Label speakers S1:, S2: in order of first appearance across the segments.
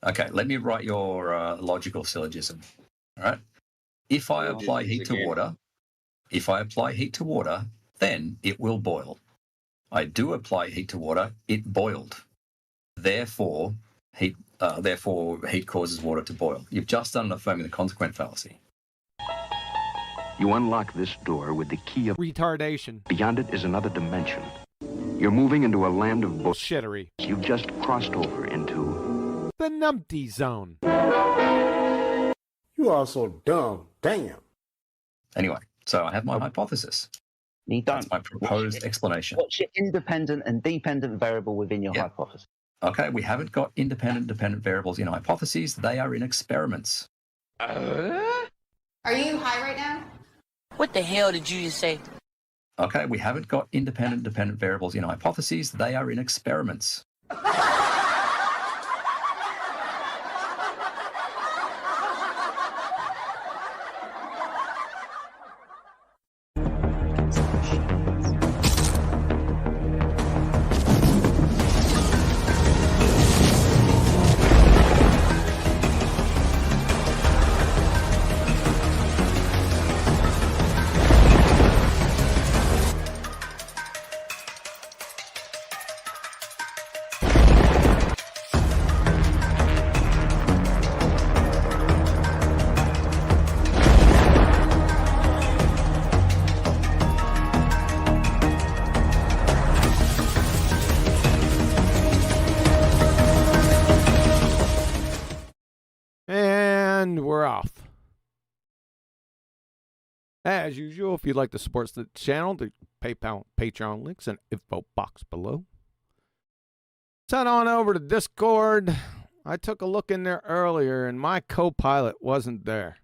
S1: Okay, let me write your logical syllogism. All right. If I apply heat to water, then it will boil. I do apply heat to water, it boiled. Therefore, heat causes water to boil. You've just done an affirming the consequent fallacy.
S2: You unlock this door with the key of
S3: retardation.
S2: Beyond it is another dimension. You're moving into a land of
S3: bullshittery.
S2: You've just crossed over into
S3: the numpty zone.
S4: You are so dumb. Damn.
S1: Anyway, so I have my hypothesis.
S5: You don't.
S1: That's my proposed explanation.
S5: What's your independent and dependent variable within your hypothesis?
S1: Okay, we haven't got independent dependent variables in hypotheses. They are in experiments.
S6: Are you high right now?
S7: What the hell did you just say?
S1: Okay, we haven't got independent dependent variables in hypotheses. They are in experiments.
S3: And we're off. As usual, if you'd like to support the channel, the PayPal, Patreon links and info box below. Let's head on over to Discord. I took a look in there earlier, and my co-pilot wasn't there.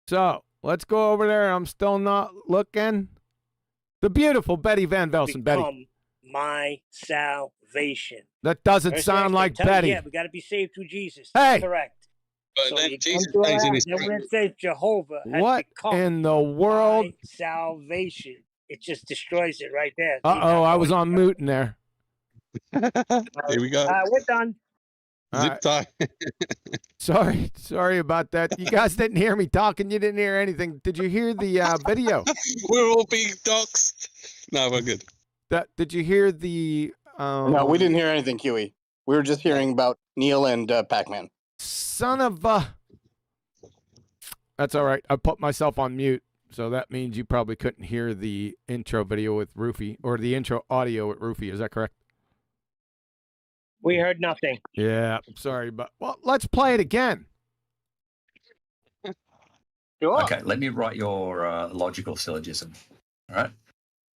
S3: So, let's go over there. I'm still not looking. The beautiful Betty Van Velsen. Betty.
S8: My salvation.
S3: That doesn't sound like Betty.
S8: Yeah, we got to be saved through Jesus.
S3: Hey!
S8: Correct.
S9: But
S8: So
S9: then
S8: you
S9: Jesus
S8: come to
S9: stays in
S8: our
S9: his
S8: house, and when it says Jehovah has
S3: What
S8: become
S3: in the world?
S8: my salvation. It just destroys it right there.
S3: Uh-oh, I was on mute in there.
S9: Here we go.
S8: We're done.
S9: Zip tie.
S3: Sorry about that. You guys didn't hear me talking. You didn't hear anything. Did you hear the video?
S9: We're all being doxxed. No, we're good.
S3: Did you hear the?
S4: No, we didn't hear anything, Huey. We were just hearing about Neil and Pac-Man.
S3: Son of a. That's all right. I put myself on mute, so that means you probably couldn't hear the intro video with Rufy or the intro audio with Rufy. Is that correct?
S8: We heard nothing.
S3: Yeah, sorry, but well, let's play it again.
S8: Sure.
S1: Okay, let me write your logical syllogism. All right.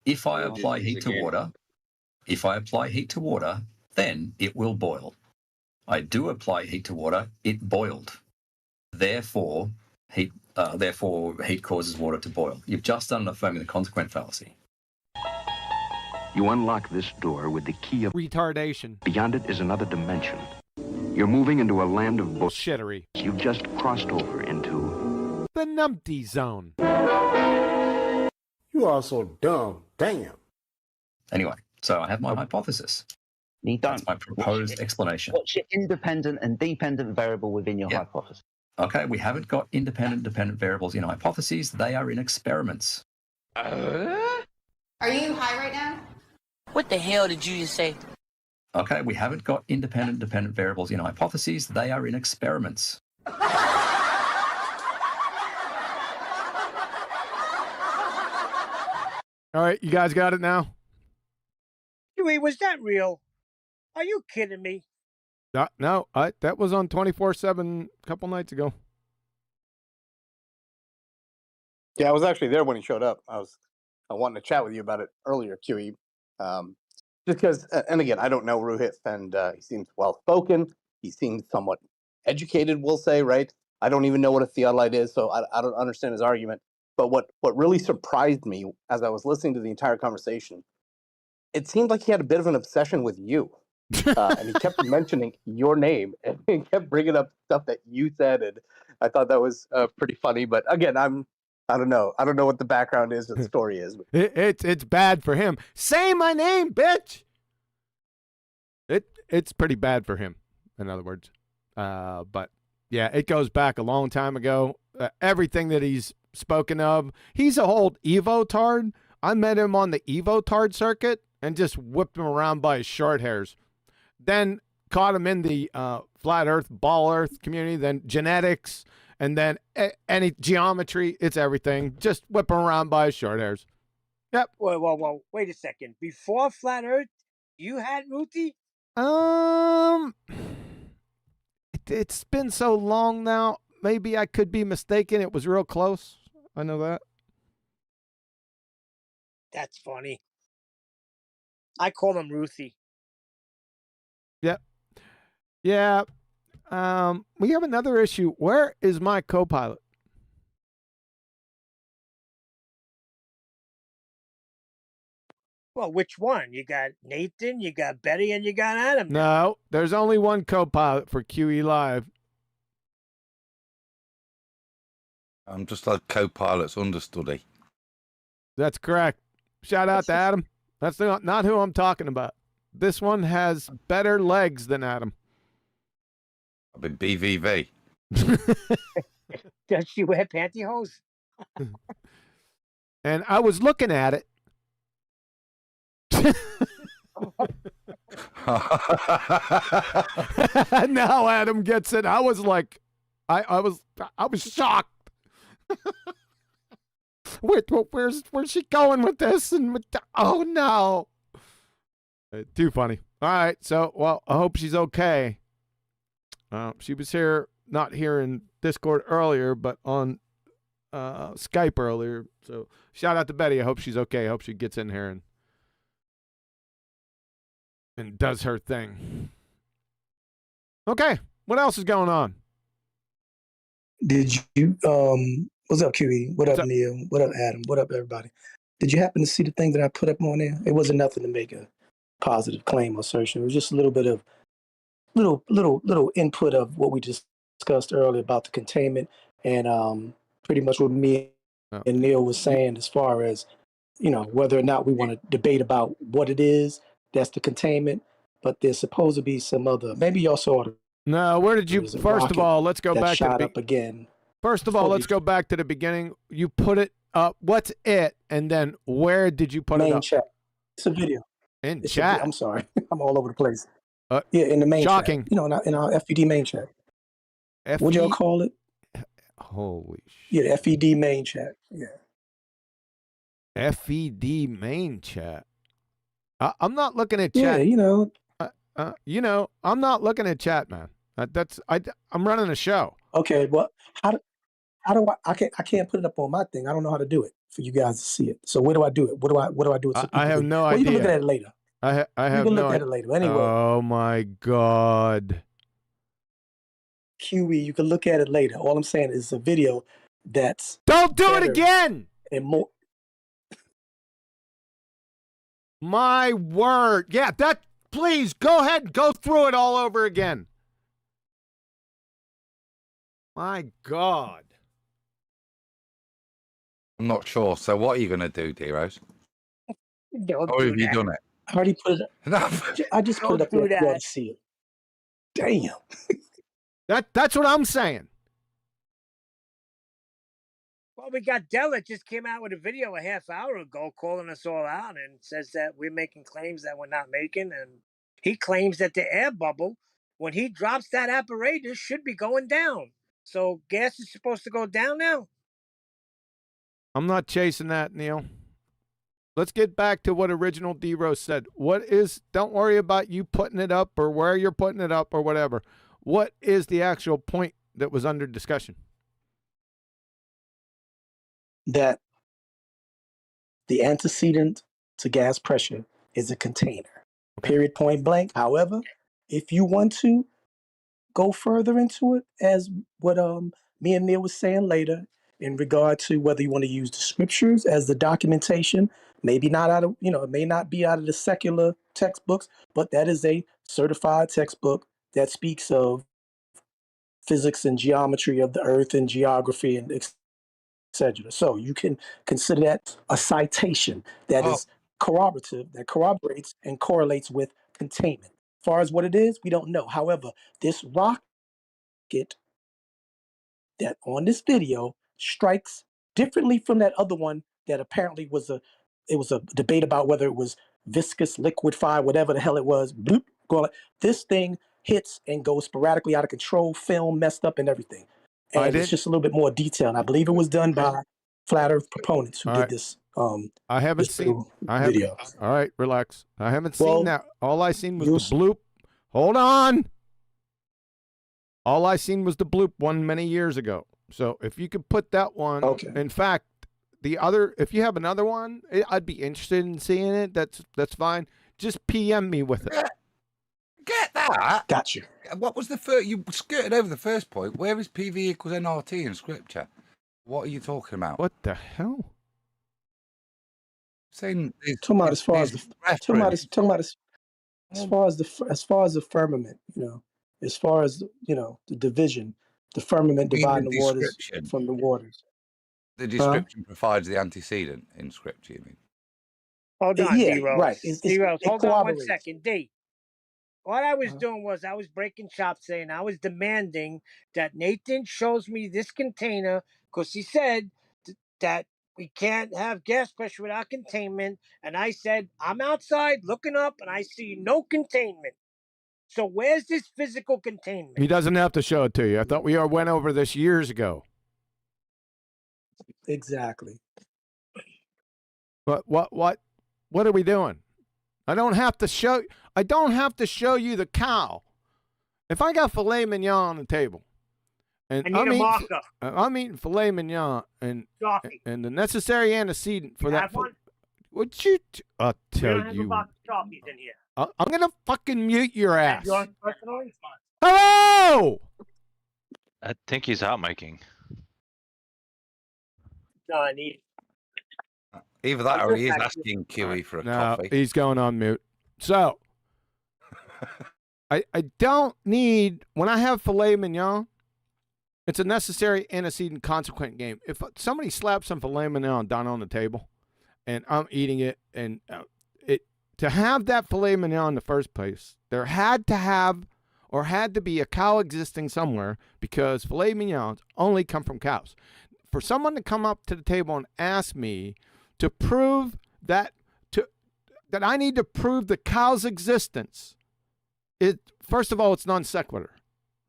S1: If I apply heat to water, then it will boil. I do apply heat to water, it boiled. Therefore, heat causes water to boil. You've just done an affirming the consequent fallacy.
S2: You unlock this door with the key of
S3: retardation.
S2: Beyond it is another dimension. You're moving into a land of
S3: bullshittery.
S2: You've just crossed over into
S3: the numpty zone.
S4: You are so dumb. Damn.
S1: Anyway, so I have my hypothesis.
S5: You don't.
S1: That's my proposed explanation.
S5: What's your independent and dependent variable within your hypothesis?
S1: Okay, we haven't got independent dependent variables in hypotheses. They are in experiments.
S6: Are you high right now?
S7: What the hell did you just say?
S1: Okay, we haven't got independent dependent variables in hypotheses. They are in experiments.
S3: All right, you guys got it now?
S8: Huey, was that real? Are you kidding me?
S3: No, that was on 24/7 a couple nights ago.
S4: Yeah, I was actually there when he showed up. I wanted to chat with you about it earlier, QE. Just because, and again, I don't know Ruhit, and he seems well-spoken. He seems somewhat educated, we'll say, right? I don't even know what a theodolite is, so I don't understand his argument. But what really surprised me as I was listening to the entire conversation, it seemed like he had a bit of an obsession with you. And he kept mentioning your name, and he kept bringing up stuff that you said, and I thought that was pretty funny. But again, I don't know what the background is, what the story is.
S3: It's bad for him. Say my name, bitch. It's pretty bad for him. in other words. But yeah, it goes back a long time ago. Everything that he's spoken of, he's a whole Evo-tard. I met him on the Evo-tard circuit and just whipped him around by his short hairs. Then caught him in the flat earth, ball earth community, then genetics, and then any geometry. It's everything. Just whip him around by his short hairs. Yep.
S8: Whoa. Wait a second. Before Flat Earth, you had Ruthie?
S3: It's been so long now. Maybe I could be mistaken. It was real close. I know that.
S8: That's funny. I call him Ruthie.
S3: Yep. Yeah. We have another issue. Where is my co-pilot?
S8: Well, which one? You got Nathan, you got Betty, and you got Adam.
S3: No, there's only one co-pilot for QE Live.
S10: I'm just like co-pilot's understudy.
S3: That's correct. Shout out to Adam. That's not who I'm talking about. This one has better legs than Adam.
S10: I've been BVV.
S8: Does she wear pantyhose?
S3: And I was looking at it. Now Adam gets it. I was like, I was shocked. Where's she going with this? And oh no, too funny. All right, so well, I hope she's okay. She was not here in Discord earlier, but on Skype earlier. So shout out to Betty. I hope she's okay. I hope she gets in here and does her thing. Okay, what else is going on?
S11: Did you what's up, QE? What up, Neil? What up, Adam? What up, everybody? Did you happen to see the thing that I put up on there? It wasn't nothing to make a positive claim or assertion. It was just a little bit of little input of what we discussed earlier about the containment and pretty much what me and Neil was saying as far as, you know, whether or not we want to debate about what it is. That's the containment, but there's supposed to be some other. Maybe y'all saw it.
S3: No, where did you? First of all, let's go back
S11: to up again.
S3: First of all, let's go back to the beginning. You put it up. What's it? And then where did you put it up?
S11: Main chat. It's a video.
S3: In chat.
S11: I'm sorry. I'm all over the place. Yeah, in the main
S3: shocking.
S11: chat. You know, in our FED main chat. What y'all call it?
S3: Holy shit.
S11: Yeah, the FED main chat. Yeah.
S3: FED main chat. I'm not looking at chat.
S11: Yeah, you know.
S3: I'm not looking at chat, man. I'm running a show.
S11: Okay, well, how do I can't put it up on my thing. I don't know how to do it for you guys to see it. So where do I do it? What do I do it? So
S3: I have no idea.
S11: You can look at it later.
S3: I have no idea.
S11: You can look at it later. Anyway.
S3: Oh my God.
S11: QE, you can look at it later. All I'm saying is a video that's
S3: don't do it again.
S11: And more.
S3: My word. Yeah, please go ahead, go through it all over again. My God.
S10: I'm not sure. So what are you going to do, D-Rose? Or have you done it?
S11: I already put it up. I just put it up there to see it. Damn.
S3: That's what I'm saying.
S8: Well, we got Della just came out with a video a half hour ago calling us all out and says that we're making claims that we're not making. And he claims that the air bubble, when he drops that apparatus, should be going down. So gas is supposed to go down now?
S3: I'm not chasing that, Neil. Let's get back to what original D-Rose said. Don't worry about you putting it up or where you're putting it up or whatever. What is the actual point that was under discussion?
S11: That the antecedent to gas pressure is a container. Period, point blank. However, if you want to go further into it, as what me and Neil was saying later, in regard to whether you want to use the scriptures as the documentation, maybe not out of, it may not be out of the secular textbooks, but that is a certified textbook that speaks of physics and geometry of the earth and geography and etc. So you can consider that a citation that is corroborative, that corroborates and correlates with containment. far as what it is, we don't know. However, this rocket that on this video strikes differently from that other one that apparently was a debate about whether it was viscous, liquid, fire, whatever the hell it was. Bloop, this thing hits and goes sporadically out of control, film messed up and everything. And it's just a little bit more detailed. I believe it was done by flat earth proponents who did this.
S3: I haven't seen video. All right, relax. I haven't seen that. All I seen was the bloop. Hold on. All I seen was the bloop one many years ago. So if you could put that one, in fact, the other, if you have another one, I'd be interested in seeing it. That's fine. Just PM me with it.
S10: Get that?
S11: Got you.
S10: What was the first? You skirted over the first point. Where is PV equals NRT in scripture? What are you talking about?
S3: What the hell?
S10: Saying
S11: talking about as far as the firmament, you know, as far as the division, the firmament dividing the waters from the waters.
S10: The description provides the antecedent in scripture, you mean?
S8: Hold on, D-Rose.
S11: Right.
S8: D-Rose, hold on 1 second. D. What I was doing was I was breaking chops saying I was demanding that Nathan shows me this container because he said that we can't have gas pressure without containment. And I said, I'm outside looking up and I see no containment. So where's this physical containment?
S3: He doesn't have to show it to you. I thought we went over this years ago.
S11: Exactly.
S3: But what are we doing? I don't have to show you the cow. If I got filet mignon on the table, and I'm eating filet mignon and the necessary antecedent for that. Would you? I'll tell you.
S8: In here.
S3: I'm gonna fucking mute your ass.
S8: Personally?
S3: Hello.
S12: I think he's out miking.
S8: No, I need.
S10: Either that or he is asking QE for a coffee.
S3: He's going on mute. So, I don't need, when I have filet mignon, it's a necessary antecedent consequent game. If somebody slaps some filet mignon down on the table and I'm eating it, and to have that filet mignon in the first place, there had to be a cow existing somewhere because filet mignons only come from cows. For someone to come up to the table and ask me to prove that I need to prove the cow's existence, first of all, it's non sequitur,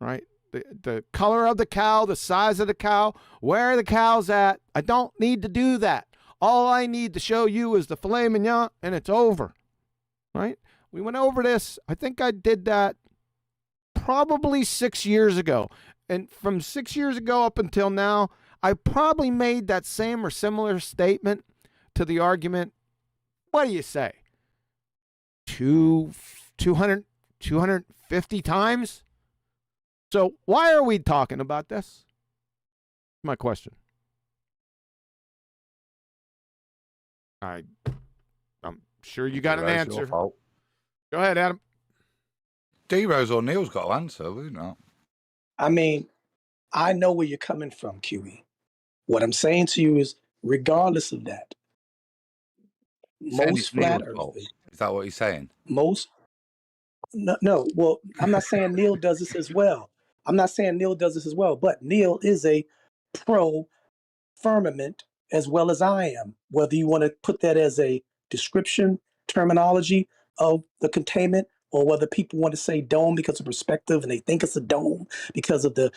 S3: right? The color of the cow, the size of the cow, where the cow's at, I don't need to do that. All I need to show you is the filet mignon, and it's over, right? We went over this. I think I did that probably 6 years ago. And from 6 years ago up until now, I probably made that same or similar statement to the argument. What do you say? 250 times? So why are we talking about this? My question. I'm sure you got an answer. Go ahead, Adam.
S10: D-Rose or Neil's got to answer, we not.
S11: I mean, I know where you're coming from, QE. What I'm saying to you is, regardless of that, most flat earthers.
S10: Is that what he's saying?
S11: No. Well, I'm not saying Neil does this as well. But Neil is a pro firmament as well as I am. Whether you want to put that as a description terminology of the containment, or whether people want to say dome because of perspective and they think it's a dome because of the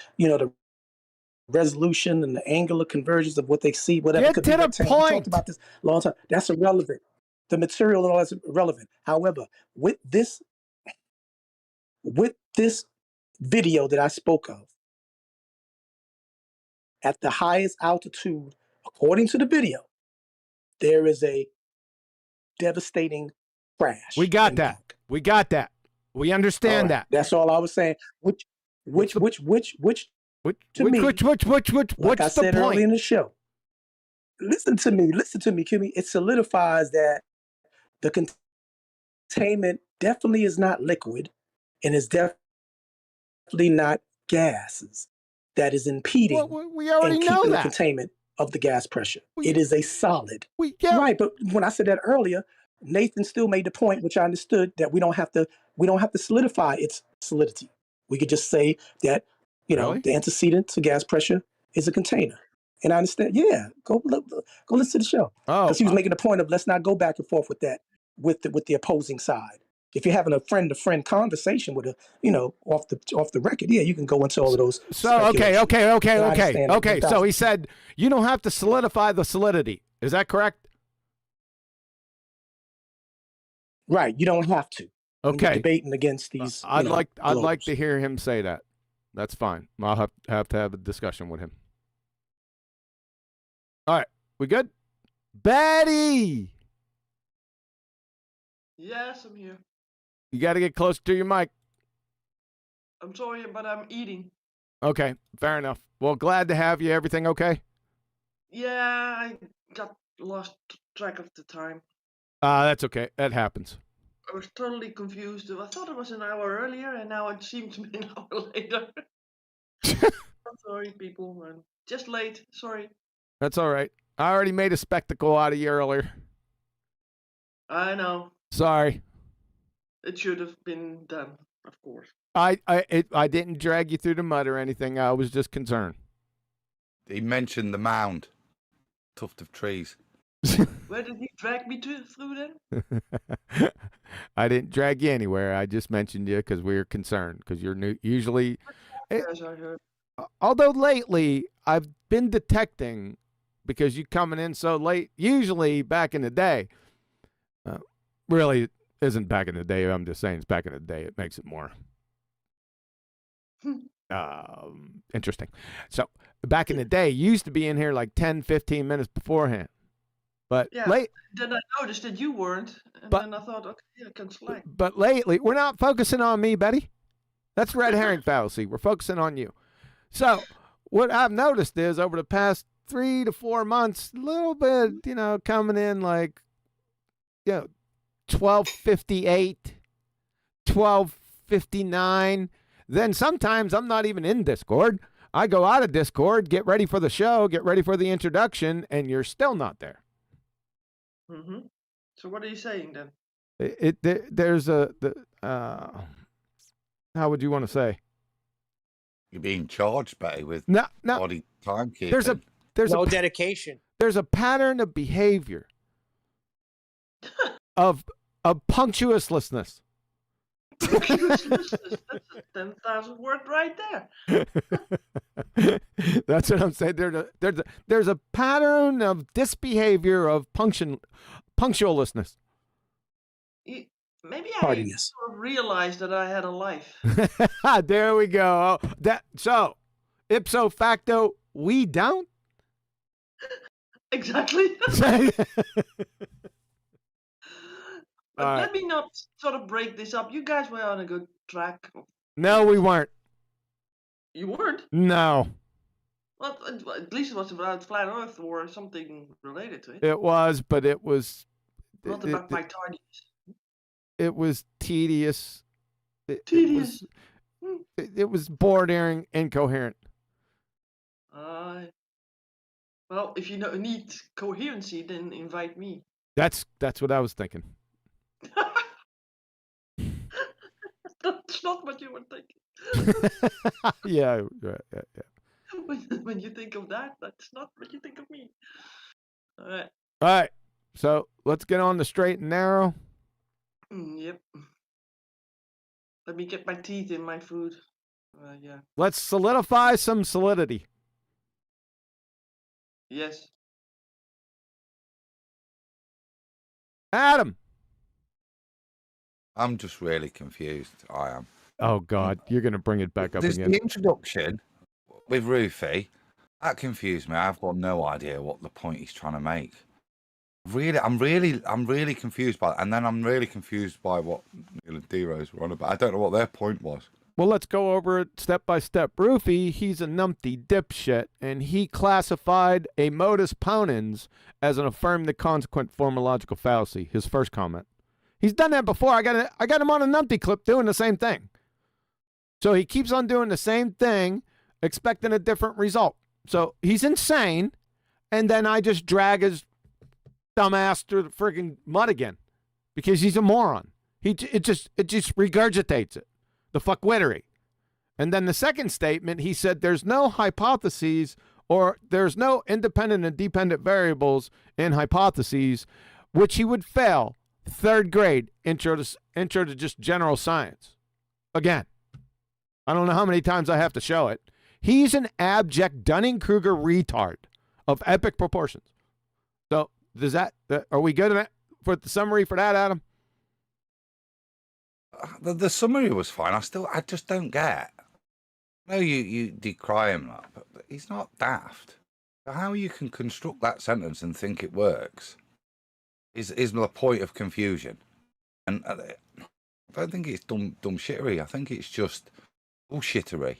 S11: resolution and the angular convergence of what they see, whatever.
S3: Get to the point.
S11: We talked about this a long time. That's irrelevant. The material and all that's irrelevant. However, with this video that I spoke of, at the highest altitude, according to the video, there is a devastating crash.
S3: We got that. We understand that.
S11: That's all I was saying. Which to me, what's I said earlier in the show. Listen to me, Kimmy. It solidifies that the containment definitely is not liquid, and is definitely not gases that is impeding.
S3: Well, we already
S11: and
S3: know
S11: keeping
S3: that.
S11: the containment of the gas pressure. It is a solid. Right, but when I said that earlier, Nathan still made the point, which I understood, that we don't have to solidify its solidity. We could just say that,
S3: Really?
S11: the antecedent to gas pressure is a container. And I understand. Yeah, go listen to the show.
S3: Oh,
S11: Because he was making the point of let's not go back and forth with that with the opposing side. If you're having a friend-to-friend conversation with off the record, yeah, you can go into all of those.
S3: So okay.
S11: Okay.
S3: So he said you don't have to solidify the solidity. Is that correct?
S11: Right. You don't have to. When you're
S3: Okay.
S11: debating against these.
S3: I'd like
S11: globes.
S3: to hear him say that. That's fine. I'll have to have a discussion with him. All right, we good? Betty,
S13: Yes, I'm here.
S3: you got to get closer to your mic.
S13: I'm sorry, but I'm eating.
S3: Okay, fair enough. Well, glad to have you. Everything okay?
S13: Yeah, I got lost track of the time.
S3: That's okay. That happens.
S13: I was totally confused. I thought it was an hour earlier, and now it seems to be an hour later. I'm sorry, people. I'm just late. Sorry.
S3: That's all right. I already made a spectacle out of you earlier.
S13: I know.
S3: Sorry.
S13: It should have been done, of course.
S3: I didn't drag you through the mud or anything. I was just concerned.
S10: He mentioned the mound, tuft of trees.
S13: Where did he drag me through then?
S3: I didn't drag you anywhere. I just mentioned you because we were concerned because you're new. Usually,
S13: Yes, I heard.
S3: although lately I've been detecting because you coming in so late. Usually back in the day, really isn't back in the day. I'm just saying it's back in the day. It makes it more interesting. So back in the day, you used to be in here like 10, 15 minutes beforehand. But
S13: Yeah. Then I noticed that you weren't, and then I thought, okay, I can slack.
S3: But lately, we're not focusing on me, Betty. That's red herring fallacy. We're focusing on you. So what I've noticed is over the past 3 to 4 months, a little bit, coming in like, 12:58, 12:59. Then sometimes I'm not even in Discord. I go out of Discord, get ready for the show, get ready for the introduction, and you're still not there.
S13: Mm-hmm. So what are you saying then?
S3: There's how would you want to say?
S10: You're being charged, Betty, with
S3: no
S10: body timekeeping.
S3: There's
S8: no dedication.
S3: There's a pattern of behavior of punctuousness.
S13: Punctuousness. That's a 10,000 word right there.
S3: That's what I'm saying. There's a pattern of disbehavior of punctualness.
S13: Maybe I sort of realized that I had a life.
S3: There we go. So ipso facto, we don't.
S13: Exactly. But let me not sort of break this up. You guys were on a good track.
S3: No, we weren't.
S13: You weren't?
S3: No.
S13: Well, at least it was about flat Earth or something related to it.
S3: It was, but it was
S13: not about my tardiness.
S3: It was tedious.
S13: Tedious.
S3: It was bordering incoherent.
S13: Well, if you need coherency, then invite me.
S3: That's what I was thinking.
S13: That's not what you were thinking.
S3: Yeah.
S13: When you think of that, that's not what you think of me. All
S3: right. So let's get on the straight and narrow.
S13: Yep. Let me get my teeth in my food. Yeah.
S3: Let's solidify some solidity.
S13: Yes.
S3: Adam.
S10: I'm just really confused. I am.
S3: Oh, God. You're going to bring it back up again.
S10: The introduction with Rufy, that confused me. I've got no idea what the point he's trying to make. I'm really confused by it. And then I'm really confused by what Neil and D-Rose were on about. I don't know what their point was.
S3: Well, let's go over it step by step. Rufy, he's a numpty dipshit, and he classified a modus ponens as an affirm the consequent formological fallacy, his first comment. He's done that before. I got him on a numpty clip doing the same thing. So he keeps on doing the same thing, expecting a different result. So he's insane, and then I just drag his dumbass through the friggin' mud again. because he's a moron. It just regurgitates it, the fuckwittery. And then the second statement, he said there's no hypotheses or there's no independent and dependent variables in hypotheses, which he would fail 3rd grade intro to just general science. Again, I don't know how many times I have to show it. He's an abject Dunning-Kruger retard of epic proportions. So does are we good for the summary for that, Adam?
S10: The summary was fine. I just don't get. I know you decry him, but he's not daft. So how you can construct that sentence and think it works is the point of confusion. And I don't think it's dumb shittery. I think it's just bullshittery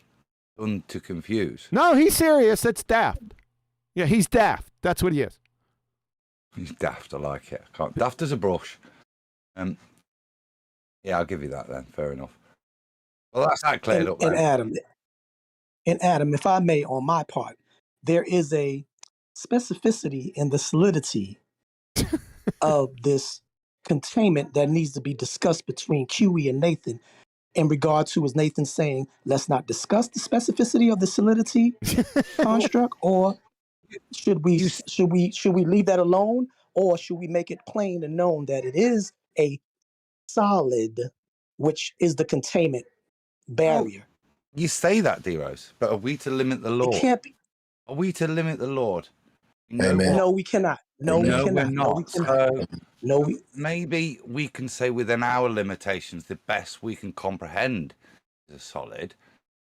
S10: done to confuse.
S3: No, he's serious. It's daft. Yeah, he's daft. That's what he is.
S10: He's daft. I like it. Daft as a brush. Yeah, I'll give you that then. Fair enough. Well, that's that cleared up.
S11: And Adam, if I may, on my part, there is a specificity in the solidity of this containment that needs to be discussed between QE and Nathan in regard to, as Nathan saying, let's not discuss the specificity of the solidity construct, or should we leave that alone, or should we make it plain and known that it is a solid, which is the containment barrier?
S10: You say that, D-Rose, but are we to limit the Lord?
S11: It can't be.
S10: Are we to limit the Lord?
S11: No, we cannot. No, we cannot.
S10: We're not.
S11: No, we cannot. No,
S10: maybe we can say within our limitations, the best we can comprehend is a solid.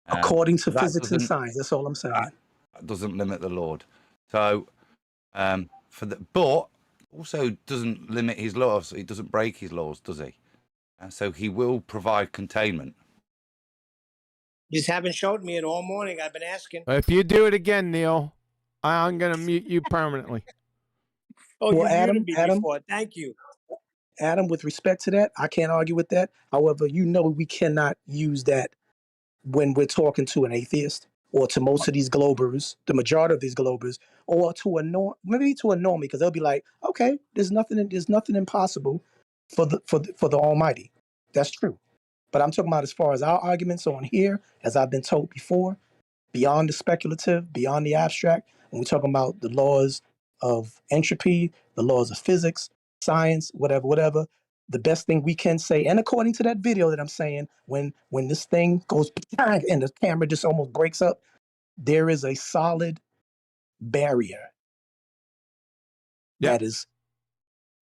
S11: According to physics and science, that's all I'm saying.
S10: That doesn't limit the Lord. So, but also doesn't limit his laws. He doesn't break his laws, does he? And so he will provide containment.
S8: You just haven't showed me it all morning. I've been asking.
S3: If you do it again, Neil, I'm going to mute you permanently.
S8: Oh,
S11: well, Adam,
S8: before. Thank you.
S11: Adam, with respect to that, I can't argue with that. However, we cannot use that when we're talking to an atheist or to most of these globers, the majority of these globers, or to a maybe to a normie, because they'll be like, okay, there's nothing impossible for the Almighty. That's true. But I'm talking about as far as our arguments on here, as I've been told before, beyond the speculative, beyond the abstract, when we're talking about the laws of entropy, the laws of physics, science, whatever, the best thing we can say, and according to that video that I'm saying, when this thing goes and the camera just almost breaks up, there is a solid barrier.
S3: Yep.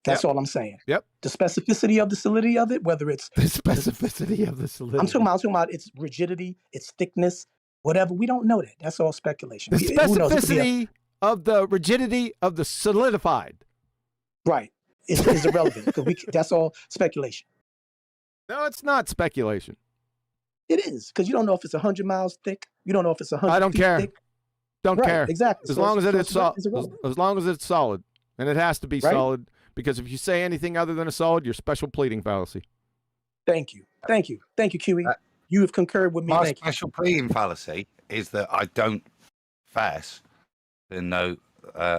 S11: That's all I'm saying.
S3: Yep.
S11: The specificity of the solidity of it, whether it's
S3: the specificity of the solidity.
S11: I'm talking about its rigidity, its thickness, whatever. We don't know that. That's all speculation.
S3: The specificity of the rigidity of the solidified.
S11: Right. Is irrelevant because that's all speculation.
S3: No, it's not speculation.
S11: It is, because you don't know if it's 100 miles thick. You don't know if it's 100
S3: I don't care.
S11: Thick.
S3: Don't care.
S11: Exactly.
S3: As long as it's solid. As long as it's solid. And it has to be solid, because if you say anything other than a solid, you're special pleading fallacy.
S11: Thank you, QE. You have concurred with me.
S10: My special pleading fallacy is that I don't profess to know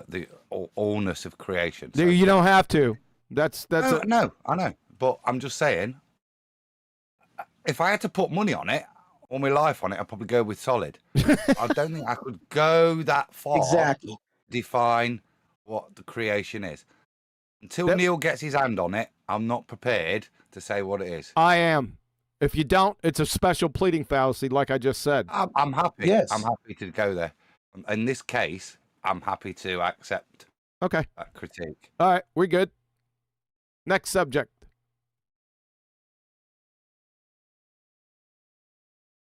S10: the allness of creation.
S3: So you don't have to. That's
S10: no, I know, but I'm just saying, if I had to put money on it, all my life on it, I'd probably go with solid. I don't think I could go that far.
S11: Exactly.
S10: Define what the creation is. Until Neil gets his hand on it, I'm not prepared to say what it is.
S3: I am. If you don't, it's a special pleading fallacy, like I just said.
S10: I'm happy.
S11: Yes.
S10: I'm happy to go there. In this case, I'm happy to accept that critique.
S3: All right, we're good. Next subject.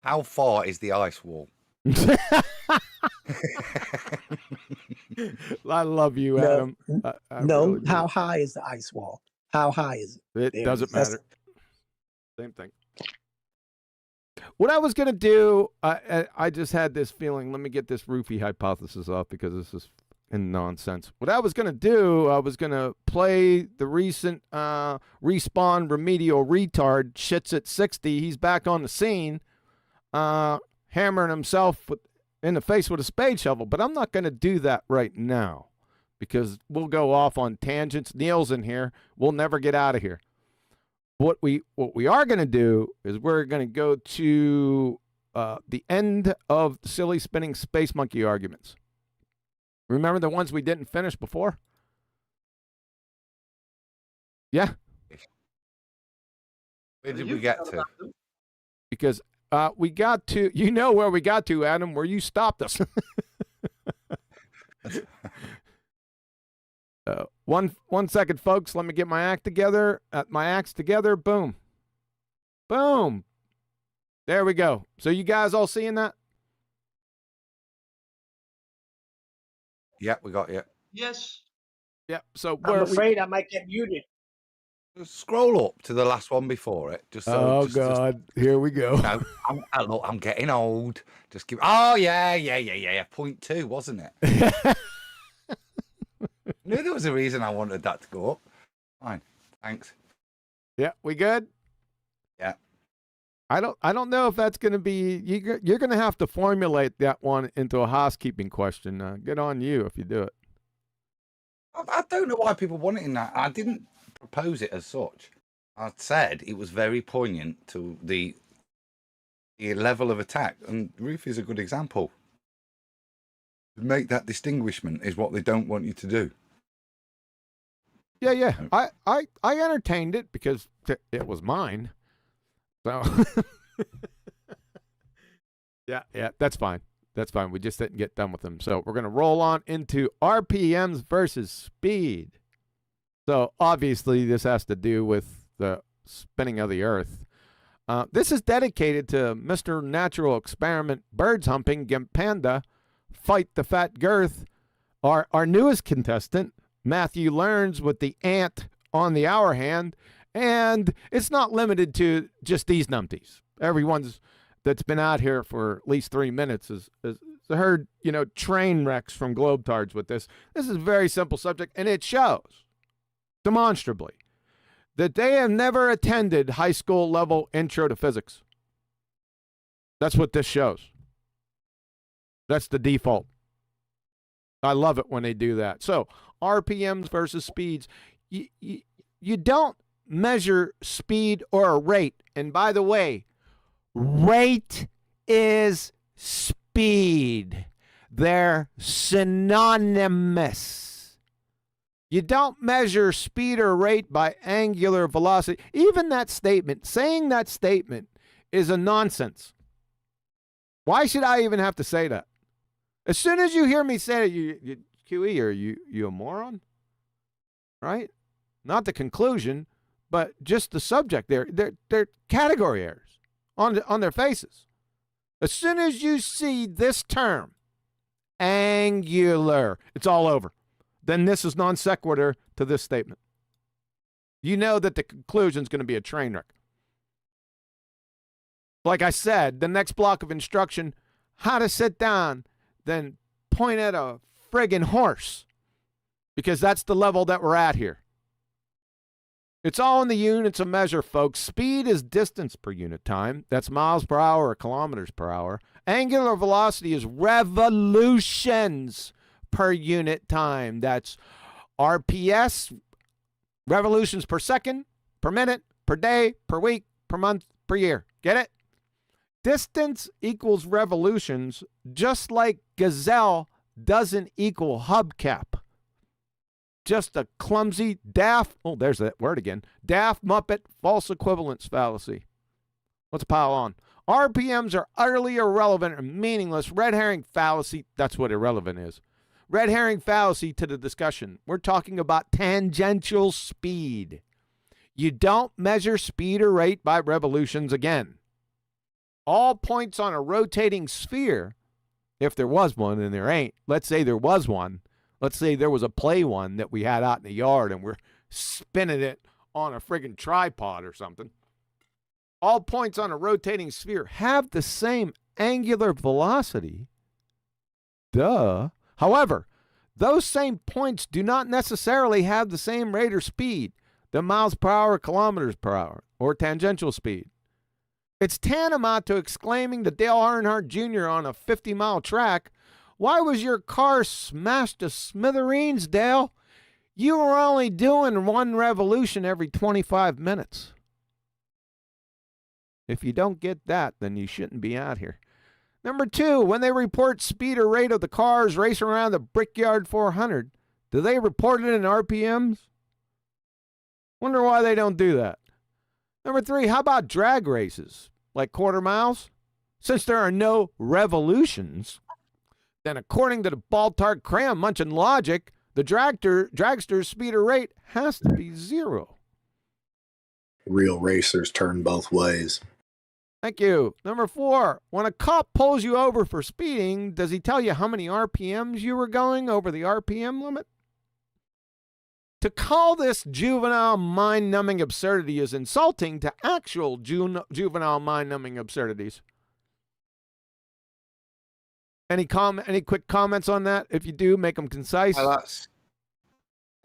S10: How far is the ice wall?
S3: I love you, Adam.
S11: Really how high is the ice wall? How high is it?
S3: It doesn't matter. Same thing. What I was going to do, I just had this feeling, let me get this roofie hypothesis off because this is nonsense. What I was going to do, I was going to play the recent Respawn remedial retard, shits at 60. He's back on the scene, hammering himself in the face with a spade shovel. But I'm not going to do that right now because we'll go off on tangents. Neil's in here. We'll never get out of here. What we are going to do is we're going to go to the end of silly spinning space monkey arguments. Remember the ones we didn't finish before? Yeah.
S10: Where did we get to?
S3: Because we got to, you know where we got to, Adam, where you stopped us. One second, folks. Let me get my act together. My acts together. Boom. Boom. There we go. So you guys all seeing that?
S10: Yeah, we got you.
S13: Yes.
S3: Yeah. So
S8: I'm afraid I might get muted.
S10: Just scroll up to the last one before it. Just so.
S3: God. Here we go.
S10: No, look, I'm getting old. Just give. Oh yeah. 0.2, wasn't it? Knew there was a reason I wanted that to go up. Fine. Thanks.
S3: Yeah, we good?
S10: Yeah.
S3: I don't know if that's going to be, you're going to have to formulate that one into a housekeeping question. Good on you if you do it.
S10: I don't know why people want it in that. I didn't propose it as such. I said it was very poignant to the level of attack, and Ruth is a good example. Make that distinguishment is what they don't want you to do.
S3: Yeah. I entertained it because it was mine. So yeah, that's fine. That's fine. We just didn't get done with them. So we're going to roll on into RPMs versus speed. So obviously this has to do with the spinning of the earth. This is dedicated to Mr. Natural Experiment Birds Humping Gimp Panda Fight the Fat Girth. Our newest contestant, Matthew Learns, with the ant on the hour hand. And it's not limited to just these numpties. Everyone's that's been out here for at least 3 minutes has heard, train wrecks from Globetards with this. This is a very simple subject, and it shows demonstrably that they have never attended high school level intro to physics. That's what this shows. That's the default. I love it when they do that. So RPMs versus speeds. You don't measure speed or a rate. And by the way, rate is speed. They're synonymous. You don't measure speed or rate by angular velocity. Even that statement, saying that statement is a nonsense. Why should I even have to say that? As soon as you hear me say it, you QE, are you a moron? Right? Not the conclusion, but just the subject. They're category errors on their faces. As soon as you see this term, angular, it's all over. Then this is non sequitur to this statement. You know that the conclusion is going to be a train wreck. Like I said, the next block of instruction, how to sit down, then point at a friggin' horse, because that's the level that we're at here. It's all in the units of measure, folks. Speed is distance per unit time. That's miles per hour or kilometers per hour. Angular velocity is revolutions per unit time. That's RPS, revolutions per second, per minute, per day, per week, per month, per year. Get it? Distance equals revolutions, just like gazelle doesn't equal hubcap. Just a clumsy, daft, oh, there's that word again, daft, muppet, false equivalence fallacy. Let's pile on. RPMs are utterly irrelevant and meaningless. Red herring fallacy, that's what irrelevant is. Red herring fallacy to the discussion. We're talking about tangential speed. You don't measure speed or rate by revolutions again. All points on a rotating sphere, if there was one, and there ain't, let's say there was one. Let's say there was a play one that we had out in the yard and we're spinning it on a friggin' tripod or something. All points on a rotating sphere have the same angular velocity. Duh. However, those same points do not necessarily have the same rate or speed, the miles per hour, kilometers per hour, or tangential speed. It's tantamount to exclaiming to Dale Earnhardt Jr. on a 50-mile track, "Why was your car smashed to smithereens, Dale? You were only doing one revolution every 25 minutes. If you don't get that, then you shouldn't be out here. Number 2, when they report speed or rate of the cars racing around the Brickyard 400, do they report it in RPMs? Wonder why they don't do that. Number 3, how about drag races, like quarter miles? Since there are no revolutions, then according to the Baltar crayon munching logic, the dragster's speed or rate has to be 0.
S11: Real racers turn both ways.
S3: Thank you. Number 4, when a cop pulls you over for speeding, does he tell you how many RPMs you were going over the RPM limit? To call this juvenile mind-numbing absurdity is insulting to actual juvenile mind-numbing absurdities. Any quick comments on that? If you do, make them concise.
S10: Well,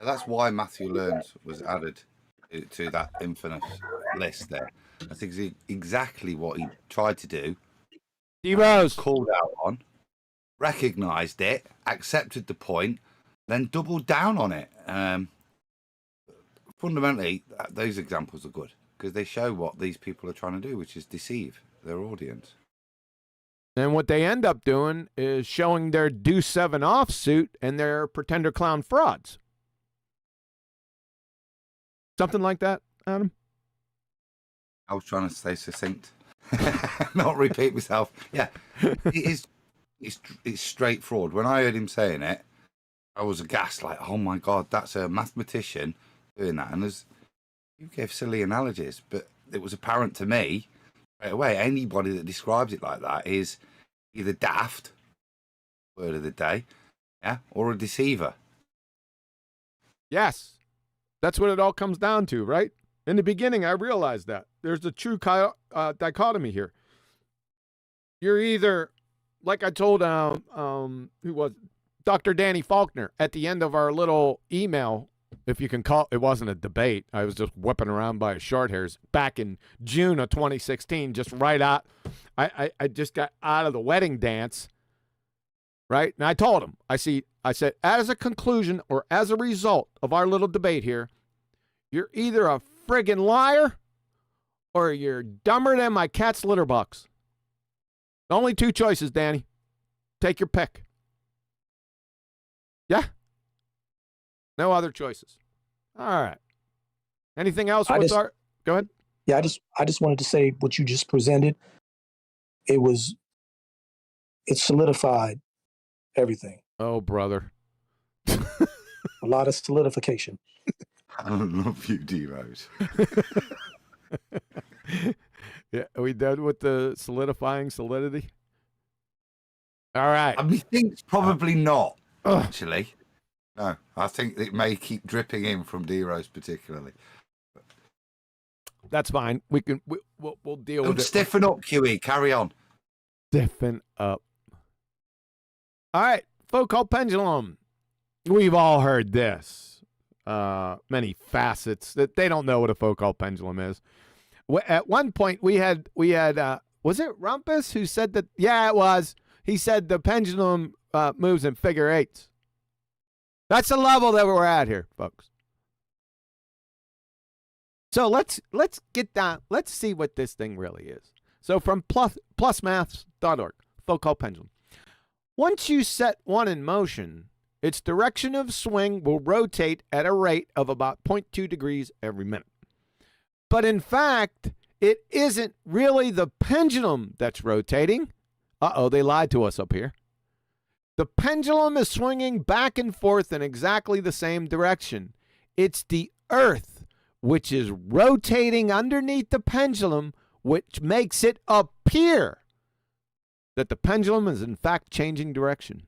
S10: that's why Matthew Learns was added to that infamous list there. That's exactly what he tried to do.
S3: D-Rose.
S10: Called out on, recognised it, accepted the point, then doubled down on it. Fundamentally, those examples are good because they show what these people are trying to do, which is deceive their audience.
S3: And what they end up doing is showing their Do 7 offsuit and their pretender clown frauds. Something like that, Adam?
S10: I was trying to stay succinct, not repeat myself. Yeah, it's straight fraud. When I heard him saying it, I was aghast, like, oh my God, that's a mathematician doing that. And you gave silly analogies, but it was apparent to me straight away, anybody that describes it like that is either daft, word of the day, yeah, or a deceiver.
S3: Yes. That's what it all comes down to, right? In the beginning, I realized that. There's a true dichotomy here. You're either, like I told who was Dr. Danny Faulkner at the end of our little email, if you can call it, wasn't a debate. I was just whipping around by his short hairs back in June of 2016, just right out. I just got out of the wedding dance, right? And I told him, I said, as a conclusion or as a result of our little debate here, you're either a friggin' liar or you're dumber than my cat's litter box. Only 2 choices, Danny. Take your pick. Yeah? No other choices. All right. Anything else? Go ahead.
S11: Yeah, I just wanted to say what you just presented. It solidified everything.
S3: Oh, brother.
S11: A lot of solidification.
S10: I love you, D-Rose.
S3: Yeah, are we done with the solidifying solidity? All right.
S10: I mean, probably not, actually. No, I think it may keep dripping in from D-Rose particularly.
S3: That's fine. We'll deal with it.
S10: Stiffen up, QE. Carry on.
S3: Stiffen up. All right. Foucault pendulum. We've all heard this. Many facets that they don't know what a Foucault pendulum is. At one point we had was it Rumpus who said that? Yeah, it was. He said the pendulum moves in figure eights. That's the level that we're at here, folks. So let's get down. Let's see what this thing really is. So from plusmaths.org, Foucault pendulum. Once you set one in motion, its direction of swing will rotate at a rate of about 0.2 degrees every minute. But in fact, it isn't really the pendulum that's rotating. Uh-oh, they lied to us up here. The pendulum is swinging back and forth in exactly the same direction. It's the Earth which is rotating underneath the pendulum, which makes it appear that the pendulum is in fact changing direction.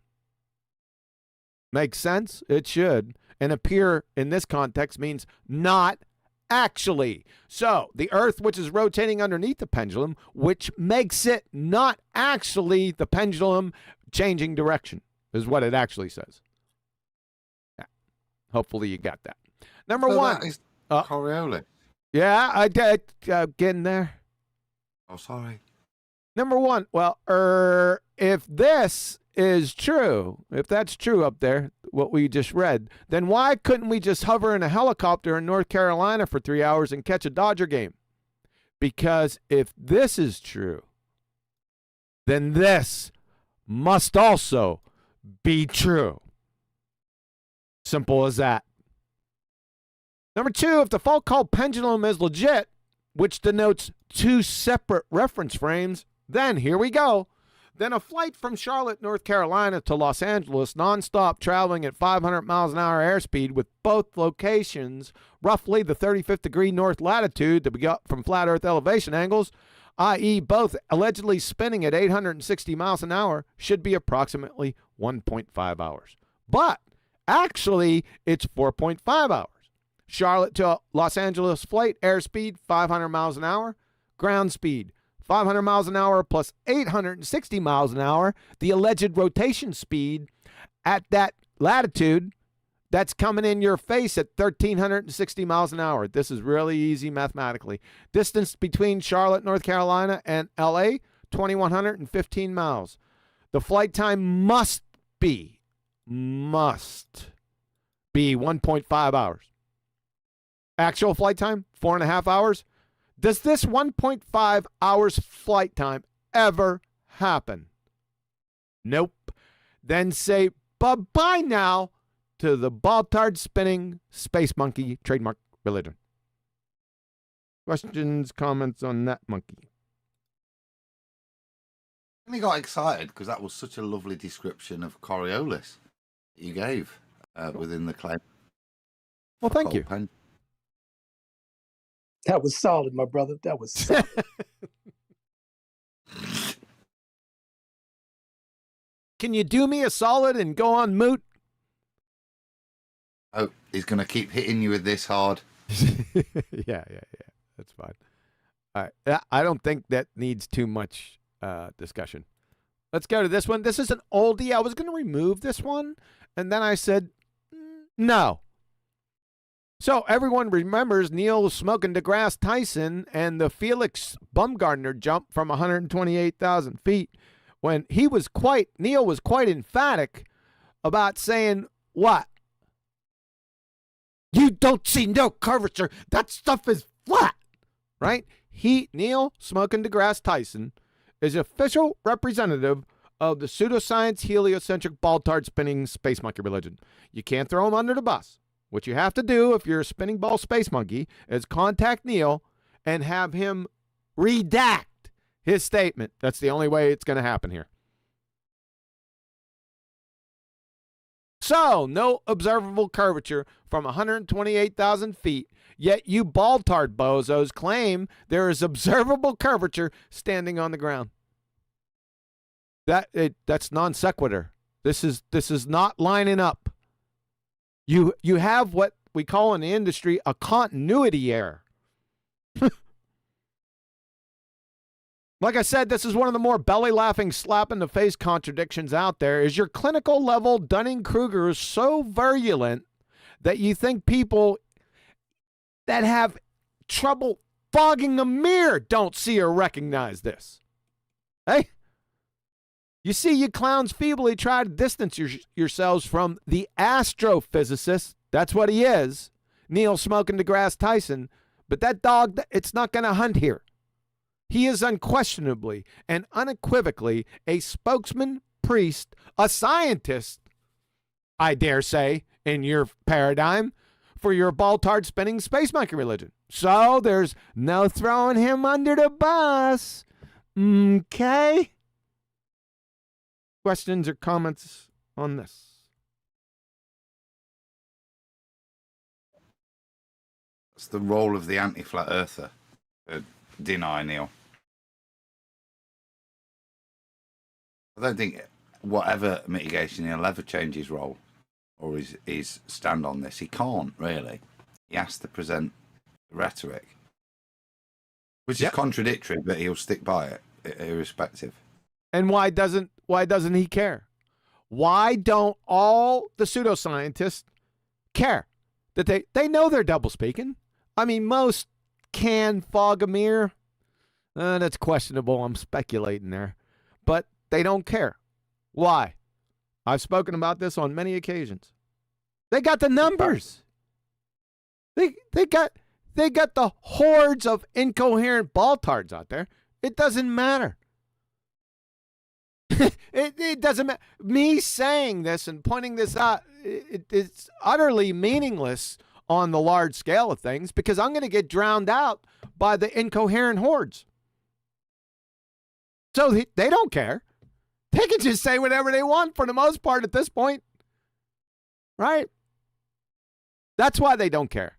S3: Makes sense? It should. And appear in this context means not actually. So the Earth, which is rotating underneath the pendulum, which makes it not actually the pendulum changing direction, is what it actually says. Yeah. Hopefully you got that. Number one.
S10: That is Coriolis.
S3: Yeah, I did. Getting there.
S10: Oh, sorry.
S3: Number one. Well, if this is true, if that's true up there, what we just read, then why couldn't we just hover in a helicopter in North Carolina for 3 hours and catch a Dodger game? Because if this is true, then this must also be true. Simple as that. Number 2, if the Foucault pendulum is legit, which denotes 2 separate reference frames, then here we go. Then a flight from Charlotte, North Carolina to Los Angeles, nonstop traveling at 500 miles an hour airspeed with both locations, roughly the 35th degree north latitude that we got from flat earth elevation angles, i.e. both allegedly spinning at 860 miles an hour, should be approximately 1.5 hours. But actually, it's 4.5 hours. Charlotte to Los Angeles flight, airspeed 500 miles an hour, ground speed 500 miles an hour plus 860 miles an hour, the alleged rotation speed at that latitude that's coming in your face at 1,360 miles an hour. This is really easy mathematically. Distance between Charlotte, North Carolina and LA, 2,115 miles. The flight time must be 1.5 hours. Actual flight time, 4.5 hours. Does this 1.5 hours flight time ever happen? Nope. Then say bye-bye now to the ball-tard spinning space monkey trademark religion. Questions, comments on that monkey?
S10: I got excited because that was such a lovely description of Coriolis you gave within the claim.
S3: Well, thank you.
S11: That was solid, my brother. That was solid.
S3: Can you do me a solid and go on moot?
S10: Oh, he's going to keep hitting you with this hard.
S3: Yeah. That's fine. All right. I don't think that needs too much discussion. Let's go to this one. This is an oldie. I was going to remove this one, and then I said, no. So everyone remembers Neil smoking deGrasse Tyson and the Felix Baumgartner jump from 128,000 feet when Neil was quite emphatic about saying, what? You don't see no curvature. That stuff is flat, right? Neil smoking deGrasse Tyson is official representative of the pseudoscience heliocentric ball-tard spinning space monkey religion. You can't throw him under the bus. What you have to do if you're a spinning ball space monkey is contact Neil and have him redact his statement. That's the only way it's going to happen here. So, no observable curvature from 128,000 feet, yet you ball-tard bozos claim there is observable curvature standing on the ground. That's non sequitur. This is not lining up. You have what we call in the industry a continuity error. Like I said, this is one of the more belly-laughing, slap-in-the-face contradictions out there. Is your clinical level Dunning-Kruger so virulent that you think people that have trouble fogging a mirror don't see or recognize this? Hey? You see, you clowns feebly try to distance yourselves from the astrophysicist. That's what he is. Neil smoking deGrasse Tyson. But that dog, it's not going to hunt here. He is unquestionably and unequivocally a spokesman, priest, a scientist, I dare say, in your paradigm, for your ball-tard spinning space monkey religion. So there's no throwing him under the bus. Okay? Questions or comments on this?
S10: It's the role of the anti-flat earther to deny Neil. I don't think whatever mitigation he'll ever change his role or his stand on this. He can't really. He has to present rhetoric, which is contradictory, but he'll stick by it, irrespective.
S3: And why doesn't he care? Why don't all the pseudoscientists care that they know they're double speaking? I mean, most can fog a mirror. That's questionable. I'm speculating there, but they don't care. Why? I've spoken about this on many occasions. They got the numbers. They They got the hordes of incoherent baltards out there. It doesn't matter. it doesn't matter. Me saying this and pointing this out, it's utterly meaningless on the large scale of things because I'm going to get drowned out by the incoherent hordes. So they don't care. They can just say whatever they want for the most part at this point. Right? That's why they don't care.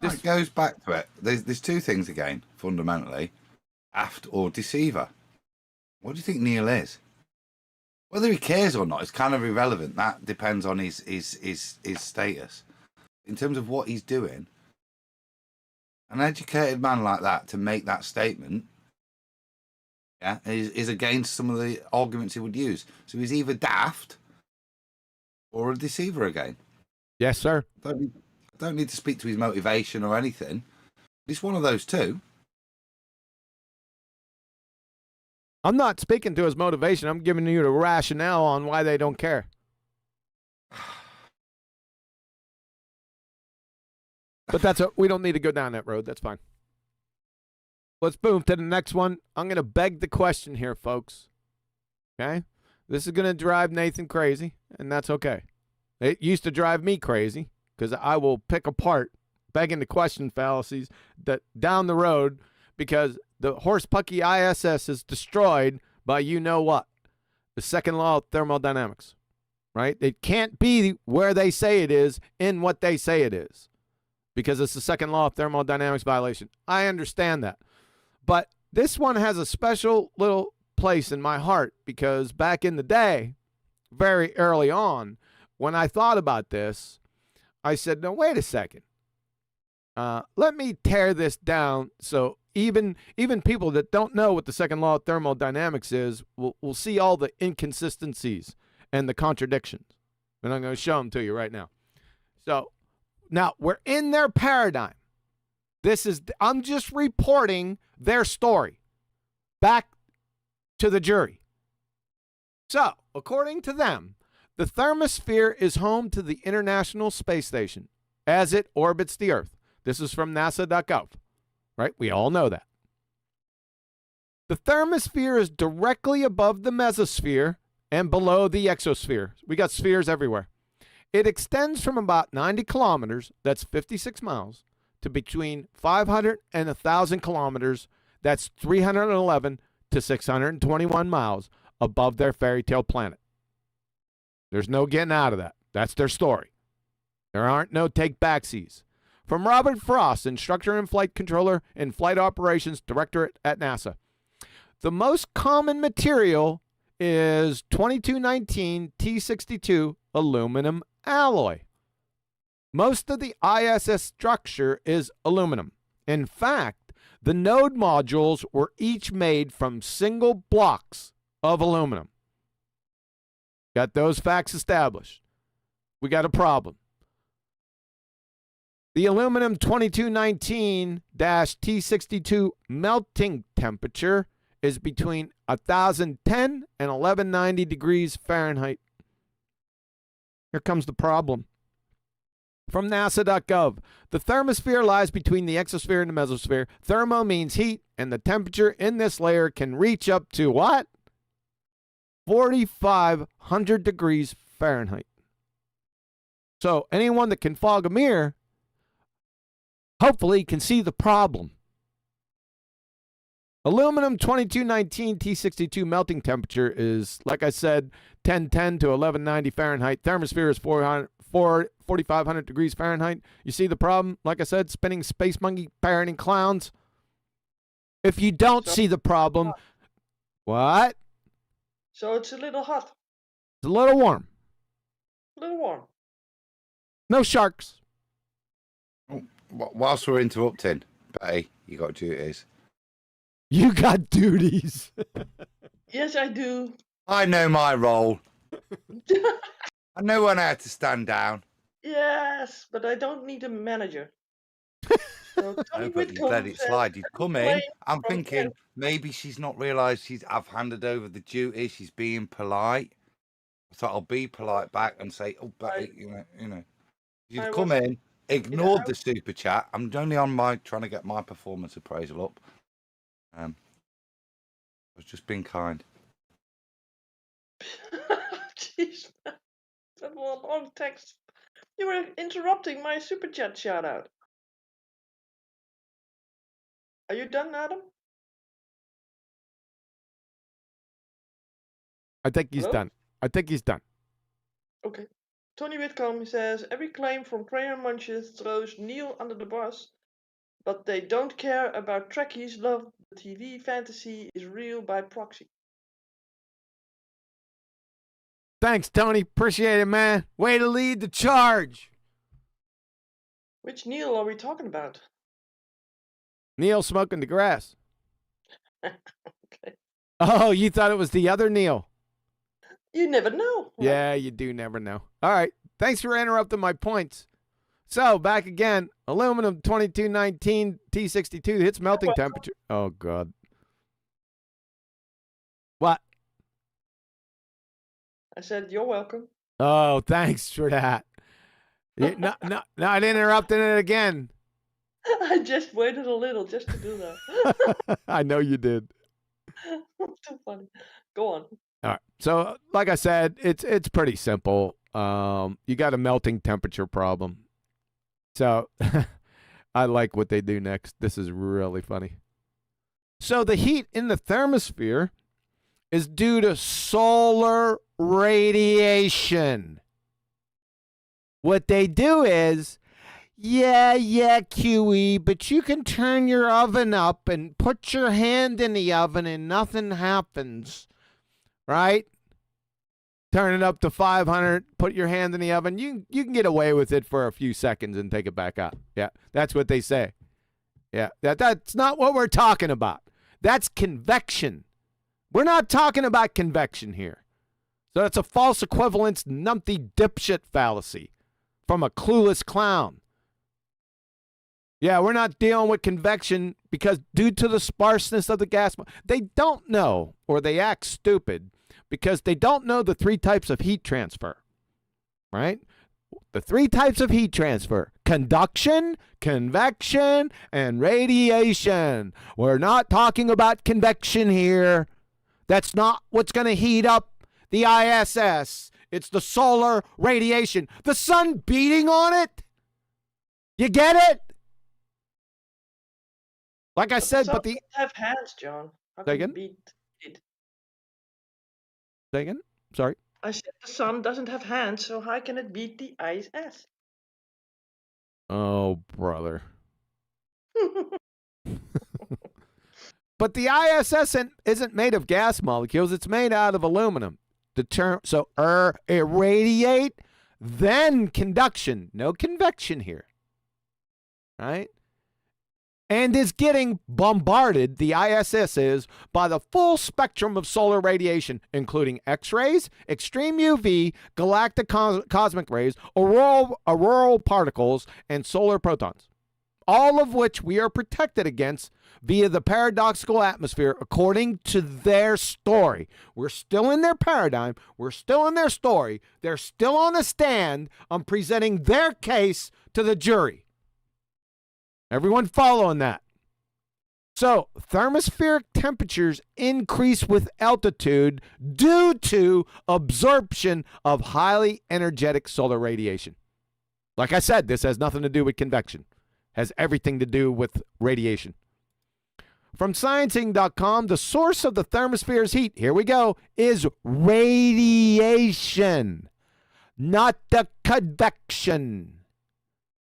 S10: It goes back to it. There's two things again, fundamentally. Aft or deceiver. What do you think Neil is? Whether he cares or not is kind of irrelevant. That depends on his status. In terms of what he's doing, an educated man like that to make that statement, yeah, is against some of the arguments he would use. So he's either daft or a deceiver again.
S3: Yes, sir.
S10: I don't need to speak to his motivation or anything. It's one of those two.
S3: I'm not speaking to his motivation. I'm giving you the rationale on why they don't care. But we don't need to go down that road. That's fine. Let's move to the next one. I'm going to beg the question here, folks. Okay? This is going to drive Nathan crazy, and that's okay. It used to drive me crazy because I will pick apart begging the question fallacies that down the road because the Horsepucky ISS is destroyed by you-know-what, the second law of thermodynamics, right? It can't be where they say it is in what they say it is because it's the second law of thermodynamics violation. I understand that. But this one has a special little place in my heart because back in the day, very early on, when I thought about this, I said, no, wait a second. Let me tear this down so even people that don't know what the second law of thermodynamics is will see all the inconsistencies and the contradictions. And I'm going to show them to you right now. So now we're in their paradigm. I'm just reporting their story back to the jury. So, according to them, the thermosphere is home to the International Space Station as it orbits the Earth. This is from NASA.gov, right? We all know that. The thermosphere is directly above the mesosphere and below the exosphere. We got spheres everywhere. It extends from about 90 kilometers, that's 56 miles, to between 500 and 1,000 kilometers, that's 311 to 621 miles above their fairy tale planet. There's no getting out of that. That's their story. There aren't no take-backsies. From Robert Frost, instructor and flight controller and flight operations director at NASA. The most common material is 2219 T62 aluminum alloy. Most of the ISS structure is aluminum. In fact, the node modules were each made from single blocks of aluminum. Got those facts established. We got a problem. The aluminum 2219-T62 melting temperature is between 1,010 and 1,190 degrees Fahrenheit. Here comes the problem. From NASA.gov, the thermosphere lies between the exosphere and the mesosphere. Thermo means heat, and the temperature in this layer can reach up to what? 4,500 degrees Fahrenheit. So anyone that can fog a mirror hopefully can see the problem. Aluminum 2219 T62 melting temperature is, like I said, 1010 to 1190 Fahrenheit. Thermosphere is 4,500 degrees Fahrenheit. You see the problem? Like I said, spinning space monkey parenting clowns. If you don't see the problem, what?
S13: So it's a little hot.
S3: It's a little warm.
S13: A little warm.
S3: No sharks.
S10: Whilst we're interrupting, Betty, you got duties.
S3: You got duties.
S13: Yes, I do.
S10: I know my role. I know when I have to stand down.
S13: Yes, but I don't need a manager. So
S10: No, but you let it slide. You've come in. I'm thinking maybe she's not realised I've handed over the duty. She's being polite. So I'll be polite back and say, "Oh, Betty, you know." You've come in ignored the super chat. I'm only on trying to get my performance appraisal up. I was just being kind.
S13: Jeez, man. That was a long text. You were interrupting my super chat shout out. Are you done, Adam?
S3: I think he's
S13: Hello?
S3: done. I think he's done.
S13: Okay. Tony Whitcomb says every claim from Prayer Munches throws Neil under the bus, but they don't care about Trekkies' love. The TV fantasy is real by proxy.
S3: Thanks, Tony. Appreciate it, man. Way to lead the charge.
S13: Which Neil are we talking about?
S3: Neil smoking the grass.
S13: Okay.
S3: Oh, you thought it was the other Neil?
S13: You never know. Right?
S3: Yeah, you do never know. All right. Thanks for interrupting my points. So, back again. Aluminum 2219 T62 hits melting temperature. Oh, God. What?
S13: I said you're welcome.
S3: Oh, thanks for that. No, I didn't interrupt it again.
S13: I just waited a little just to do that.
S3: I know you did.
S13: Too funny. Go on.
S3: All right. So, like I said, it's pretty simple. You got a melting temperature problem. So, I like what they do next. This is really funny. So, the heat in the thermosphere is due to solar radiation. What they do is, yeah, QE, but you can turn your oven up and put your hand in the oven and nothing happens. Right? Turn it up to 500, put your hand in the oven. You can get away with it for a few seconds and take it back up. Yeah, that's what they say. Yeah, that's not what we're talking about. That's convection. We're not talking about convection here. So that's a false equivalence, numpty dipshit fallacy from a clueless clown. Yeah, we're not dealing with convection because due to the sparseness of the gas, they don't know, or they act stupid because they don't know the three types of heat transfer, right? The three types of heat transfer: conduction, convection, and radiation. We're not talking about convection here. That's not what's going to heat up the ISS. It's the solar radiation. The sun beating on it. You get it? Like I said, but the
S13: have hands, John. How
S3: Say
S13: can
S3: again?
S13: it beat it?
S3: Say again? Sorry.
S13: I said the sun doesn't have hands, so how can it beat the ISS?
S3: Oh, brother. But the ISS isn't made of gas molecules. It's made out of aluminum. The term, so irradiate, then conduction. No convection here. Right? And is getting bombarded, the ISS is, by the full spectrum of solar radiation, including X-rays, extreme UV, galactic cosmic rays, auroral particles, and solar protons, all of which we are protected against via the paradoxical atmosphere according to their story. We're still in their paradigm. We're still in their story. They're still on the stand on presenting their case to the jury. Everyone following that? So, thermospheric temperatures increase with altitude due to absorption of highly energetic solar radiation. Like I said, this has nothing to do with convection. Has everything to do with radiation. From Sciencing.com, the source of the thermosphere's heat, here we go, is radiation, not the convection.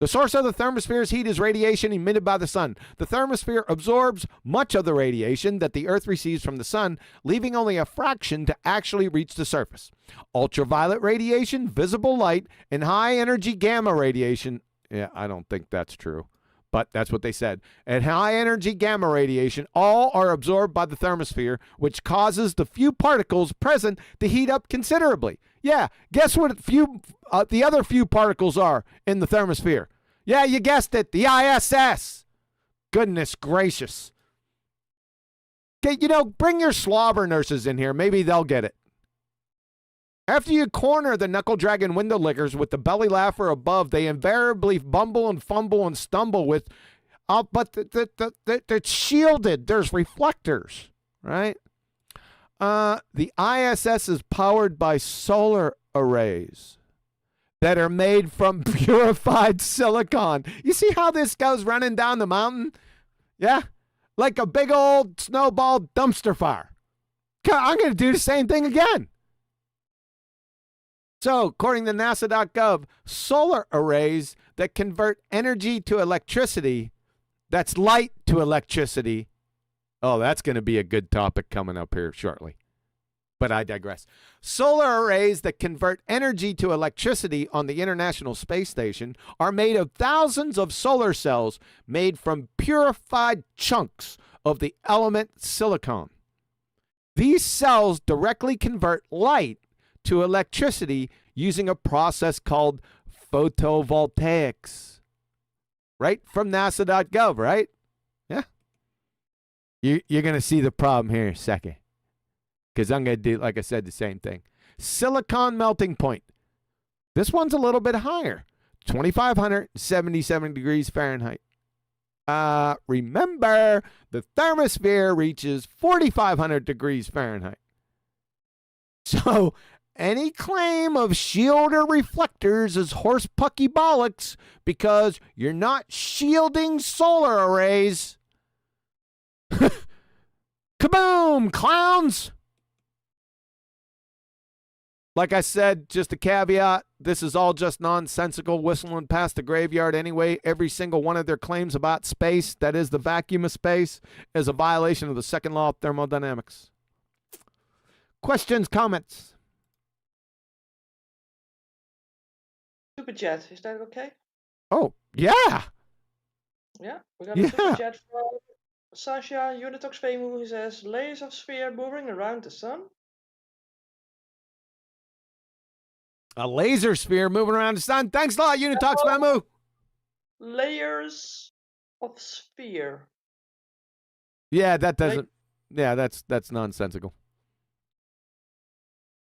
S3: The source of the thermosphere's heat is radiation emitted by the sun. The thermosphere absorbs much of the radiation that the Earth receives from the sun, leaving only a fraction to actually reach the surface. Ultraviolet radiation, visible light, and high-energy gamma radiation, yeah, I don't think that's true, but that's what they said, and high-energy gamma radiation all are absorbed by the thermosphere, which causes the few particles present to heat up considerably. Yeah, guess what the other few particles are in the thermosphere? Yeah, you guessed it, the ISS. Goodness gracious. Okay, bring your slobber nurses in here. Maybe they'll get it. After you corner the knuckle dragon window lickers with the belly laugher above, they invariably bumble and fumble and stumble with, but they're shielded. There's reflectors, right? The ISS is powered by solar arrays that are made from purified silicon. You see how this goes running down the mountain? Yeah? Like a big old snowball dumpster fire. I'm going to do the same thing again. So, according to NASA.gov, solar arrays that convert energy to electricity, that's light to electricity. Oh, that's going to be a good topic coming up here shortly. But I digress. Solar arrays that convert energy to electricity on the International Space Station are made of thousands of solar cells made from purified chunks of the element silicon. These cells directly convert light to electricity using a process called photovoltaics. Right? From NASA.gov, right? Yeah. You're going to see the problem here in a second. Because I'm going to do, like I said, the same thing. Silicon melting point. This one's a little bit higher. 2,577 degrees Fahrenheit. Remember, the thermosphere reaches 4,500 degrees Fahrenheit. So, any claim of shield or reflectors is horse pucky bollocks because you're not shielding solar arrays. Kaboom, clowns! Like I said, just a caveat, this is all just nonsensical whistling past the graveyard anyway. Every single one of their claims about space, that is the vacuum of space, is a violation of the second law of thermodynamics. Questions, comments?
S13: Superchat, is that okay?
S3: Oh, yeah.
S13: Yeah, we got a superchat from Sasha Unitox Femu, who says, layers of sphere moving around the sun.
S3: A laser sphere moving around the sun. Thanks a lot, Unitox Femu.
S13: Layers of sphere.
S3: Yeah, that doesn't. Yeah, that's nonsensical.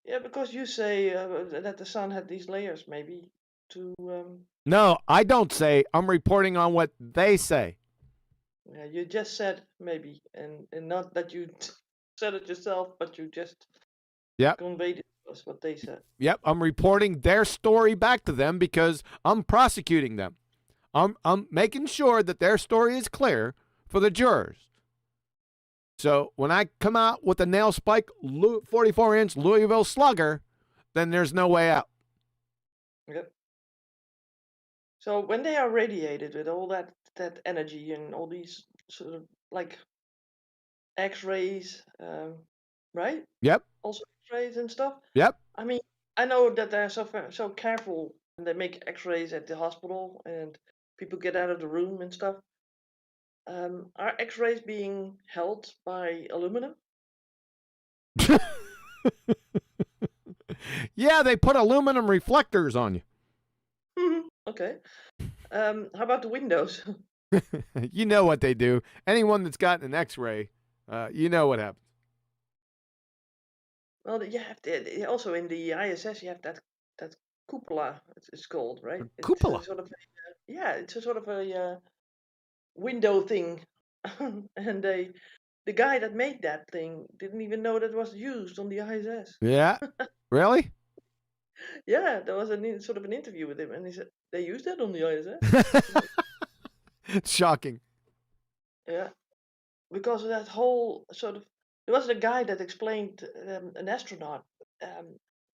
S13: Yeah, because you say that the sun had these layers, maybe to.
S3: No, I don't say. I'm reporting on what they say.
S13: Yeah, you just said maybe, and not that you said it yourself, but you just conveyed it to us what they said.
S3: Yep, I'm reporting their story back to them because I'm prosecuting them. I'm making sure that their story is clear for the jurors. So when I come out with a nail spike 44-inch Louisville Slugger, then there's no way out.
S13: Yep. So when they are radiated with all that energy and all these sort of like X-rays, right?
S3: Yep.
S13: Also X-rays and stuff.
S3: Yep.
S13: I mean, I know that they're so careful when they make X-rays at the hospital and people get out of the room and stuff. Are X-rays being held by aluminum?
S3: Yeah, they put aluminum reflectors on you.
S13: Okay. How about the windows?
S3: You know what they do. Anyone that's gotten an X-ray, you know what happens.
S13: Well, you have also in the ISS you have that cupola. It's called, right?
S3: Cupola.
S13: It's sort of it's a sort of a window thing, and the guy that made that thing didn't even know that was used on the ISS.
S3: Yeah. Really?
S13: Yeah, there was sort of an interview with him, and he said they used that on the ISS.
S3: Shocking.
S13: Yeah, because of that whole sort of. There was a guy that explained an astronaut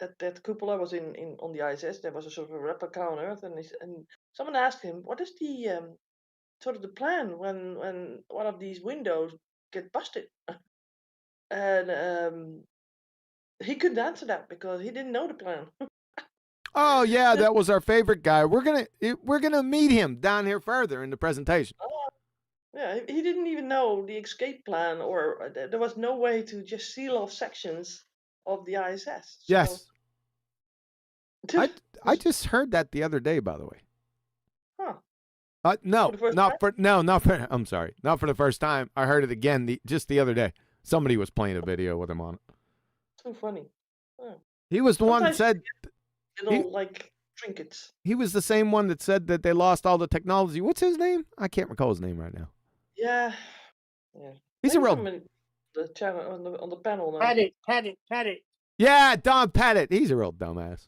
S13: that cupola was in on the ISS. There was a sort of a replica on Earth, and someone asked him, "What is the sort of the plan when one of these windows get busted?" And he couldn't answer that because he didn't know the plan.
S3: Oh yeah, that was our favorite guy. We're gonna meet him down here further in the presentation.
S13: Yeah, he didn't even know the escape plan, or there was no way to just seal off sections of the ISS. So.
S3: Yes. I just heard that the other day, by the way.
S13: Huh.
S3: Not for. I'm sorry, not for the first time. I heard it again just the other day. Somebody was playing a video with him on it.
S13: Too funny. Oh.
S3: He was the one that said
S13: little like trinkets.
S3: he was the same one that said that they lost all the technology. What's his name? I can't recall his name right now.
S13: Yeah.
S3: He's a real.
S13: The channel on the panel now.
S8: Pat it.
S3: Yeah, Don Pettit. He's a real dumbass.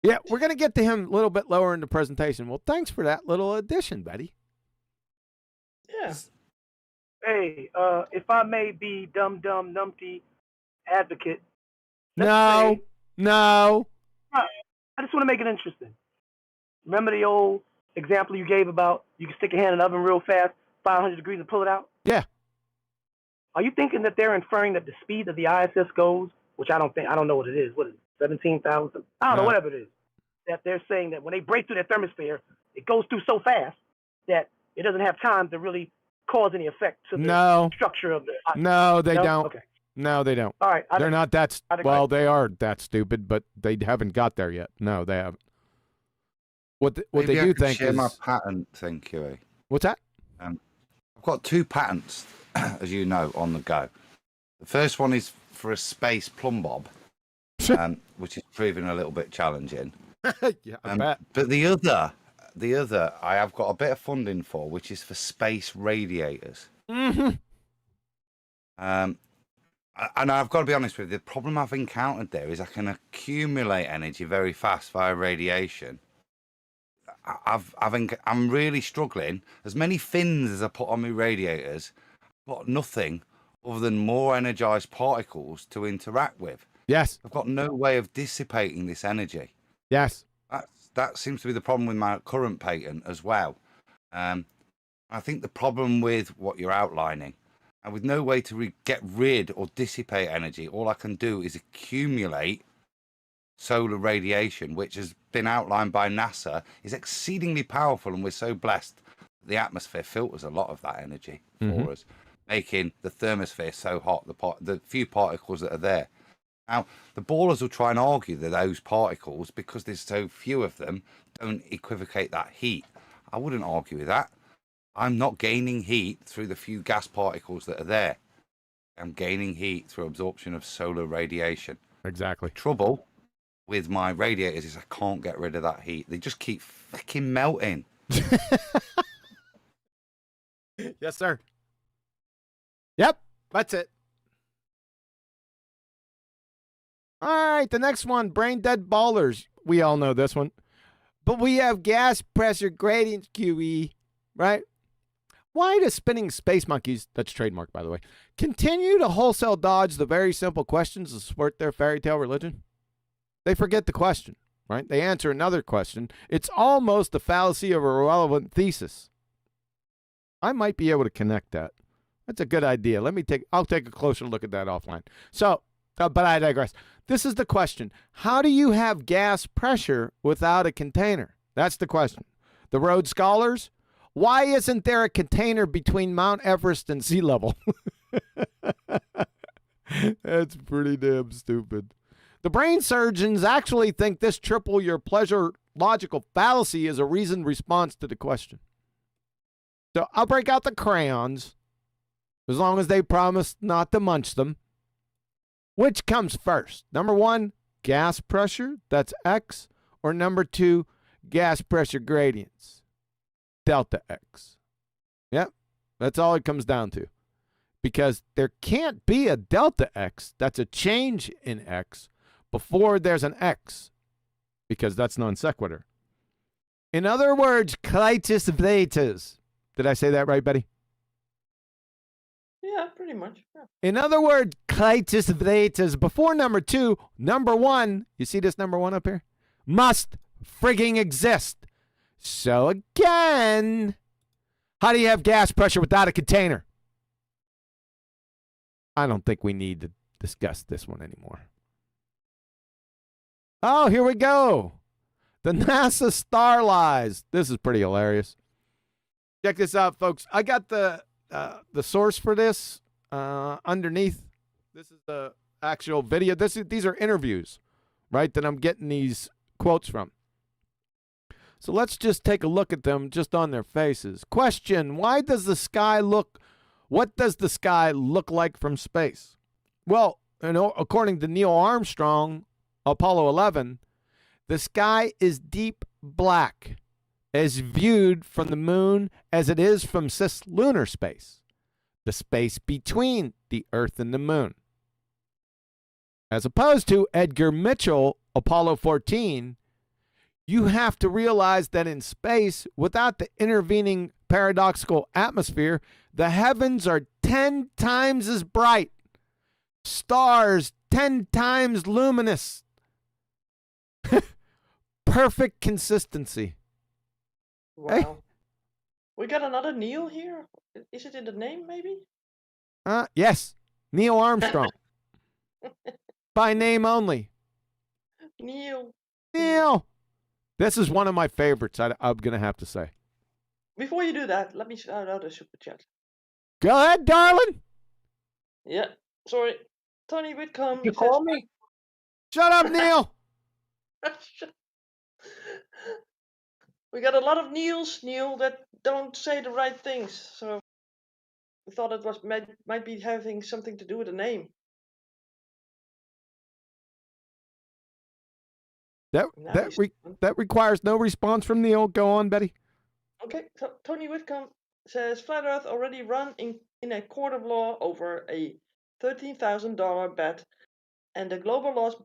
S3: Yeah, we're gonna get to him a little bit lower in the presentation. Well, thanks for that little addition, buddy.
S13: Yeah.
S11: Hey, if I may be dumb numpty advocate.
S3: No.
S11: I just want to make it interesting. Remember the old example you gave about you can stick your hand in the oven real fast, 500 degrees, and pull it out?
S3: Yeah.
S11: Are you thinking that they're inferring that the speed that the ISS goes, which I don't know what it is. What is it? 17,000? I don't know, whatever it is. That they're saying that when they break through that thermosphere, it goes through so fast that it doesn't have time to really cause any effect to the structure of the.
S3: No, they don't.
S11: Okay.
S3: No, they don't.
S11: All right.
S3: They're not that. Well, they are that stupid, but they haven't got there yet. No, they haven't. What
S10: Maybe
S3: they
S10: I
S3: do
S10: can
S3: think
S10: share
S3: is
S10: my patent thing, QE.
S3: What's that?
S10: I've got 2 patents, as you know, on the go. The first one is for a space plumb bob, which is proving a little bit challenging.
S3: Yeah, I bet.
S10: But the other, I have got a bit of funding for, which is for space radiators.
S3: Mm-hmm.
S10: And I've got to be honest with you, the problem I've encountered there is I can accumulate energy very fast via radiation. I'm really struggling. As many fins as I put on my radiators, I've got nothing other than more energized particles to interact with.
S3: Yes.
S10: I've got no way of dissipating this energy.
S3: Yes.
S10: That seems to be the problem with my current patent as well. I think the problem with what you're outlining, and with no way to get rid or dissipate energy, all I can do is accumulate solar radiation, which has been outlined by NASA, is exceedingly powerful, and we're so blessed that the atmosphere filters a lot of that energy for us, making the thermosphere so hot, the few particles that are there. Now, the ballers will try and argue that those particles, because there's so few of them, don't equivocate that heat. I wouldn't argue with that. I'm not gaining heat through the few gas particles that are there. I'm gaining heat through absorption of solar radiation.
S3: Exactly.
S10: Trouble with my radiators is I can't get rid of that heat. They just keep fucking melting.
S3: Yes, sir. Yep, that's it. All right, the next one, brain dead ballers. We all know this one. But we have gas pressure gradients, QE, right? Why do spinning space monkeys, that's trademark, by the way, continue to wholesale dodge the very simple questions to support their fairy tale religion? They forget the question, right? They answer another question. It's almost the fallacy of a relevant thesis. I might be able to connect that. That's a good idea. I'll take a closer look at that offline. So, but I digress. This is the question. How do you have gas pressure without a container? That's the question. The Rhodes Scholars, why isn't there a container between Mount Everest and sea level? That's pretty damn stupid. The brain surgeons actually think this triple your pleasure logical fallacy is a reasoned response to the question. So I'll break out the crayons, as long as they promise not to munch them. Which comes first? Number 1, gas pressure, that's X, or number 2, gas pressure gradients, delta X. Yep, that's all it comes down to. Because there can't be a delta X, that's a change in X, before there's an X, because that's non sequitur. In other words, Clitus Vetus. Did I say that right, Betty?
S13: Yeah, pretty much. Yeah.
S3: In other words, Clitus Vetus, before number 2, number 1, you see this number 1 up here? Must frigging exist. So again, how do you have gas pressure without a container? I don't think we need to discuss this one anymore. Oh, here we go. The NASA Star Lies. This is pretty hilarious. Check this out, folks. I got the source for this underneath. This is the actual video. These are interviews, right, that I'm getting these quotes from. So let's just take a look at them just on their faces. Question, what does the sky look like from space? Well, according to Neil Armstrong, Apollo 11, the sky is deep black as viewed from the moon as it is from cislunar space, the space between the Earth and the moon. As opposed to Edgar Mitchell, Apollo 14, you have to realize that in space, without the intervening paradoxical atmosphere, the heavens are 10 times as bright, stars 10 times luminous. Perfect consistency.
S13: Wow.
S3: Hey.
S13: We got another Neil here. Is it in the name, maybe?
S3: Yes, Neil Armstrong. By name only.
S13: Neil.
S3: Neil. This is one of my favorites, I'm going to have to say.
S13: Before you do that, let me shout out a super chat.
S3: Go ahead, darling.
S13: Yeah, sorry. Tony Whitcomb.
S11: You call me?
S3: Shut up, Neil.
S13: We got a lot of Neils, Neil, that don't say the right things. So we thought it might be having something to do with the name.
S3: That requires no response from Neil. Go on, Betty.
S13: Okay, so Tony Whitcomb says Flat Earth already run in a court of law over a $13,000 bet, and the global laws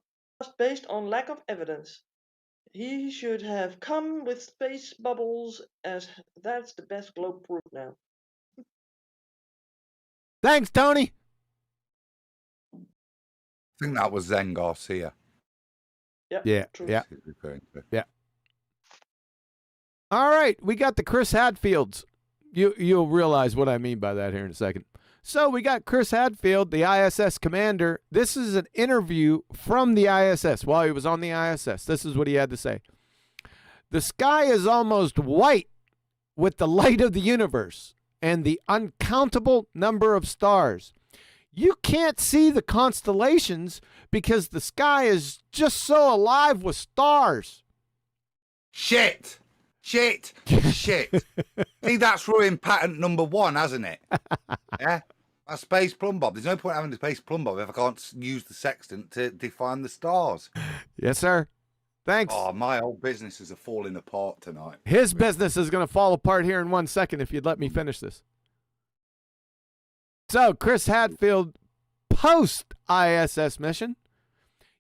S13: based on lack of evidence. He should have come with space bubbles, as that's the best globe proof now.
S3: Thanks, Tony.
S10: I think that was Zen Garcia.
S3: Yeah.
S10: True.
S3: Yeah. All right, we got the Chris Hadfields. You'll realize what I mean by that here in a second. So we got Chris Hadfield, the ISS commander. This is an interview from the ISS while he was on the ISS. This is what he had to say. The sky is almost white with the light of the universe and the uncountable number of stars. You can't see the constellations because the sky is just so alive with stars.
S10: Shit. See, that's ruined patent number 1, hasn't it? Yeah? A space plumb bob. There's no point having a space plumb bob if I can't use the sextant to define the stars.
S3: Yes, sir. Thanks.
S10: Oh, my whole businesses are falling apart tonight.
S3: His business is going to fall apart here in 1 second if you'd let me finish this. So, Chris Hadfield, post-ISS mission.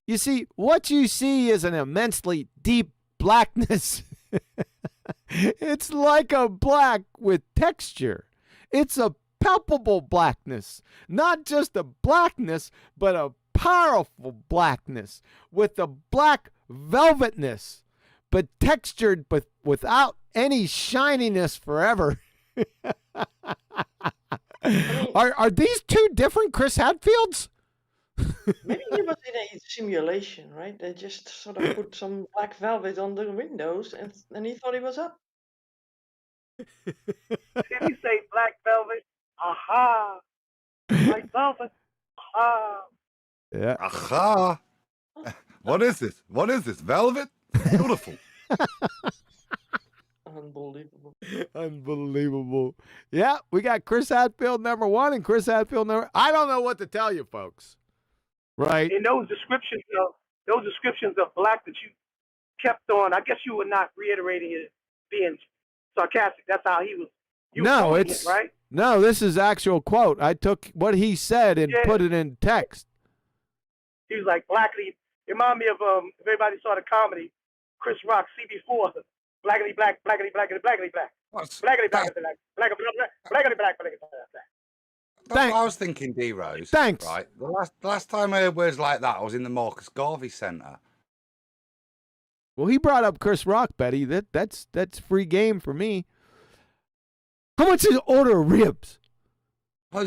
S3: You see, what you see is an immensely deep blackness. It's like a black with texture. It's a palpable blackness. Not just a blackness, but a powerful blackness with a black velvetness, but textured but without any shininess forever. Are these two different Chris Hadfields?
S13: Maybe he was in a simulation, right? They just sort of put some black velvet on the windows, and he thought he was up.
S11: Did he say black velvet? Aha! Black velvet. Aha!
S3: Yeah.
S10: Aha! What is this? What is this? Velvet? Beautiful.
S13: Unbelievable.
S3: Unbelievable. Yeah, we got Chris Hadfield number 1 and Chris Hadfield number. I don't know what to tell you, folks. Right.
S11: In those descriptions of black that you kept on, I guess you were not reiterating it, being sarcastic. That's how he was.
S3: No, it's
S11: right.
S3: No, this is actual quote. I took what he said and put it in text.
S11: He was like blackly. It reminded me of if everybody saw the comedy, Chris Rock, CB4, blackity black, blackity blackity blackity black, blackity black, blackity black, blackity black, blackity black.
S10: That's what I was thinking, D Rose.
S3: Thanks.
S10: Right. The last time I heard words like that, I was in the Marcus Garvey Centre.
S3: Well, he brought up Chris Rock, Betty. That's free game for me. How much is an order of ribs?
S10: I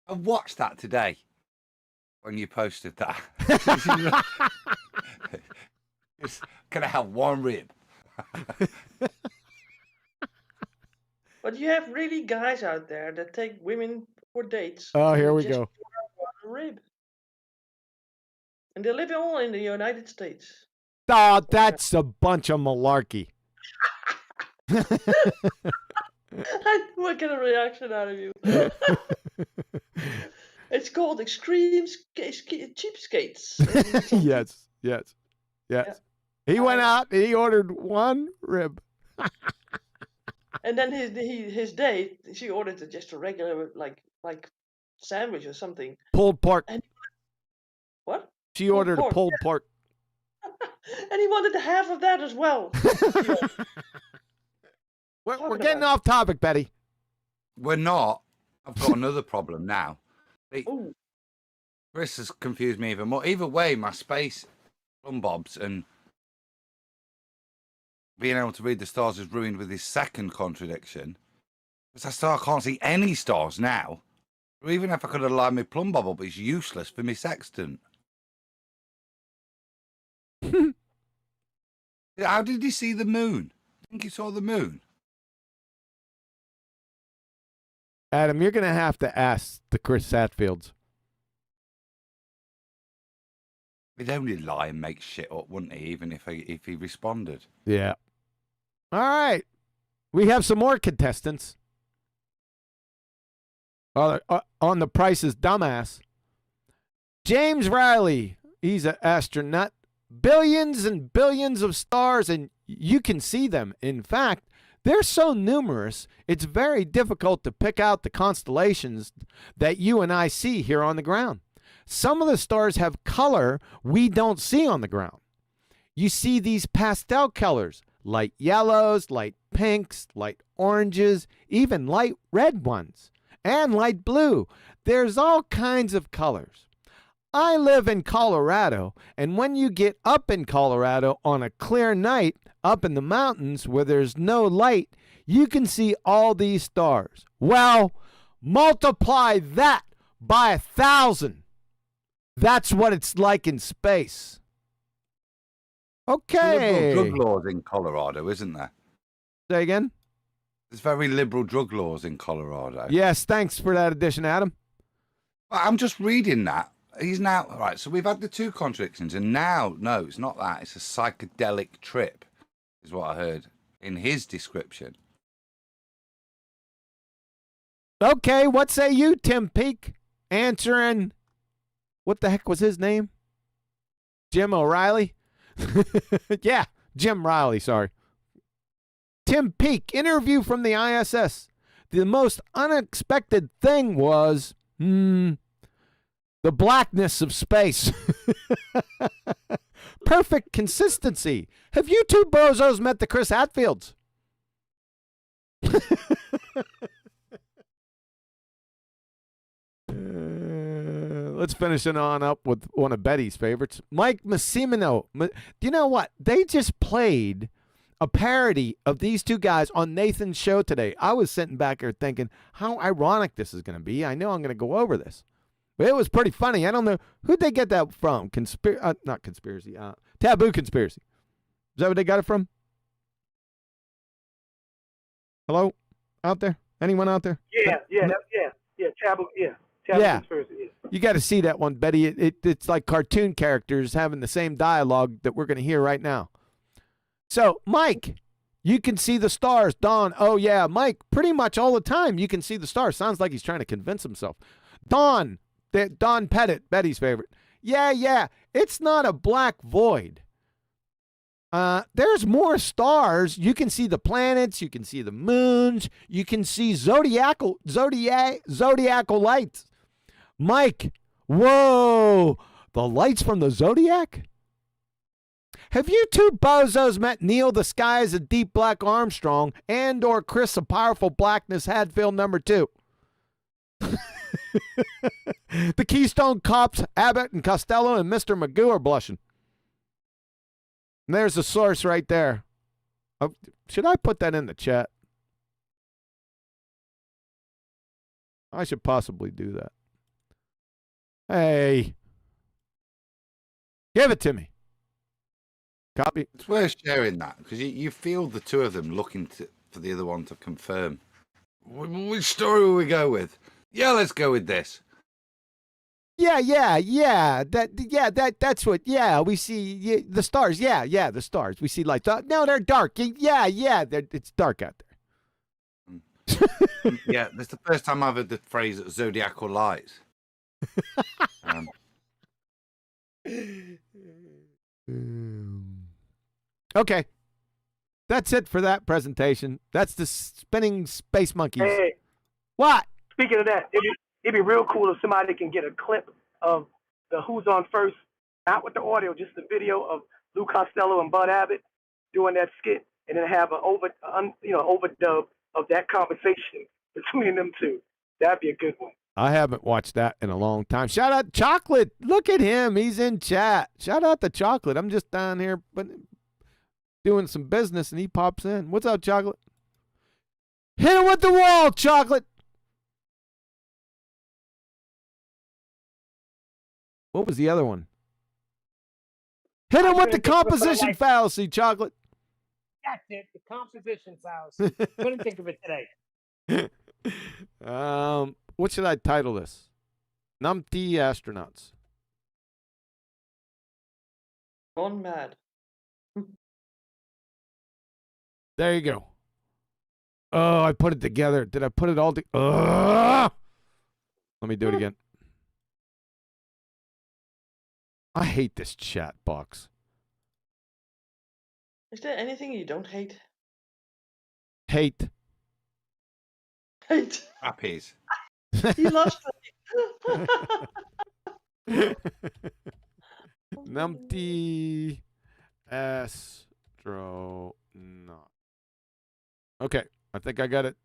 S10: watched that today when you posted that. Can I have 1 rib?
S13: But you have really guys out there that take women for dates.
S3: Oh, here we
S13: just
S3: go.
S13: One rib. And they live all in the United States.
S3: Oh, that's a bunch of malarkey.
S13: I will get a reaction out of you. It's called Extreme Cheapskates.
S3: Yes.
S13: Yeah.
S3: He went out and he ordered one rib.
S13: And then his date, she ordered just a regular like sandwich or something.
S3: Pulled pork.
S13: And what?
S3: She ordered a pulled pork.
S13: And he wanted half of that as well.
S3: We're getting off topic, Betty.
S10: We're not. I've got another problem now. Chris has confused me even more. Either way, my space bobs and being able to read the stars is ruined with his second contradiction. Because I can't see any stars now. Or even if I could align my plumb bob up, it's useless for me sextant. How did he see the moon? I think he saw the moon.
S3: Adam, you're going to have to ask the Chris Satfields.
S10: He'd only lie and make shit up, wouldn't he? Even if he responded.
S3: Yeah. All right. We have some more contestants. On The Price is Dumbass. James Riley. He's an astronaut. Billions and billions of stars, and you can see them. In fact, they're so numerous, it's very difficult to pick out the constellations that you and I see here on the ground. Some of the stars have color we don't see on the ground. You see these pastel colors, light yellows, light pinks, light oranges, even light red ones, and light blue. There's all kinds of colors. I live in Colorado, and when you get up in Colorado on a clear night, up in the mountains where there's no light, you can see all these stars. Well, multiply that by 1,000. That's what it's like in space. Okay.
S10: Liberal drug laws in Colorado, isn't there?
S3: Say again?
S10: There's very liberal drug laws in Colorado.
S3: Yes, thanks for that addition, Adam.
S10: I'm just reading that. He's now, right, so we've had the two contradictions, and now, no, it's not that. It's a psychedelic trip, is what I heard in his description.
S3: Okay, what say you, Tim Peake? Answering, what the heck was his name? Jim O'Reilly? Yeah, Jim Riley, sorry. Tim Peake, interview from the ISS. The most unexpected thing was, the blackness of space. Perfect consistency. Have you two bozos met the Chris Hatfields? Let's finish it on up with one of Betty's favorites. Mike Massimino. Do you know what? They just played a parody of these two guys on Nathan's show today. I was sitting back here thinking how ironic this is going to be. I know I'm going to go over this. But it was pretty funny. I don't know. Who'd they get that from? Not conspiracy. Taboo Conspiracy. Is that what they got it from? Hello? Out there? Anyone out there?
S11: Yeah. Taboo, Taboo Conspiracy, yeah.
S3: You got to see that one, Betty. It's like cartoon characters having the same dialogue that we're going to hear right now. So, Mike, you can see the stars. Don, oh, yeah, Mike, pretty much all the time you can see the stars. Sounds like he's trying to convince himself. Don Pettit, Betty's favorite. Yeah, it's not a black void. There's more stars. You can see the planets. You can see the moons. You can see zodiacal lights. Mike, whoa, the lights from the zodiac? Have you two bozos met Neil the Sky is a Deep Black Armstrong and or Chris a Powerful Blackness Hadfield #2? The Keystone Cops, Abbott and Costello and Mr. Magoo are blushing. And there's the source right there. Should I put that in the chat? I should possibly do that. Hey. Give it to me. Copy.
S10: It's worth sharing that because you feel the two of them looking for the other one to confirm. Which story will we go with? Yeah, let's go with this.
S3: Yeah. That's what. Yeah, we see the stars. Yeah, the stars. We see lights. No, they're dark. Yeah. It's dark out there.
S10: Yeah, this is the first time I've heard the phrase zodiacal lights.
S3: Okay. That's it for that presentation. That's the spinning space monkeys.
S11: Hey,
S3: what?
S11: Speaking of that, it'd be real cool if somebody can get a clip of the Who's On First, not with the audio, just the video of Lou Costello and Bud Abbott doing that skit, and then have an overdub of that conversation between them two. That'd be a good one.
S3: I haven't watched that in a long time. Shout out Chocolate. Look at him. He's in chat. Shout out to Chocolate. I'm just down here doing some business, and he pops in. What's up, Chocolate? Hit him with the wall, Chocolate. What was the other one? Hit him with the composition fallacy, Chocolate.
S8: That's it. The composition fallacy. Couldn't think of it today.
S3: What should I title this? Numpty astronauts.
S13: Gone mad.
S3: There you go. Oh, I put it together. Did I put it all together? Let me do it again. I hate this chat box.
S13: Is there anything you don't hate?
S3: Hate.
S13: Hate.
S10: Appies.
S13: He loves it.
S3: Numpty astronaut. Okay, I think I got it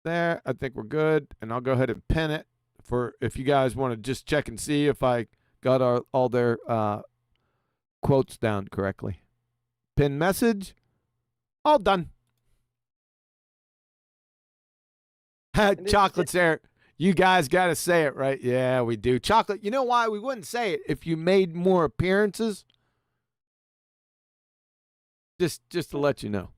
S3: there. I think we're good, and I'll go ahead and pin it for if you guys want to just check and see if I got all their quotes down correctly. Pin message. All done. Chocolate's there. You guys got to say it, right? Yeah, we do. Chocolate, you know why we wouldn't say it if you made more appearances? Just to let you know.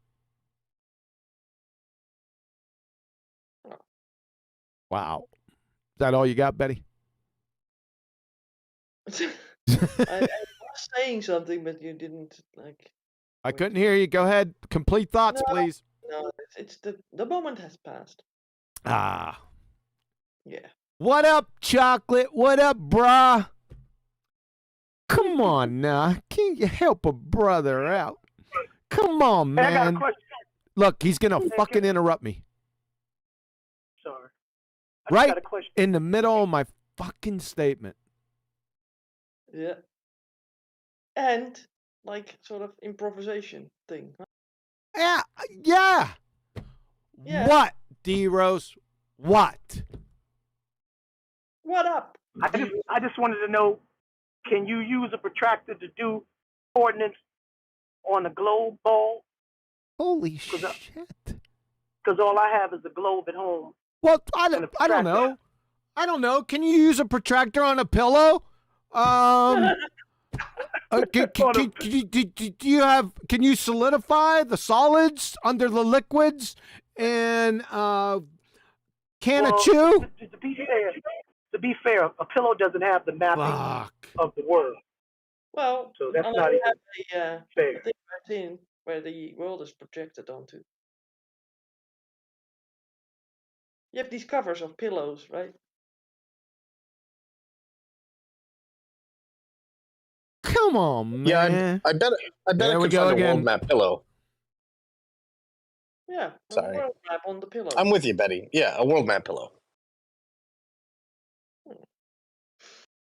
S3: Wow. Is that all you got, Betty?
S13: I was saying something, but you didn't like.
S3: I couldn't hear you. Go ahead. Complete thoughts, please.
S13: No, it's the moment has passed.
S3: Ah.
S13: Yeah.
S3: What up, Chocolate? What up, brah? Come on now. Can you help a brother out? Come on, man.
S11: Hey, I got a question.
S3: Look, he's going to fucking interrupt me.
S11: Sorry.
S3: Right
S11: got a question.
S3: in the middle of my fucking statement.
S13: Yeah. And like sort of improvisation thing. Huh?
S3: Yeah.
S13: Yeah.
S3: What, D-Rose? What?
S13: What up?
S11: I just wanted to know, can you use a protractor to do coordinates on a globe ball?
S3: Holy shit.
S11: Because all I have is a globe at home.
S3: Well, I don't know. I don't know. Can you use a protractor on a pillow? Do you have? Can you solidify the solids under the liquids and can of chew?
S11: To be fair, a pillow doesn't have the mapping of the world.
S13: Well,
S11: so that's not even
S13: fair. The thing I've seen where the world is projected onto. You have these covers of pillows, right?
S3: Come on, man.
S4: Yeah, I bet
S3: There
S4: I
S3: we
S4: could
S3: go
S4: find a
S3: again.
S4: world map pillow.
S13: Yeah,
S4: Sorry.
S13: a world map on the pillow.
S4: I'm with you, Betty. Yeah, a world map pillow.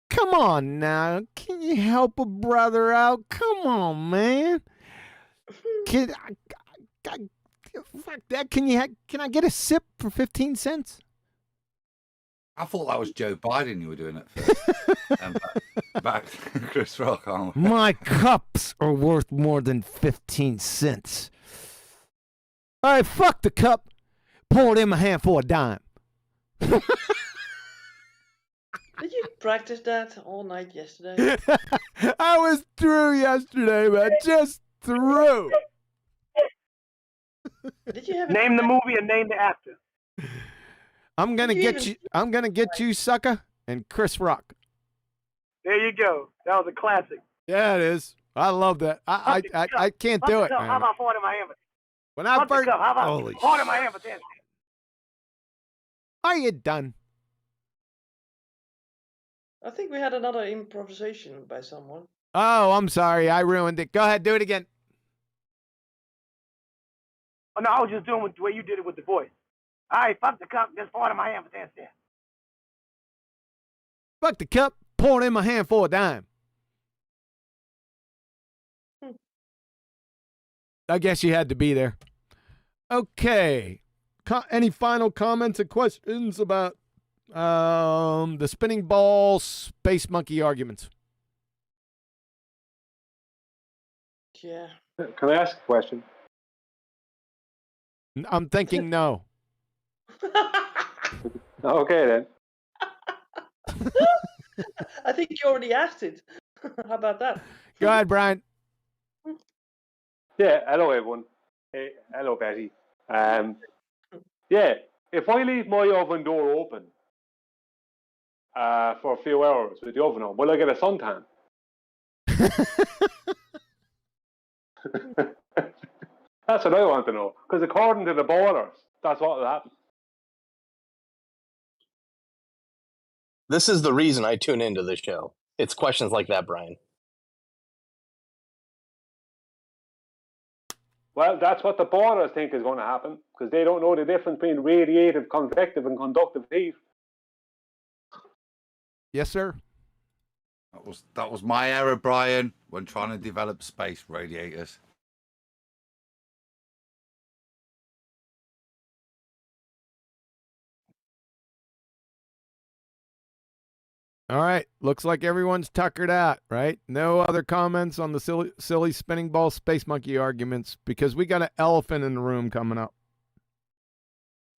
S3: Come on now. Can you help a brother out? Come on, man. Fuck that. Can I get a sip for 15 cents?
S10: I thought that was Joe Biden you were doing it for. back to Chris Rock.
S3: My cups are worth more than 15 cents. All right, fuck the cup. Pour it in my hand for a dime.
S13: Did you practice that all night yesterday?
S3: I was through yesterday, man. Just through.
S13: Did you have
S11: name the movie and name the actor?
S3: I'm gonna get you, sucker, and Chris Rock.
S11: There you go. That was a classic.
S3: Yeah, it is. I love that. I can't do it,
S11: How
S3: man.
S11: about 40 Miami?
S3: When I
S14: Fuck the
S3: first,
S14: cup. How about
S3: holy
S14: part of my hand for dancing?
S3: Are you done?
S13: I think we had another improvisation by someone.
S3: Oh, I'm sorry. I ruined it. Go ahead. Do it again.
S14: Oh, no, I was just doing the way you did it with the voice. All right, fuck the cup. That's part of my hand for dancing.
S3: Fuck the cup. Pour it in my hand for a dime. I guess you had to be there. Okay. Any final comments and questions about the spinning ball space monkey arguments?
S13: Yeah.
S15: Can I ask a question?
S3: I'm thinking no.
S15: Okay, then.
S13: I think you already asked it. How about that?
S3: Go ahead, Brian.
S15: Yeah, hello, everyone. Hey, hello, Betty. Yeah, if I leave my oven door open for a few hours with the oven on, will I get a suntan? That's what I want to know. Because according to the ballers, that's what will happen.
S4: This is the reason I tune into this show. It's questions like that, Brian.
S15: Well, that's what the ballers think is going to happen, because they don't know the difference between radiative, convective, and conductive heat.
S3: Yes, sir.
S10: That was my error, Brian, when trying to develop space radiators.
S3: All right. Looks like everyone's tuckered out, right? No other comments on the silly spinning ball space monkey arguments because we got an elephant in the room coming up.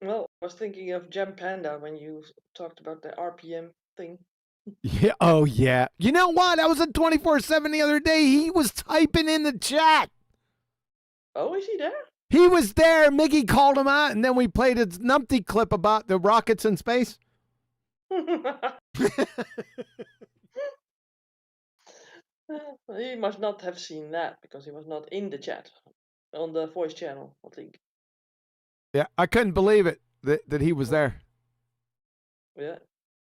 S13: Well, I was thinking of Gem Panda when you talked about the RPM thing.
S3: Yeah. Oh, yeah. You know what? I was at 24/7 the other day. He was typing in the chat.
S13: Oh, is he there?
S3: He was there. Miggy called him out, and then we played a numpty clip about the rockets in space.
S13: He must not have seen that because he was not in the chat on the voice channel, I think.
S3: Yeah, I couldn't believe it that he was there.
S13: Yeah.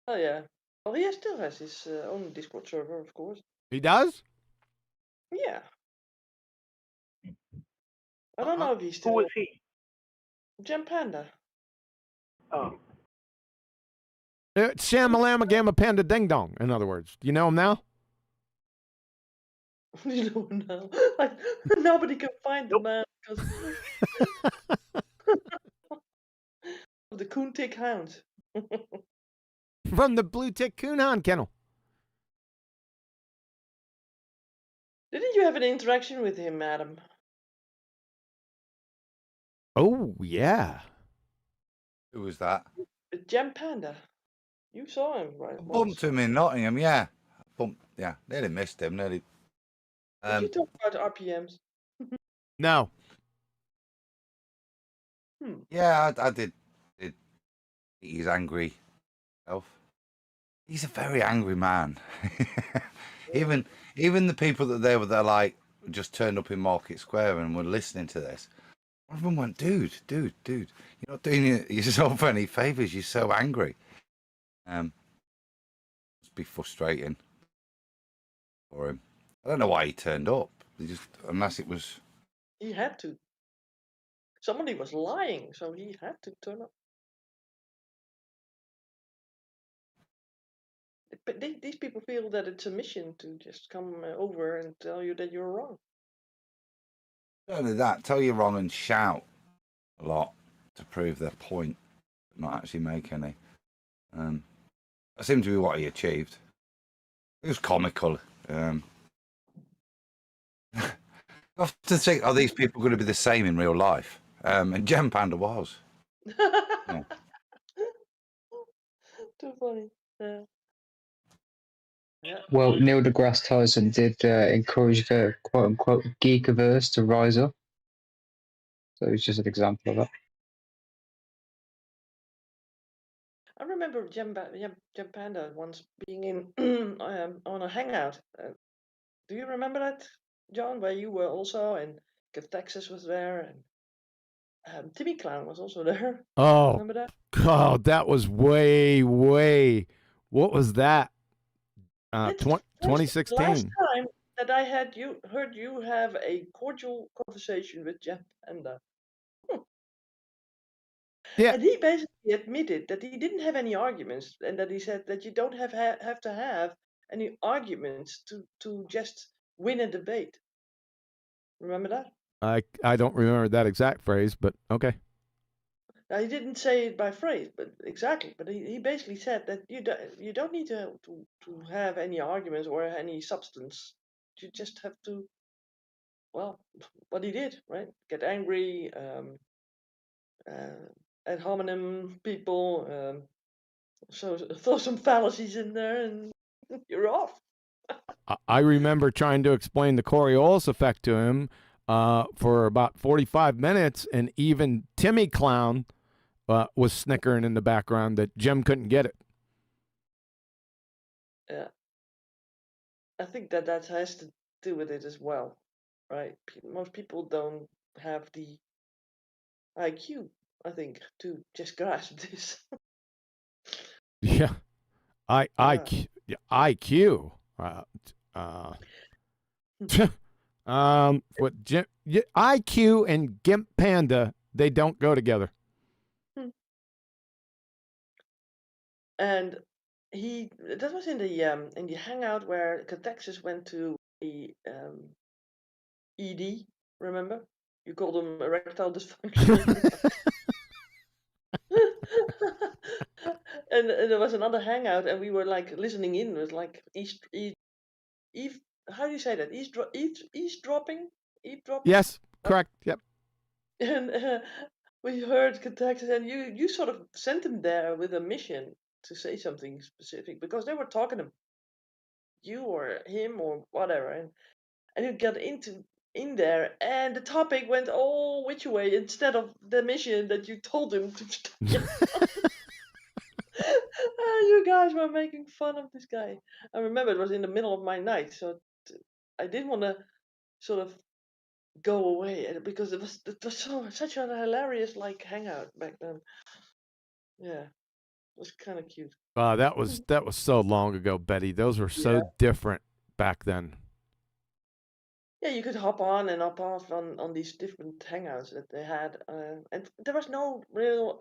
S13: Oh, yeah. Well, he still has his own Discord server, of course.
S3: He does?
S13: Yeah. I don't know if he's still.
S14: Who is he?
S13: Gem Panda.
S14: Oh.
S3: Shamalama Gamma Panda Ding Dong, in other words. Do you know him now?
S13: You don't know. Like, nobody can find the man because of the coon tick hound.
S3: From the Blue Tick Coonhound Kennel.
S13: Didn't you have an interaction with him, Adam?
S3: Oh, yeah.
S10: Who was that?
S13: Gem Panda. You saw him, right?
S10: I bumped him in Nottingham, yeah. Yeah, nearly missed him, nearly.
S13: Did you talk about RPMs?
S3: No.
S10: Yeah, I did. He's angry. He's a very angry man. even the people that they're like just turned up in Market Square and were listening to this. One of them went, dude, you're not doing yourself any favors. You're so angry. Must be frustrating for him. I don't know why he turned up. Unless it was.
S13: He had to. Somebody was lying, so he had to turn up. But these people feel that it's a mission to just come over and tell you that you're wrong.
S10: Not only that, tell you wrong and shout a lot to prove their point, but not actually make any. That seemed to be what he achieved. It was comical. I have to think, are these people going to be the same in real life? And Gem Panda was. Yeah.
S13: Too funny. Yeah.
S16: Well, Neil deGrasse Tyson did encourage the quote-unquote geekiverse to rise up. So it's just an example of that.
S13: I remember Gem Panda once being in on a hangout. Do you remember that, John, where you were also and Texas was there? And Timmy Clown was also there.
S3: Oh,
S13: Remember that?
S3: God, that was way. What was that?
S13: It's the
S3: 2016.
S13: last time that I heard you have a cordial conversation with Jeff Panda.
S3: Yeah.
S13: And he basically admitted that he didn't have any arguments, and that he said that you don't have to have any arguments to just win a debate. Remember that?
S3: I don't remember that exact phrase, but okay.
S13: Now, he didn't say it by phrase, but exactly. But he basically said that you don't need to have any arguments or any substance. You just have to, well, what he did, right? Get angry, ad hominem people, so throw some fallacies in there, and you're off.
S3: I remember trying to explain the Coriolis effect to him for about 45 minutes, and even Timmy Clown was snickering in the background that Jim couldn't get it.
S13: Yeah, I think that has to do with it as well, right? Most people don't have the IQ, I think, to just grasp this.
S3: Yeah, IQ. What Jim, IQ and Gimp Panda, they don't go together.
S13: And that was in the hangout where Catexus went to the ED. Remember, you called them erectile dysfunction. and there was another hangout, and we were like listening in. It was like how do you say that? Eavesdropping?
S3: Yes, correct. Yep.
S13: And we heard Catexus, and you sort of sent him there with a mission to say something specific, because they were talking to you or him or whatever, and you got in there, and the topic went all which way instead of the mission that you told him to. You guys were making fun of this guy. I remember it was in the middle of my night, so I didn't want to sort of go away, because it was such a hilarious hangout back then. Yeah, it was kind of cute.
S3: That was so long ago, Betty. Those were so different back then.
S13: Yeah, you could hop on and hop off on these different hangouts that they had, and there was no real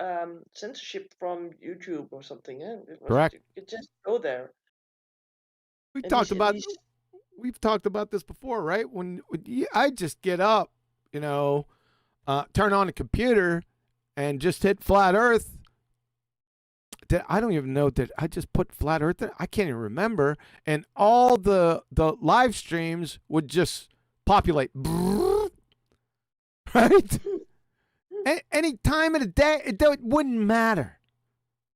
S13: censorship from YouTube or something.
S3: Correct.
S13: You could just go there.
S3: We've talked about this before, right? When I just get up, turn on a computer, and just hit flat Earth. I don't even know that I just put flat Earth there. I can't even remember, and all the live streams would just populate, right? Any time of the day, it wouldn't matter,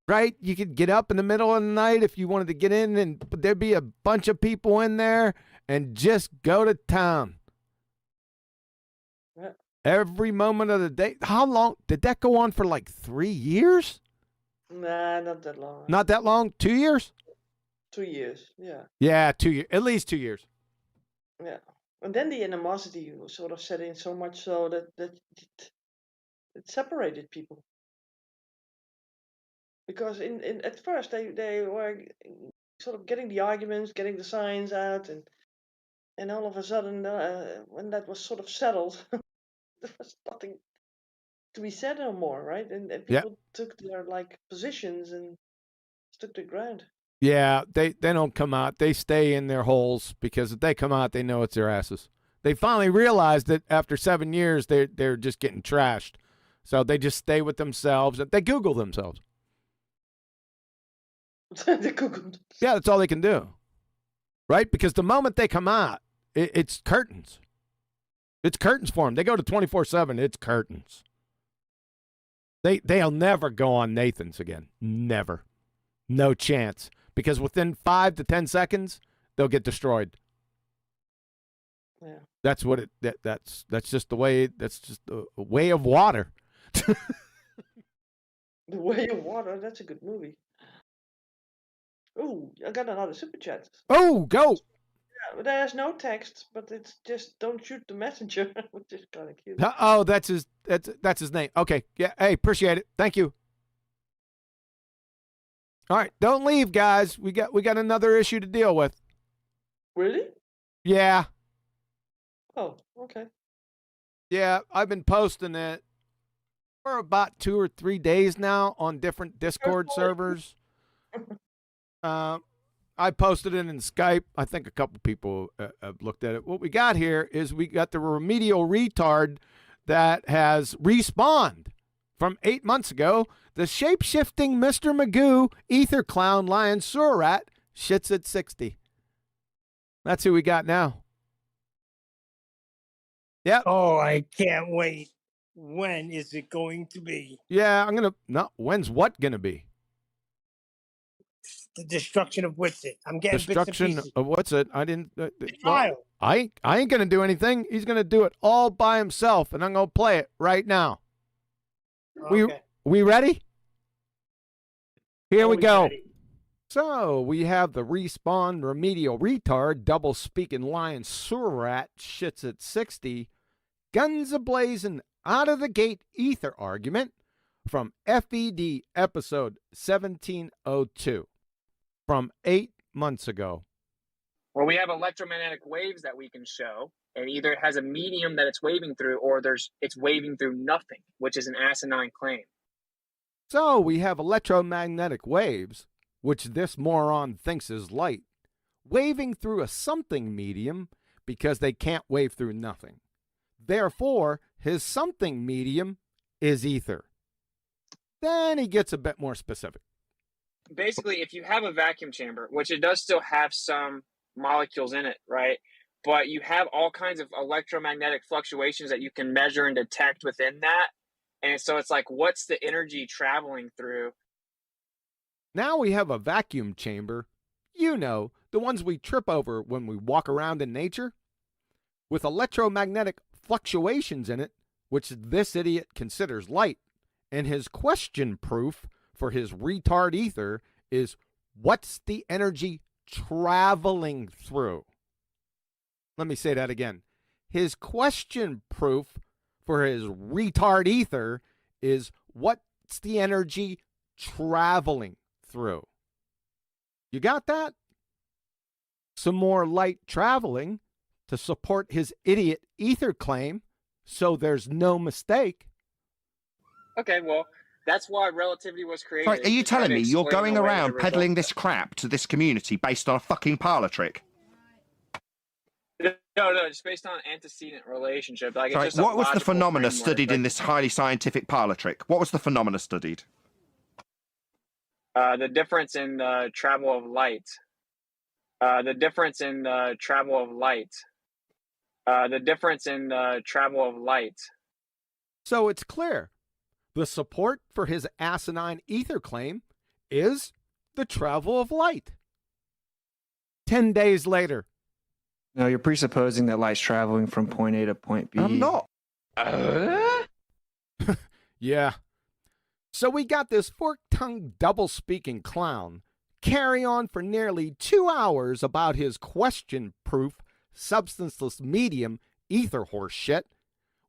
S3: right? You could get up in the middle of the night if you wanted to get in, and there'd be a bunch of people in there, and just go to town.
S13: Yeah.
S3: Every moment of the day. How long did that go on for? Like 3 years?
S13: Nah, not that long.
S3: Not that long? 2 years?
S13: 2 years, yeah.
S3: Yeah, 2 years. At least 2 years.
S13: Yeah. And then the animosity was sort of set in so much so that it separated people. Because at first they were sort of getting the arguments, getting the signs out, and all of a sudden, when that was sort of settled, there was nothing to be said no more, right? And people took their positions and stood their ground.
S3: Yeah, they don't come out. They stay in their holes, because if they come out, they know it's their asses. They finally realized that after 7 years, they're just getting trashed. So they just stay with themselves. They Google themselves. Yeah, that's all they can do. Right? Because the moment they come out, it's curtains. It's curtains for them. They go to 24/7. It's curtains. They'll never go on Nathan's again. Never. No chance. Because within 5 to 10 seconds, they'll get destroyed.
S13: Yeah.
S3: That's what that's just the way. That's just the way of water.
S13: The Way of Water. That's a good movie. Oh, I got another super chat.
S3: Oh, go.
S13: there's no text, but it's just don't shoot the messenger, which is kind of cute.
S3: Oh, that's his name. Okay. Yeah. Hey, appreciate it. Thank you. All right, don't leave, guys. We got another issue to deal with.
S13: Really?
S3: Yeah.
S13: Oh, okay.
S3: Yeah, I've been posting it for about 2 or 3 days now on different Discord servers. I posted it in Skype. I think a couple people have looked at it. What we got here is we got the remedial retard that has respawned from 8 months ago. The shape-shifting Mr. Magoo, Ether Clown, Lion, Surat, shits at 60. That's who we got now. Yep.
S8: Oh, I can't wait. When is it going to be?
S3: Yeah, when's what gonna be?
S8: The destruction of what's it? I'm getting
S3: Destruction
S8: bits and pieces.
S3: of what's it? I didn't.
S8: Trial.
S3: I ain't gonna do anything. He's gonna do it all by himself, and I'm gonna play it right now.
S8: Okay.
S3: We ready? Here we go.
S8: Ready.
S3: So we have the respawn remedial retard, double speaking lion surat, shits at 60, guns ablazing out of the gate ether argument from FED episode 1702 from 8 months ago.
S17: Well, we have electromagnetic waves that we can show, and either it has a medium that it's waving through, or it's waving through nothing, which is an asinine claim.
S3: So we have electromagnetic waves, which this moron thinks is light, waving through a something medium because they can't wave through nothing. Therefore, his something medium is ether. Then he gets a bit more specific.
S17: Basically, if you have a vacuum chamber, which it does still have some molecules in it, right? But you have all kinds of electromagnetic fluctuations that you can measure and detect within that. And so it's like, what's the energy traveling through?
S3: Now we have a vacuum chamber, you know, the ones we trip over when we walk around in nature, with electromagnetic fluctuations in it, which this idiot considers light. And his question proof for his retard ether is, what's the energy traveling through? Let me say that again. His question proof for his retard ether is, what's the energy traveling through? You got that? Some more light traveling to support his idiot ether claim, so there's no mistake.
S17: Okay, well, that's why relativity was created.
S18: Sorry, are you
S17: to try
S18: telling
S17: to
S18: me you're
S17: explain
S18: going
S17: away the
S18: around peddling
S17: results.
S18: this crap to this community based on a fucking parlor trick?
S17: No, it's based on antecedent relationship. Like,
S18: Sorry,
S17: it's just a
S18: what was the
S17: logical
S18: phenomena
S17: framework.
S18: studied in
S17: Like,
S18: this highly scientific parlor trick? What was the phenomena studied?
S17: the difference in travel of light. The difference in travel of light. The difference in travel of light.
S3: So it's clear. The support for his asinine ether claim is the travel of light. 10 days later.
S16: No, you're presupposing that light's traveling from point A to point B.
S18: I'm not.
S3: Yeah. So we got this fork-tongued, double-speaking clown carry on for nearly 2 hours about his question-proof, substanceless medium ether horse shit,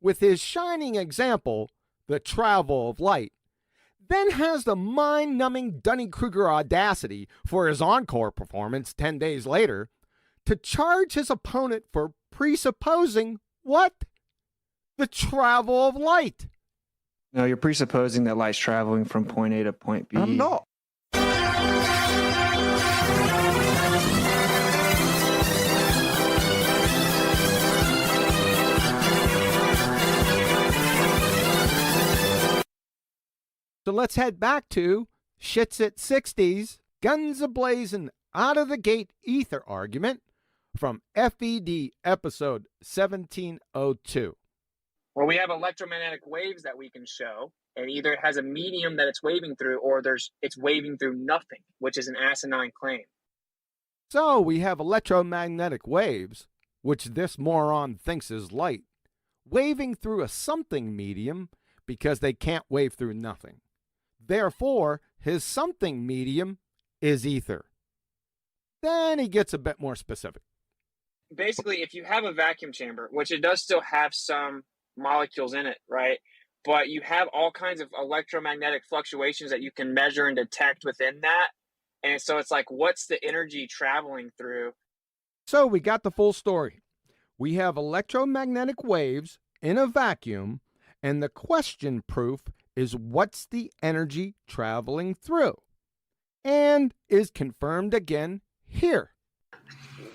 S3: with his shining example, the travel of light, then has the mind-numbing Dunning-Kruger audacity for his encore performance 10 days later to charge his opponent for presupposing what? The travel of light.
S16: No, you're presupposing that light's traveling from point A to point B.
S18: I'm not.
S3: So let's head back to shits at 60s, guns ablazing out of the gate ether argument from FED episode 1702.
S17: Well, we have electromagnetic waves that we can show, and either it has a medium that it's waving through, or it's waving through nothing, which is an asinine claim.
S3: So we have electromagnetic waves, which this moron thinks is light, waving through a something medium because they can't wave through nothing. Therefore, his something medium is ether. Then he gets a bit more specific.
S17: basically, if you have a vacuum chamber, which it does still have some molecules in it, right? But you have all kinds of electromagnetic fluctuations that you can measure and detect within that. And so it's like, what's the energy traveling through?
S3: So we got the full story. We have electromagnetic waves in a vacuum, and the question proof is what's the energy traveling through? And is confirmed again here.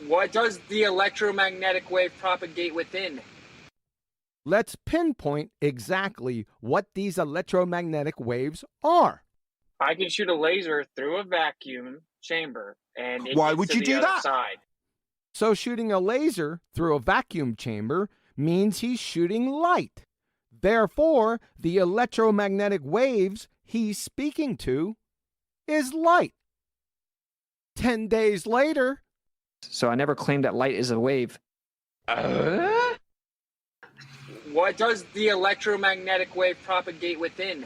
S17: What does the electromagnetic wave propagate within?
S3: Let's pinpoint exactly what these electromagnetic waves are.
S17: I can shoot a laser through a vacuum chamber, and it
S18: Why
S17: gets
S18: would
S17: to
S18: you
S17: the
S18: do
S17: other
S18: that?
S17: side.
S3: So shooting a laser through a vacuum chamber means he's shooting light. Therefore, the electromagnetic waves he's speaking to is light. 10 days later.
S19: So I never claimed that light is a wave.
S17: What does the electromagnetic wave propagate within?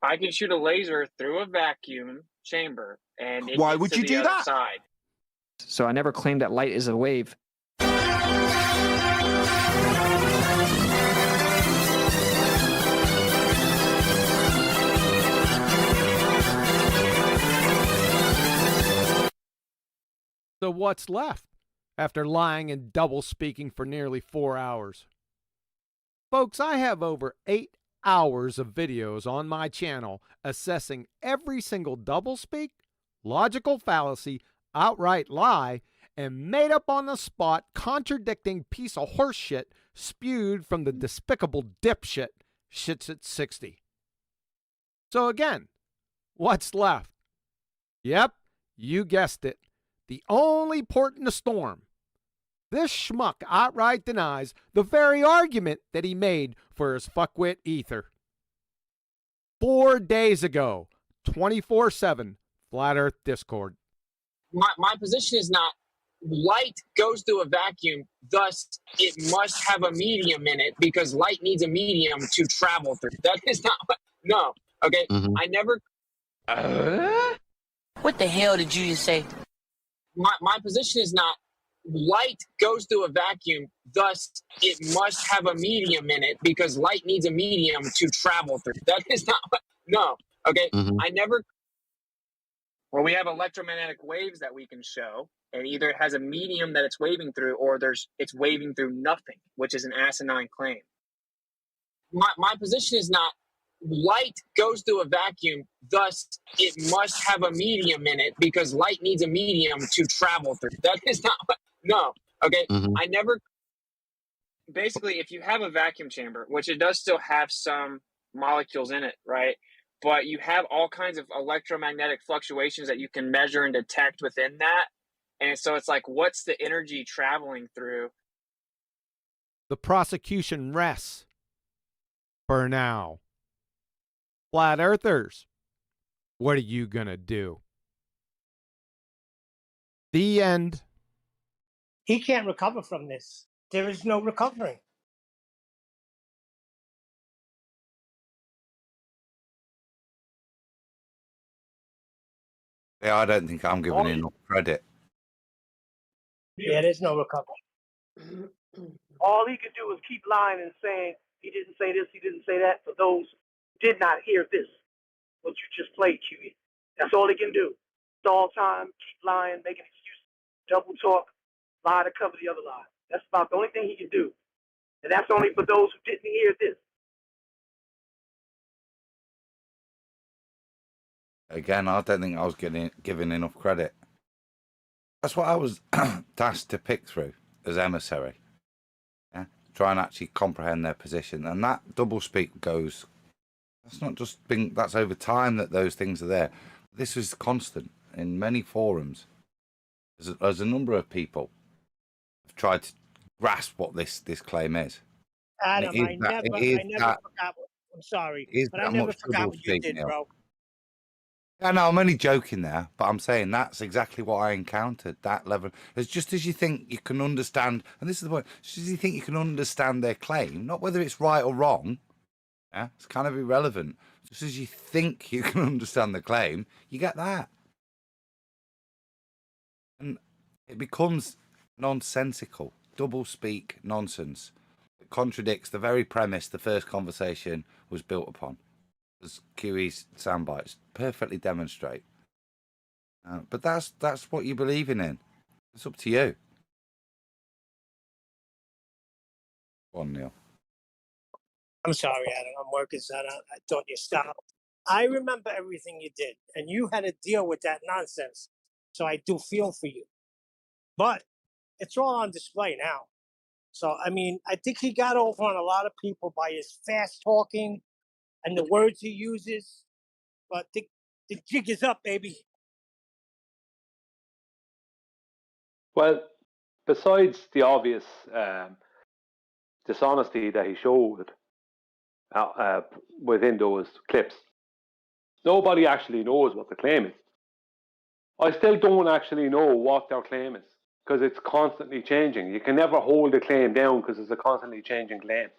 S17: I can shoot a laser through a vacuum chamber, and it
S18: Why
S17: gets
S18: would
S17: to
S18: you
S17: the
S18: do
S17: other
S18: that?
S17: side.
S19: So I never claimed that light is a wave.
S3: So what's left after lying and double speaking for nearly 4 hours? Folks, I have over 8 hours of videos on my channel assessing every single doublespeak, logical fallacy, outright lie, and made up on the spot contradicting piece of horse shit spewed from the despicable dipshit Shits at 60. So again, what's left? Yep, you guessed it. The only port in the storm. This schmuck outright denies the very argument that he made for his fuckwit ether. 4 days ago, 24/7, Flat Earth Discord.
S17: My position is not light goes through a vacuum, thus it must have a medium in it because light needs a medium to travel through. That is not what, no. Okay, I never.
S7: What the hell did you just say?
S17: My position is not light goes through a vacuum, thus it must have a medium in it because light needs a medium to travel through. That is not what, no. Okay, I never. Well, we have electromagnetic waves that we can show, and either it has a medium that it's waving through, or it's waving through nothing, which is an asinine claim. My position is not light goes through a vacuum, thus it must have a medium in it because light needs a medium to travel through. That is not what, no. Okay, I never. Basically, if you have a vacuum chamber, which it does still have some molecules in it, right? But you have all kinds of electromagnetic fluctuations that you can measure and detect within that. And so it's like, what's the energy traveling through?
S3: The prosecution rests for now. Flat Earthers, what are you gonna do? The end.
S8: He can't recover from this. There is no recovering.
S10: Yeah, I don't think I'm giving enough credit.
S8: Yeah, there's no recovery.
S14: All he could do was keep lying and saying he didn't say this, he didn't say that. For those who did not hear this, what you just played, QE. That's all he can do. All time, keep lying, making excuses, double talk, lie to cover the other lie. That's about the only thing he can do. And that's only for those who didn't hear this.
S10: Again, I don't think I was given enough credit. That's what I was tasked to pick through as emissary. Yeah, try and actually comprehend their position. And that doublespeak goes. That's not just been. That's over time that those things are there. This is constant in many forums. There's a number of people have tried to grasp what this claim is.
S8: Adam, I never forgot. I'm sorry, but I never forgot what you did, bro.
S10: Yeah, no, I'm only joking there, but I'm saying that's exactly what I encountered, that level. It's just as you think you can understand, and this is the point, just as you think you can understand their claim, not whether it's right or wrong, yeah, it's kind of irrelevant. Just as you think you can understand the claim, you get that. And it becomes, nonsensical, double-speak nonsense. It contradicts the very premise the first conversation was built upon, as QE's soundbites perfectly demonstrate. But that's what you believe in. It's up to you. Go on, Neil.
S8: I'm sorry, Adam. I'm working, so I thought you stopped. I remember everything you did, and you had to deal with that nonsense. So I do feel for you. But it's all on display now. So, I mean, I think he got over on a lot of people by his fast talking and the words he uses. But the jig is up, baby.
S15: Well, besides the obvious dishonesty that he showed within those clips, nobody actually knows what the claim is. I still don't actually know what their claim is because it's constantly changing. You can never hold a claim down because it's a constantly changing claim.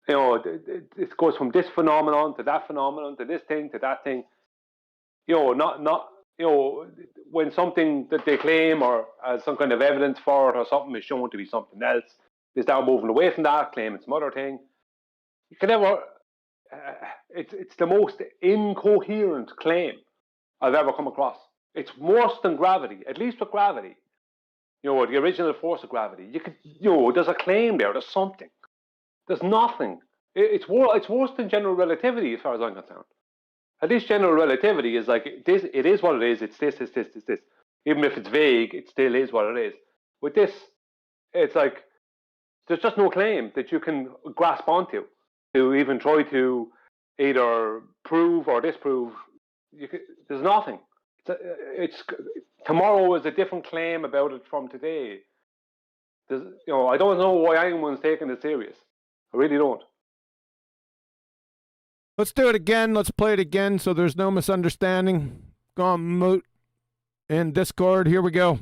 S15: You know, it goes from this phenomenon to that phenomenon to this thing to that thing. You know, not you know, when something that they claim or some kind of evidence for it or something is shown to be something else, they start moving away from that, claiming some other thing. You can never. It's the most incoherent claim I've ever come across. It's worse than gravity, at least with gravity. You know, the original force of gravity. There's a claim there. There's something. There's nothing. It's worse than general relativity, as far as I'm concerned. At least general relativity is like this. It is what it is. It's this. It's this. It's this. Even if it's vague, it still is what it is. With this, it's like there's just no claim that you can grasp onto to even try to either prove or disprove. There's nothing. Tomorrow is a different claim about it from today. I don't know why anyone's taking it serious. I really don't.
S3: Let's do it again. Let's play it again so there's no misunderstanding. Go on, Moot in Discord. Here we go.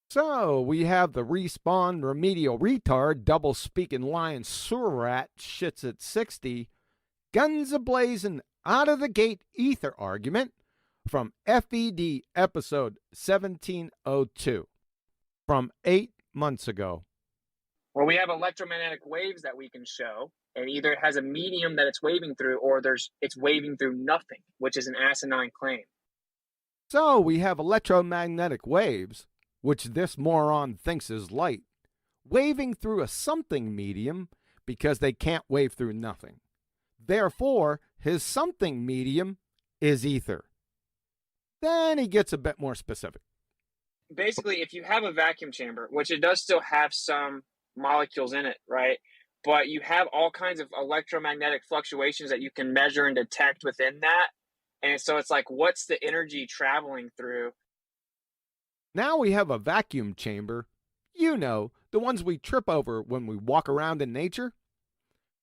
S3: So we have the Respawn Remedial Retard, Double Speaking Lion Surat, Shits at 60, Guns a-blazing, out of the gate ether argument from FED episode 1702 from 8 months ago.
S17: Where we have electromagnetic waves that we can show, and either it has a medium that it's waving through, or it's waving through nothing, which is an asinine claim.
S3: So we have electromagnetic waves, which this moron thinks is light, waving through a something medium because they can't wave through nothing. Therefore, his something medium is ether. Then he gets a bit more specific.
S17: Basically, if you have a vacuum chamber, which it does still have some molecules in it, right? But you have all kinds of electromagnetic fluctuations that you can measure and detect within that. And so it's like, what's the energy traveling through?
S3: Now we have a vacuum chamber, the ones we trip over when we walk around in nature,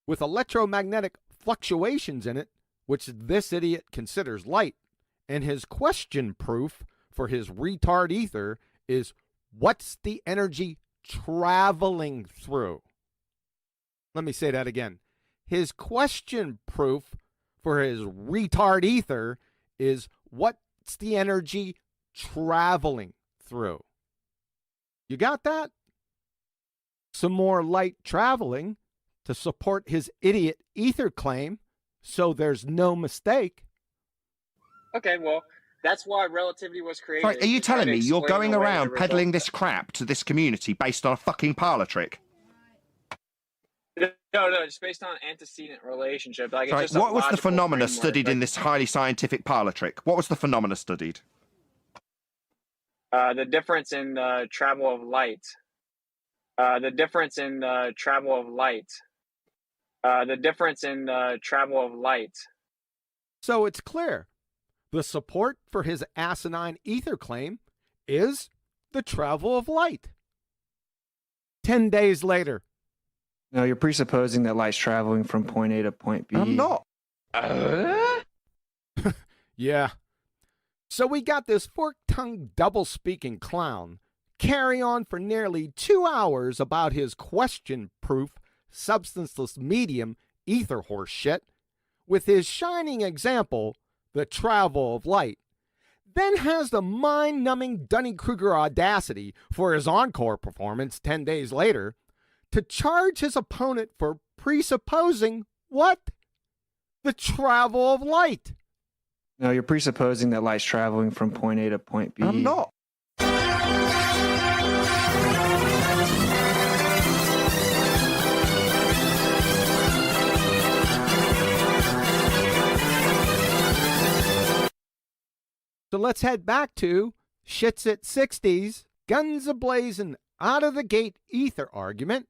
S3: with electromagnetic fluctuations in it, which this idiot considers light. And his question proof for his retard ether is, what's the energy traveling through? Let me say that again. His question proof for his retard ether is, what's the energy traveling through? You got that? Some more light traveling to support his idiot ether claim, so there's no mistake.
S17: Okay, well, that's why relativity was created.
S18: Sorry, are you telling me you're going around peddling this
S17: result.
S18: crap to this community based on a fucking parlor trick?
S17: No, it's based on antecedent relationship. Like,
S18: Sorry,
S17: it's just
S18: what was the phenomena
S17: framework.
S18: studied in this highly scientific parlor trick? What was the phenomena studied?
S17: The difference in travel of light. The difference in travel of light. The difference in travel of light.
S3: So it's clear. The support for his asinine ether claim is the travel of light. 10 days later.
S19: No, you're presupposing that light's traveling from point A to point B.
S18: I'm not.
S3: Yeah. So we got this fork-tongued, double-speaking clown carry on for nearly 2 hours about his question-proof, substanceless medium ether horse shit, with his shining example, the travel of light. then has the mind-numbing Dunning-Kruger audacity for his encore performance 10 days later to charge his opponent for presupposing what? The travel of light.
S19: No, you're presupposing that light's traveling from point A to point B.
S18: I'm not.
S3: So let's head back to Shits at 60s, Guns a-Blazing out of the gate ether argument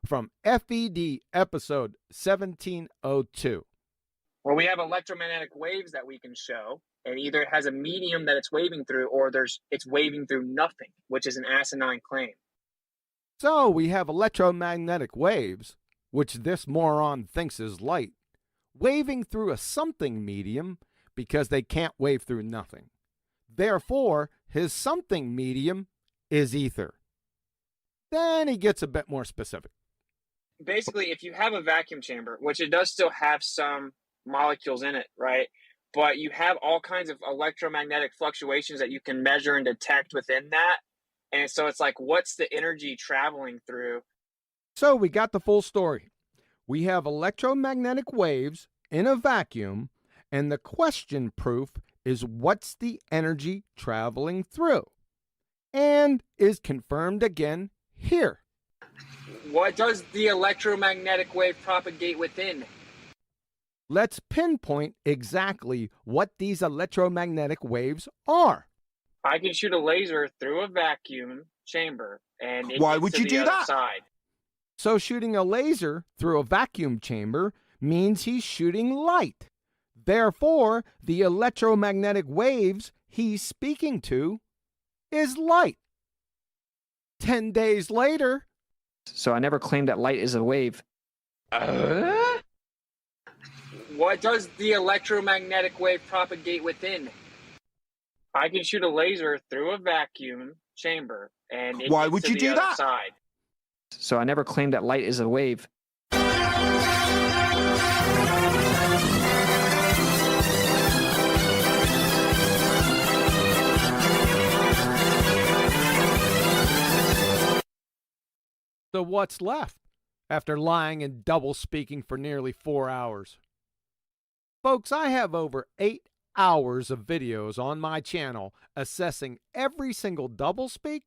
S3: from FED episode 1702.
S17: Where we have electromagnetic waves that we can show, and either it has a medium that it's waving through, or it's waving through nothing, which is an asinine claim.
S3: So we have electromagnetic waves, which this moron thinks is light, waving through a something medium because they can't wave through nothing. Therefore, his something medium is ether. Then he gets a bit more specific.
S17: Basically, if you have a vacuum chamber, which it does still have some molecules in it, right? But you have all kinds of electromagnetic fluctuations that you can measure and detect within that. And so it's like, what's the energy traveling through?
S3: So we got the full story. We have electromagnetic waves in a vacuum, and the question proof is what's the energy traveling through? And is confirmed again here.
S17: What does the electromagnetic wave propagate within?
S3: Let's pinpoint exactly what these electromagnetic waves are.
S17: I can shoot a laser through a vacuum chamber, and it
S18: Why
S17: gets
S18: would
S17: to
S18: you
S17: the
S18: do
S17: other
S18: that?
S17: side.
S3: So shooting a laser through a vacuum chamber means he's shooting light. Therefore, the electromagnetic waves he's speaking to is light. 10 days later.
S19: So I never claimed that light is a wave.
S17: What does the electromagnetic wave propagate within? I can shoot a laser through a vacuum chamber, and it
S18: Why
S17: gets
S18: would
S17: to
S18: you
S17: the
S18: do
S17: other
S18: that?
S17: side.
S19: So I never claimed that light is a wave.
S3: So what's left after lying and double speaking for nearly 4 hours? Folks, I have over 8 hours of videos on my channel assessing every single doublespeak,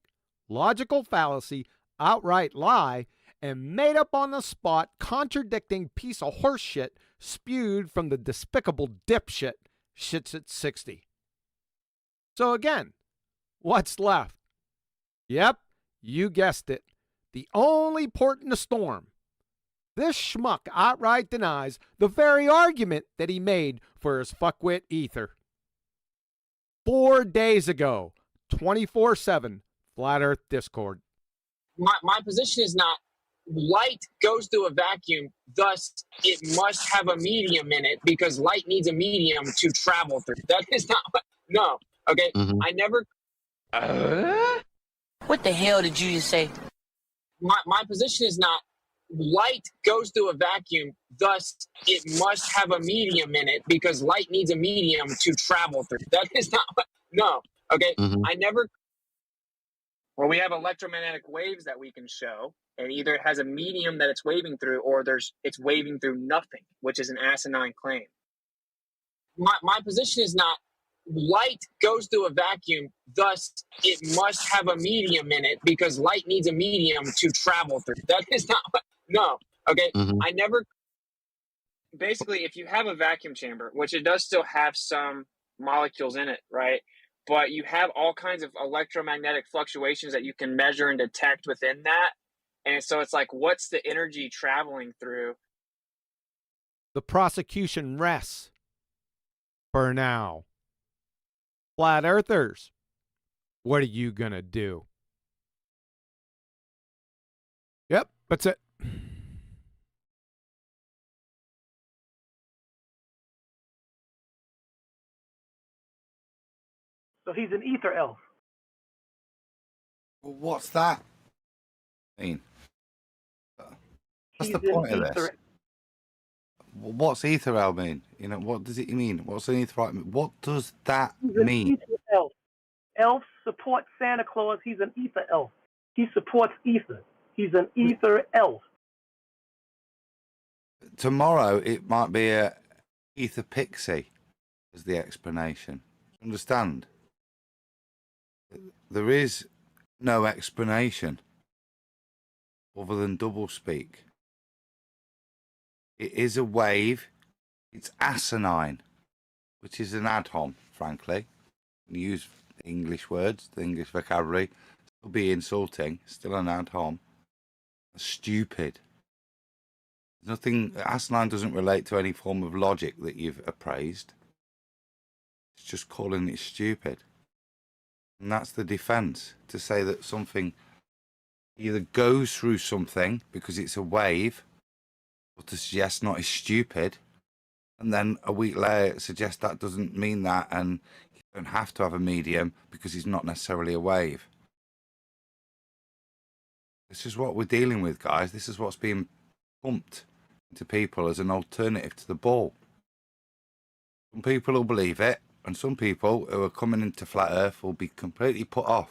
S3: logical fallacy, outright lie, and made up on the spot contradicting piece of horse shit spewed from the despicable dipshit Shits at 60. So again, what's left? Yep, you guessed it. The only port in the storm. This schmuck outright denies the very argument that he made for his fuckwit ether. 4 days ago, 24/7, Flat Earth Discord.
S17: My position is not light goes through a vacuum, thus it must have a medium in it because light needs a medium to travel through. That is not what, no. Okay, I never.
S7: What the hell did you just say?
S17: My position is not light goes through a vacuum, thus it must have a medium in it because light needs a medium to travel through. That is not what, no. Okay, I never. Where we have electromagnetic waves that we can show, and either it has a medium that it's waving through, or it's waving through nothing, which is an asinine claim. My position is not light goes through a vacuum, thus it must have a medium in it because light needs a medium to travel through. That is not what, no. Okay, I never. Basically, if you have a vacuum chamber, which it does still have some molecules in it, right? But you have all kinds of electromagnetic fluctuations that you can measure and detect within that. And so it's like, what's the energy traveling through?
S3: The prosecution rests for now. Flat Earthers, what are you gonna do? Yep, that's it.
S14: So he's an ether elf.
S10: Well, what's that mean? What's the
S14: He's
S10: point
S14: an
S10: of this?
S14: ether-
S10: What's ether mean? You know, what does it mean? What's an ether mean? What does that
S14: He's an
S10: mean?
S14: ether elf. Elves support Santa Claus. He's an ether elf. He supports ether. He's an ether elf.
S10: Tomorrow it might be a ether pixie as the explanation. Understand? There is no explanation other than doublespeak. It is a wave. It's asinine, which is an ad-hom, frankly. You use English words, the English vocabulary. Still be insulting. Still an ad-hom. Stupid. Nothing. Asinine doesn't relate to any form of logic that you've appraised. It's just calling it stupid. And that's the defense, to say that something either goes through something because it's a wave, or to suggest not is stupid, and then a week later suggest that doesn't mean that, and you don't have to have a medium because it's not necessarily a wave. This is what we're dealing with, guys. This is what's being pumped into people as an alternative to the ball. Some people will believe it, and some people who are coming into Flat Earth will be completely put off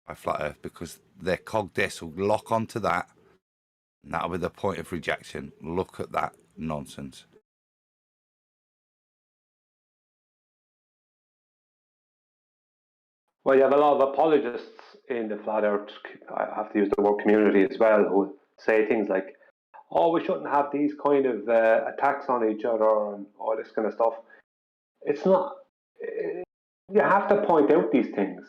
S10: by Flat Earth because their cog disc will lock onto that, and that'll be the point of rejection. Look at that nonsense.
S15: Well, you have a lot of apologists in the Flat Earth, I have to use the word community as well, who say things like, oh, we shouldn't have these kind of attacks on each other and all this kind of stuff. It's not. You have to point out these things.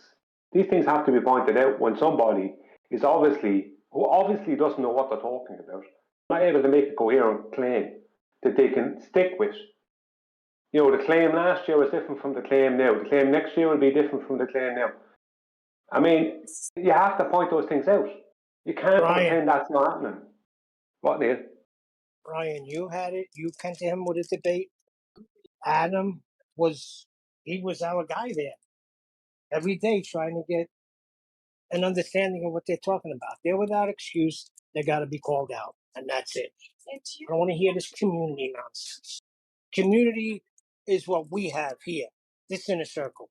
S15: These things have to be pointed out when somebody is who obviously doesn't know what they're talking about, not able to make a coherent claim that they can stick with. You know, the claim last year was different from the claim now. The claim next year will be different from the claim now. I mean, you have to point those things out. You can't pretend that's not happening. What, Neil?
S8: Brian, you had it. You came to him with a debate. Adam was our guy there. Every day trying to get an understanding of what they're talking about. They're without excuse. They got to be called out. And that's it. I don't want to hear this community nonsense. Community is what we have here. This inner circle.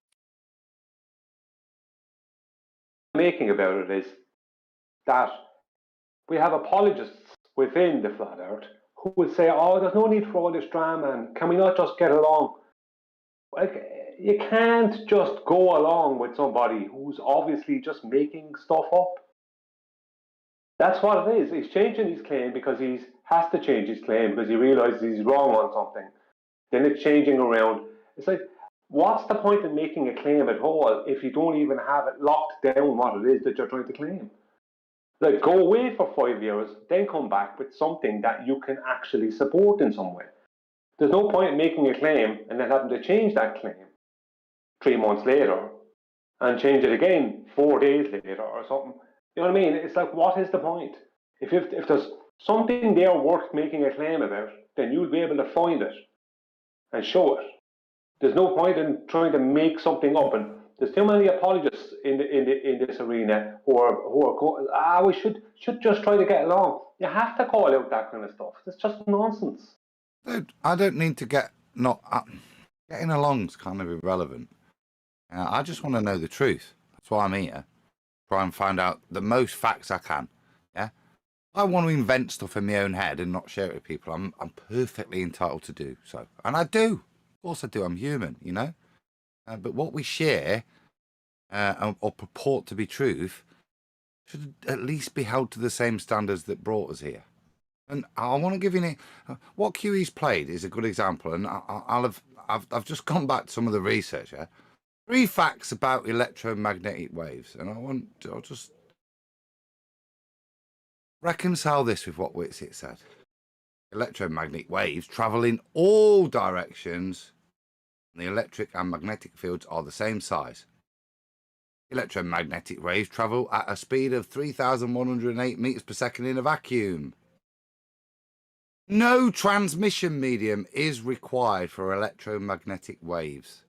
S15: Making about it is that we have apologists within the Flat Earth who would say, oh, there's no need for all this drama and can we not just get along? Like, you can't just go along with somebody who's obviously just making stuff up. That's what it is. He's changing his claim because he has to change his claim because he realizes he's wrong on something. Then it's changing around. It's like, what's the point in making a claim at all if you don't even have it locked down what it is that you're trying to claim? Like, go away for 5 years, then come back with something that you can actually support in some way. There's no point in making a claim and then having to change that claim 3 months later and change it again 4 days later or something. You know what I mean? It's like, what is the point? If there's something there worth making a claim about, then you'll be able to find it and show it. There's no point in trying to make something up, and there's too many apologists in this arena who are we should just try to get along. You have to call out that kind of stuff. It's just nonsense.
S10: Dude, I don't need to getting along's kind of irrelevant. I just want to know the truth. That's why I'm here. Try and find out the most facts I can. Yeah, I want to invent stuff in my own head and not share it with people. I'm perfectly entitled to do so, and I do. Of course, I do. I'm human, you know. But what we share or purport to be truth should at least be held to the same standards that brought us here. And I want to give you what QE's played is a good example, and I've just gone back to some of the research. Yeah? 3 facts about electromagnetic waves, and I'll just reconcile this with what Whitsitt said. Electromagnetic waves travel in all directions. The electric and magnetic fields are the same size. Electromagnetic waves travel at a speed of 3,108 meters per second in a vacuum. No transmission medium is required for electromagnetic waves.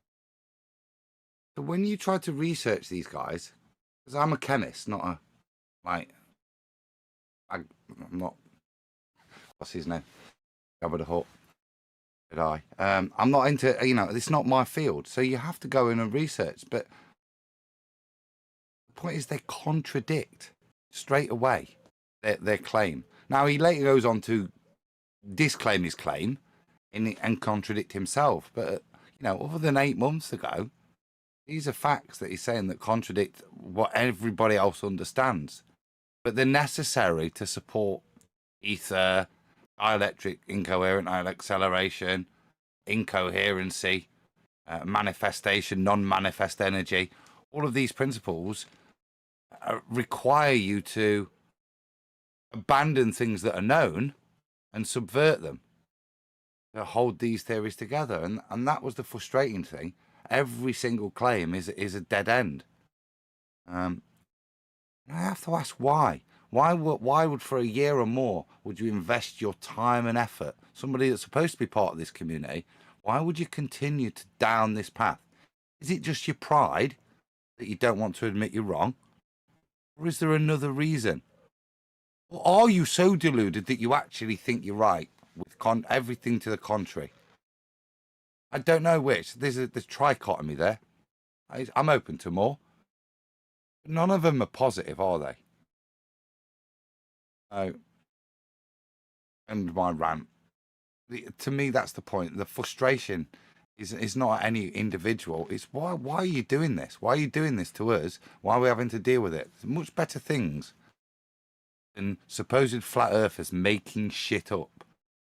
S10: So when you try to research these guys, because I'm a chemist, not I'm not, what's his name? Jabba the Hutt. I'm not into, it's not my field. So you have to go in and research. But point is they contradict straight away their claim. Now, he later goes on to disclaim his claim and contradict himself. But, other than 8 months ago, these are facts that he's saying that contradict what everybody else understands. But they're necessary to support ether, dielectric, incoherent acceleration, incoherency, manifestation, non-manifest energy. All of these principles require you to abandon things that are known and subvert them to hold these theories together. And that was the frustrating thing. Every single claim is a dead end. I have to ask why. Why would for a year or more would you invest your time and effort? Somebody that's supposed to be part of this community, why would you continue to down this path? Is it just your pride that you don't want to admit you're wrong? Or is there another reason? Or are you so deluded that you actually think you're right with everything to the contrary? I don't know which. There's trichotomy there. I'm open to more. None of them are positive, are they? And my rant. To me, that's the point. The frustration is not any individual. It's why are you doing this? Why are you doing this to us? Why are we having to deal with it? There's much better things than supposed flat earthers making shit up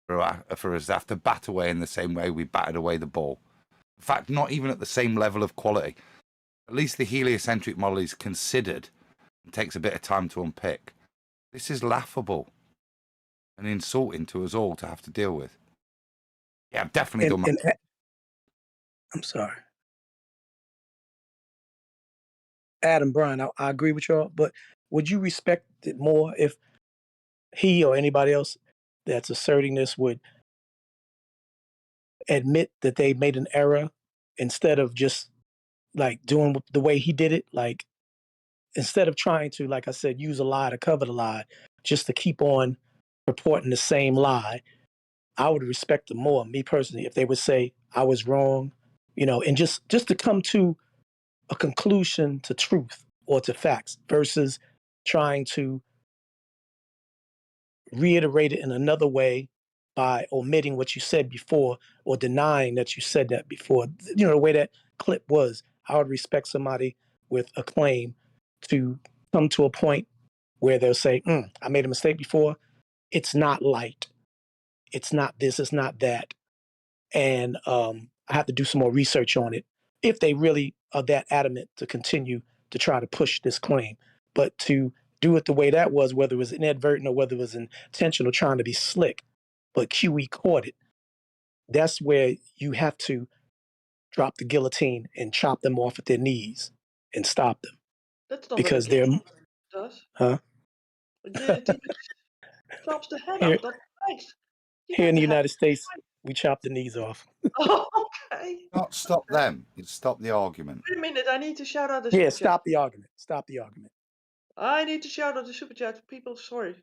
S10: for us to have to bat away in the same way we batted away the ball. In fact, not even at the same level of quality. At least the heliocentric model is considered and takes a bit of time to unpick. This is laughable and insulting to us all to have to deal with. Yeah, I've definitely done my...
S11: I'm sorry. Adam, Brian, I agree with y'all, but would you respect it more if he or anybody else that's asserting this would admit that they made an error instead of just like doing the way he did it? Like, instead of trying to, like I said, use a lie to cover the lie, just to keep on reporting the same lie, I would respect them more, me personally, if they would say I was wrong, and just to come to a conclusion to truth or to facts versus trying to reiterate it in another way by omitting what you said before or denying that you said that before. The way that clip was, I would respect somebody with a claim to come to a point where they'll say, I made a mistake before. It's not light. It's not this, it's not that. And I have to do some more research on it if they really are that adamant to continue to try to push this claim. But to do it the way that was, whether it was inadvertent or whether it was intentional, trying to be slick, but QE caught it, that's where you have to drop the guillotine and chop them off at their knees and stop them.
S13: That's not
S11: because
S13: what
S11: they're...
S13: does.
S11: Huh?
S13: Chops the head
S11: Here-
S13: off. That's nice.
S11: Here in the United States, we chop the knees off.
S13: Okay.
S10: Not stop them. It's stop the argument.
S13: Wait a minute. I need to shout out the
S11: Yeah,
S13: super
S11: stop the argument. Stop the argument.
S13: I need to shout out the super chat. People, sorry.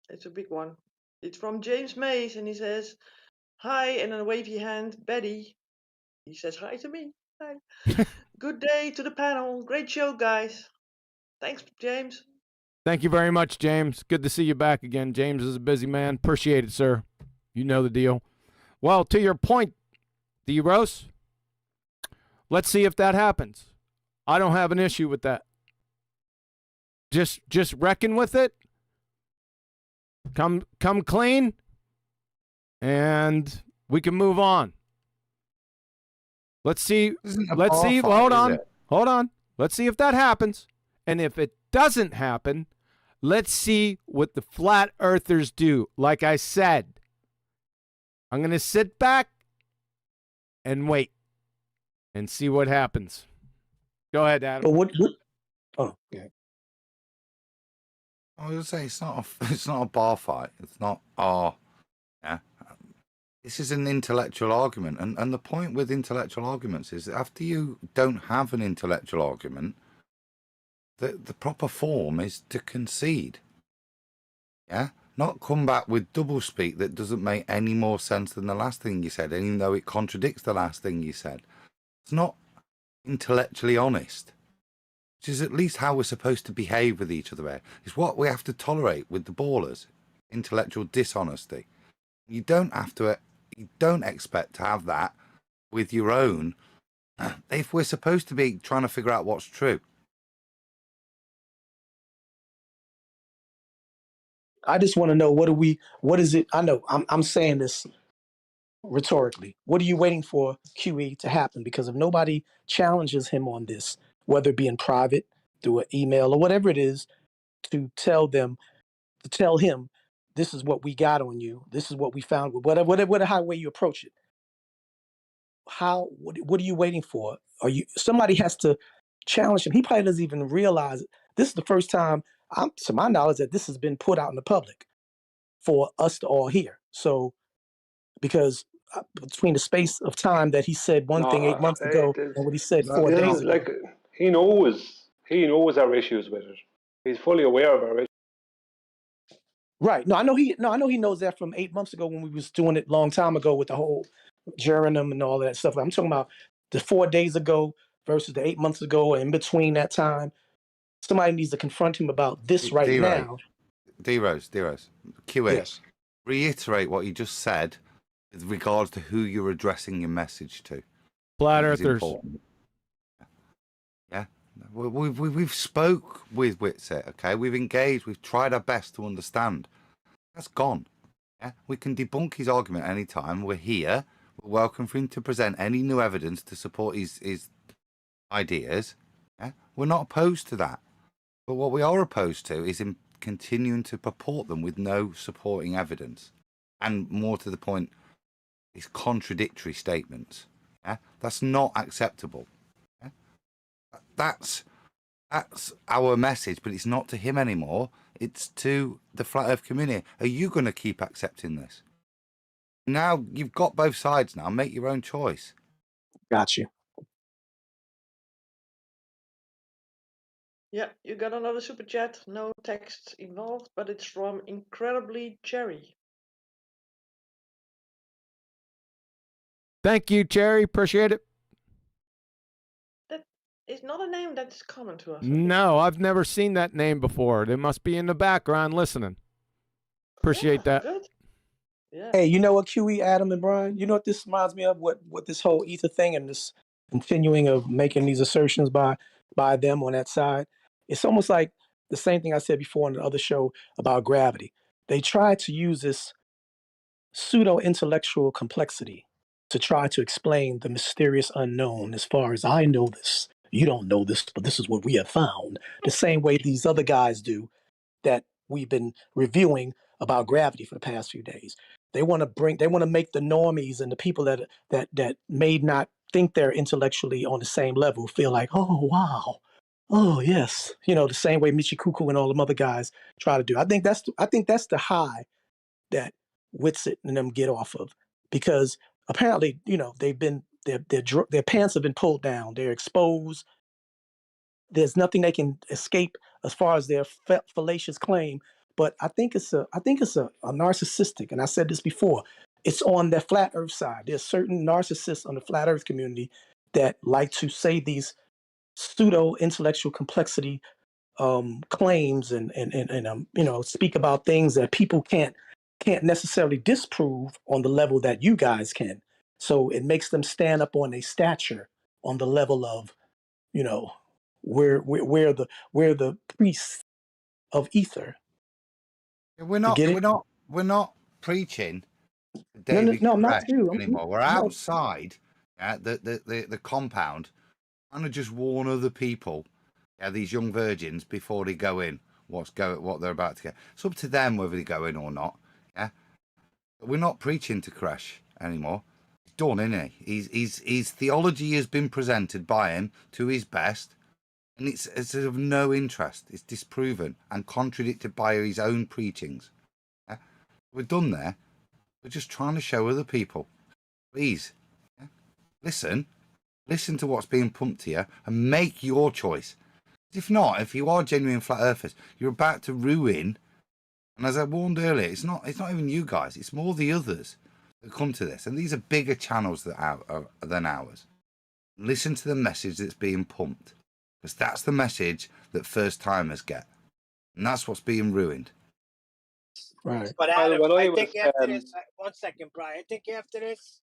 S13: It's a big one. It's from James Mays, and he says, hi, and a wavy hand, Betty. He says hi to me. Hi. Good day to the panel. Great show, guys. Thanks, James.
S3: Thank you very much, James. Good to see you back again. James is a busy man. Appreciate it, sir. You know the deal. Well, to your point, D-Rose, let's see if that happens. I don't have an issue with that. Just reckon with it. Come clean, and we can move on. Let's see. Let's see. Hold on. Let's see if that happens. And if it doesn't happen, let's see what the flat earthers do. Like I said, I'm going to sit back and wait and see what happens. Go ahead, Adam.
S11: But what oh, yeah.
S10: I was going to say it's not a bar fight. It's not yeah. This is an intellectual argument, and the point with intellectual arguments is that after you don't have an intellectual argument, the proper form is to concede. Yeah? Not come back with doublespeak that doesn't make any more sense than the last thing you said, even though it contradicts the last thing you said. It's not intellectually honest. which is at least how we're supposed to behave with each other. It's what we have to tolerate with the ballers. Intellectual dishonesty. You don't expect to have that with your own if we're supposed to be trying to figure out what's true.
S11: I just want to know what is it? I know I'm saying this rhetorically. What are you waiting for, QE, to happen? Because if nobody challenges him on this, whether it be in private, through an email or whatever it is, to tell him, this is what we got on you. This is what we found. Whatever how way you approach it. What are you waiting for? Somebody has to challenge him. He probably doesn't even realize it. This is the first time, to my knowledge, that this has been put out in the public for us to all hear. So, because between the space of time that he said one thing 8 months ago and what he said 4 days ago,
S15: like he knows our issues with it. He's fully aware of our issues.
S11: right? No, I know he knows that from 8 months ago when we was doing it a long time ago with the whole Gerenum and all that stuff. I'm talking about the 4 days ago versus the 8 months ago, and in between that time, somebody needs to confront him about this right now.
S10: D-Rose, QA, yes. Reiterate what you just said with regards to who you're addressing your message to.
S3: Flat Earthers.
S10: Yeah, we've spoke with Whitsitt, okay? We've engaged, we've tried our best to understand. That's gone. Yeah, we can debunk his argument anytime. We're here. We're welcome for him to present any new evidence to support his ideas. Yeah? We're not opposed to that. But what we are opposed to is him continuing to purport them with no supporting evidence. And more to the point, his contradictory statements. Yeah? That's not acceptable. Yeah? That's our message, but it's not to him anymore. It's to the Flat Earth community. Are you going to keep accepting this? Now you've got both sides now. Make your own choice.
S11: Got you.
S13: Yeah, you got another super chat. No text involved, but it's from Incredibly Cherry.
S3: Thank you, Cherry. Appreciate it.
S13: That is not a name that's common to us.
S3: No, I've never seen that name before. They must be in the background listening. Appreciate that.
S13: Good. Yeah.
S11: Hey, you know what, QE, Adam and Brian? You know what this reminds me of? What this whole ether thing and this continuing of making these assertions by them on that side? It's almost like the same thing I said before on the other show about gravity. They try to use this pseudo-intellectual complexity to try to explain the mysterious unknown. As far as I know this, you don't know this, but this is what we have found. The same way these other guys do that we've been reviewing about gravity for the past few days. They want to make the normies and the people that may not think they're intellectually on the same level feel like, oh wow, oh yes, the same way Michikuku and all them other guys try to do. I think that's the high that Whitsitt and them get off of, because apparently they've been their pants have been pulled down, they're exposed. There's nothing they can escape as far as their fallacious claim. But I think it's a narcissistic, and I said this before, it's on the flat earth side. There's certain narcissists on the flat earth community that like to say these pseudo intellectual complexity claims and speak about things that people can't necessarily disprove on the level that you guys can. So it makes them stand up on a stature on the level of, we're the priests of ether.
S10: We're not preaching David
S11: no, I'm not you
S10: anymore. We're outside the compound, trying to just warn other people, these young virgins, before they go in, what they're about to get. It's up to them whether they go in or not. Yeah, but we're not preaching to Crash anymore. He's done, isn't he? His theology has been presented by him to his best. And it's of no interest. It's disproven and contradicted by his own preachings. Yeah? We're done there. We're just trying to show other people. Please, listen to what's being pumped to you and make your choice. If not, if you are genuine flat earthers, you're about to ruin. And as I warned earlier, it's not even you guys. It's more the others that come to this. And these are bigger channels than ours. Listen to the message that's being pumped. because that's the message that first timers get, and that's what's being ruined.
S11: Right.
S8: But
S15: Well,
S8: Adam,
S15: when
S8: I
S15: I
S8: think
S15: was,
S8: after this, 1 second, Brian. I think after this,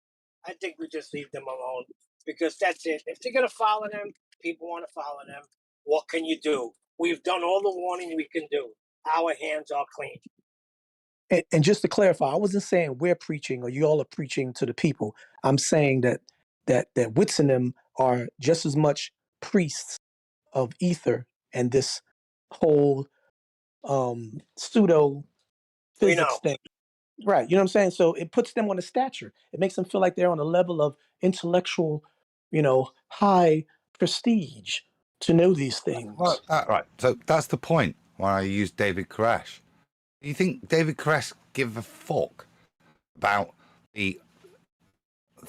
S8: I think we just leave them alone because that's it. If they're gonna follow them, people want to follow them. What can you do? We've done all the warning we can do. Our hands are clean.
S11: And just to clarify, I wasn't saying we're preaching or you all are preaching to the people. I'm saying that Witz and them are just as much priests of ether and this whole pseudo physics thing. Right. You know what I'm saying? So it puts them on a stature. It makes them feel like they're on a level of intellectual, high prestige to know these things.
S10: Well, right. So that's the point when I use David Koresh. Do you think David Koresh give a fuck about the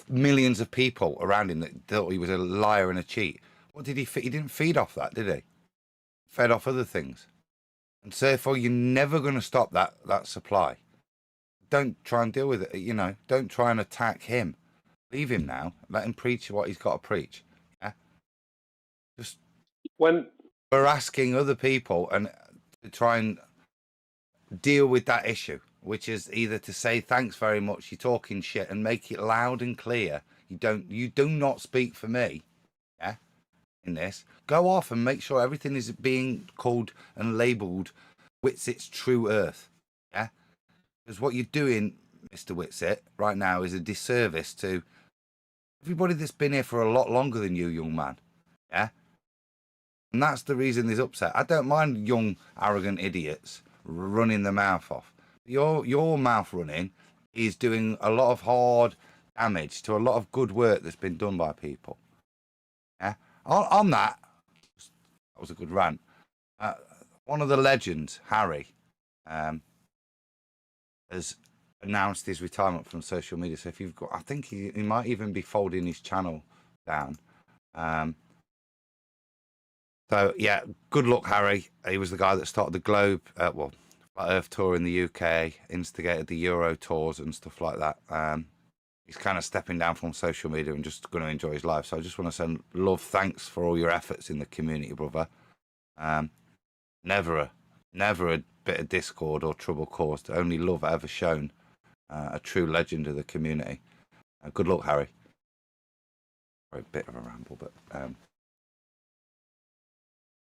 S10: millions of people around him that thought he was a liar and a cheat? What did he feed? He didn't feed off that, did he? Fed off other things. And so therefore you're never going to stop that supply. Don't try and deal with it, don't try and attack him. Leave him now. Let him preach what he's got to preach. Yeah. Just
S15: when
S10: we're asking other people and to try and deal with that issue, which is either to say thanks very much, you're talking shit, and make it loud and clear. You do not speak for me. Yeah. In this, go off and make sure everything is being called and labelled Whitsit's true earth. Yeah. Because what you're doing, Mr. Whitsit, right now is a disservice to everybody that's been here for a lot longer than you, young man. Yeah? And that's the reason there's upset. I don't mind young, arrogant idiots running their mouth off. Your mouth running is doing a lot of hard damage to a lot of good work that's been done by people. Yeah? On that was a good rant. One of the legends, Harry, has announced his retirement from social media. So if you've got, I think he might even be folding his channel down. So yeah, good luck, Harry. He was the guy that started the Globe, Flat Earth tour in the UK, instigated the Euro tours and stuff like that. He's kind of stepping down from social media and just going to enjoy his life. So I just want to send love, thanks for all your efforts in the community, brother. Never a bit of discord or trouble caused. Only love ever shown. A true legend of the community. Good luck, Harry. A bit of a ramble, but